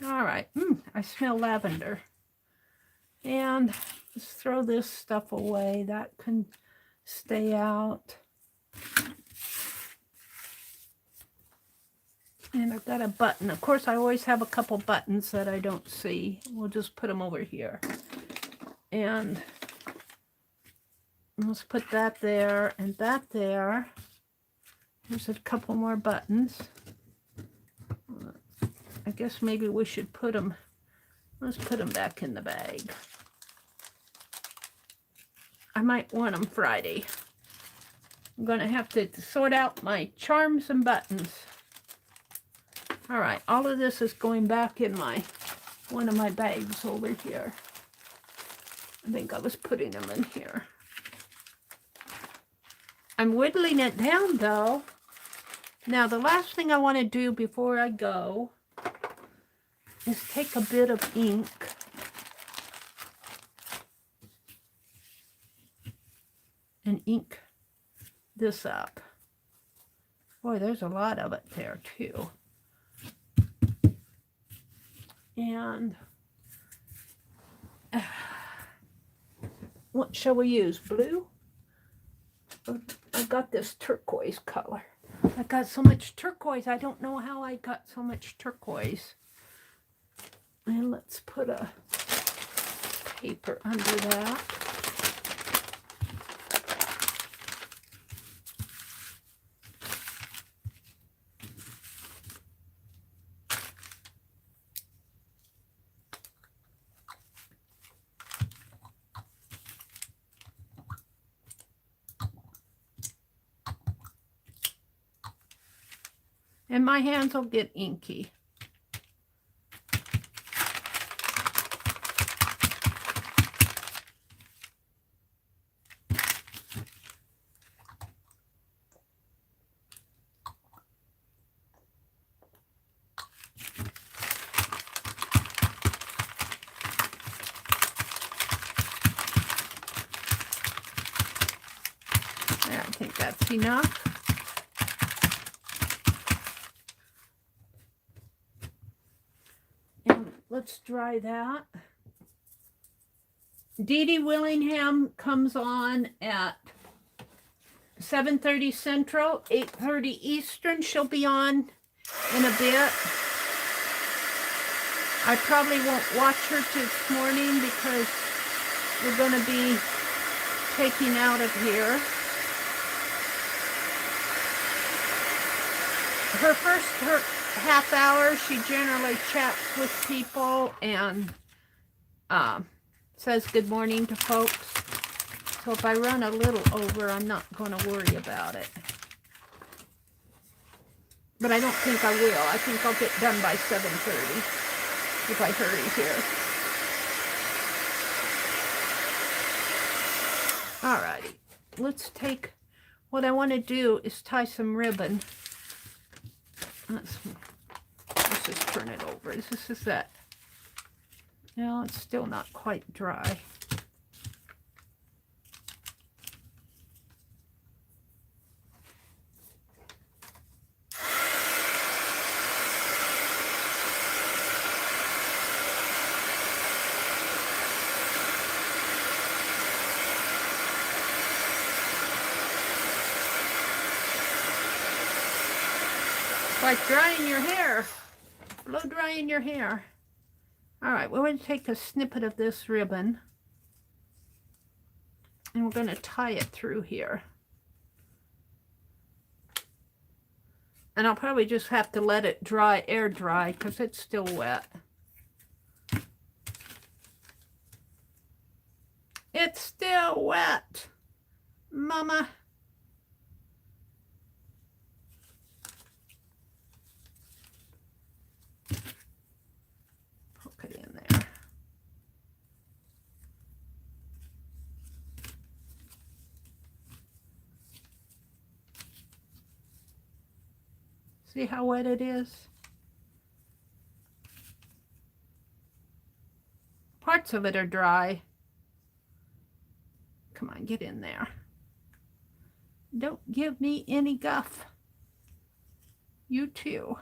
Speaker 1: All right, I smell lavender. And let's throw this stuff away. That can stay out. And I've got a button. Of course, I always have a couple buttons that I don't see. We'll just put them over here. And let's put that there and that there. There's a couple more buttons. I guess maybe we should put them, let's put them back in the bag. I might want them Friday. I'm going to have to sort out my charms and buttons. All right, all of this is going back in one of my bags over here. I think I was putting them in here. I'm whittling it down though. Now the last thing I want to do before I go is take a bit of ink and ink this up. Boy, there's a lot of it there too. And what shall we use? Blue? I got this turquoise color. I got so much turquoise. I don't know how I got so much turquoise. And let's put a paper under that. And my hands will get inky. that's enough. And let's dry that. Dee Dee Willingham comes on at 7:30 Central, 8:30 Eastern. She'll be on in a bit. I probably won't watch her this morning because we're going to be taking out of here. Her half hour, she generally chats with people and says good morning to folks. So if I run a little over, I'm not going to worry about it. But I don't think I will. I think I'll get done by 7:30 if I hurry here. Alrighty, let's take, what I want to do is tie some ribbon. Let's just turn it over. This is that. No, it's still not quite dry. Like drying your hair, blow drying your hair. All right, we're going to take a snippet of this ribbon and we're going to tie it through here. And I'll probably just have to let it dry, air dry, because it's still wet. It's still wet, Mama. Poke it in there. See how wet it is? Parts of it are dry. Come on, get in there. Don't give me any guff. You too.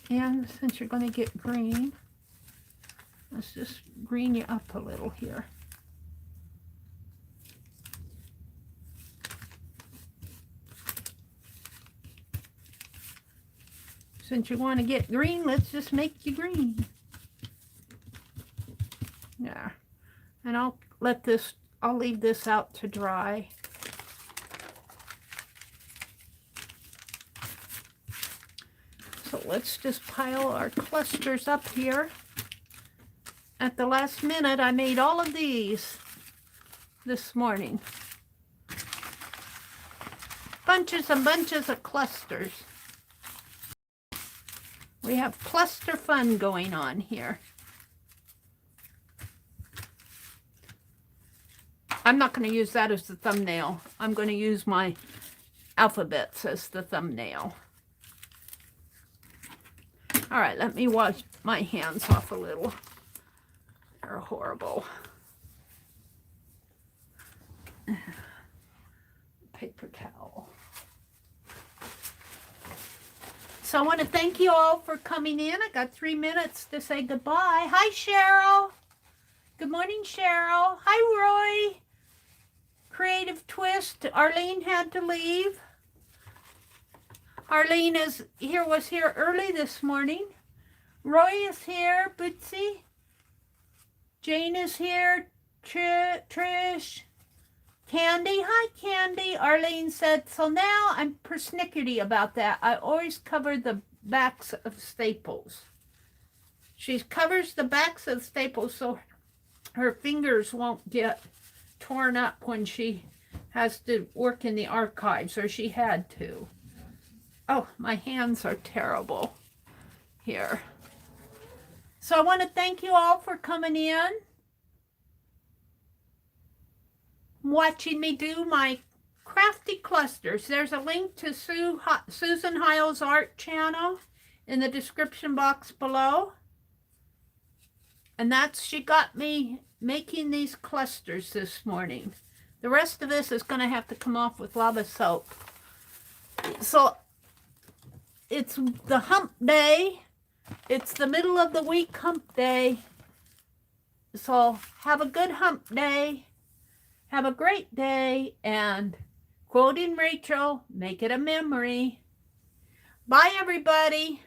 Speaker 1: And since you're going to get green, let's just green you up a little here. Since you want to get green, let's just make you green. Yeah. And I'll leave this out to dry. So let's just pile our clusters up here. At the last minute, I made all of these this morning. Bunches and bunches of clusters. We have cluster fun going on here. I'm not going to use that as the thumbnail. I'm going to use my alphabets as the thumbnail. All right, let me wash my hands off a little. They're horrible. Paper towel. So I want to thank you all for coming in. I got 3 minutes to say goodbye. Hi, Cheryl. Good morning, Cheryl. Hi, Roy. Creative Twist. Arlene had to leave. Arlene was here early this morning. Roy is here. Bootsy. Jane is here. Trish. Candy. Hi, Candy. Arlene said, so now I'm persnickety about that. I always cover the backs of staples. She covers the backs of staples so her fingers won't get torn up when she has to work in the archives, or she had to. Oh, my hands are terrible here. So I want to thank you all for coming in, watching me do my crafty clusters. There's a link to Susan Hiles Art channel in the description box below. And she got me making these clusters this morning. The rest of this is going to have to come off with lava soap. So it's the hump day. It's the middle of the week hump day. So have a good hump day. Have a great day. And quoting Rachel, make it a memory. Bye, everybody.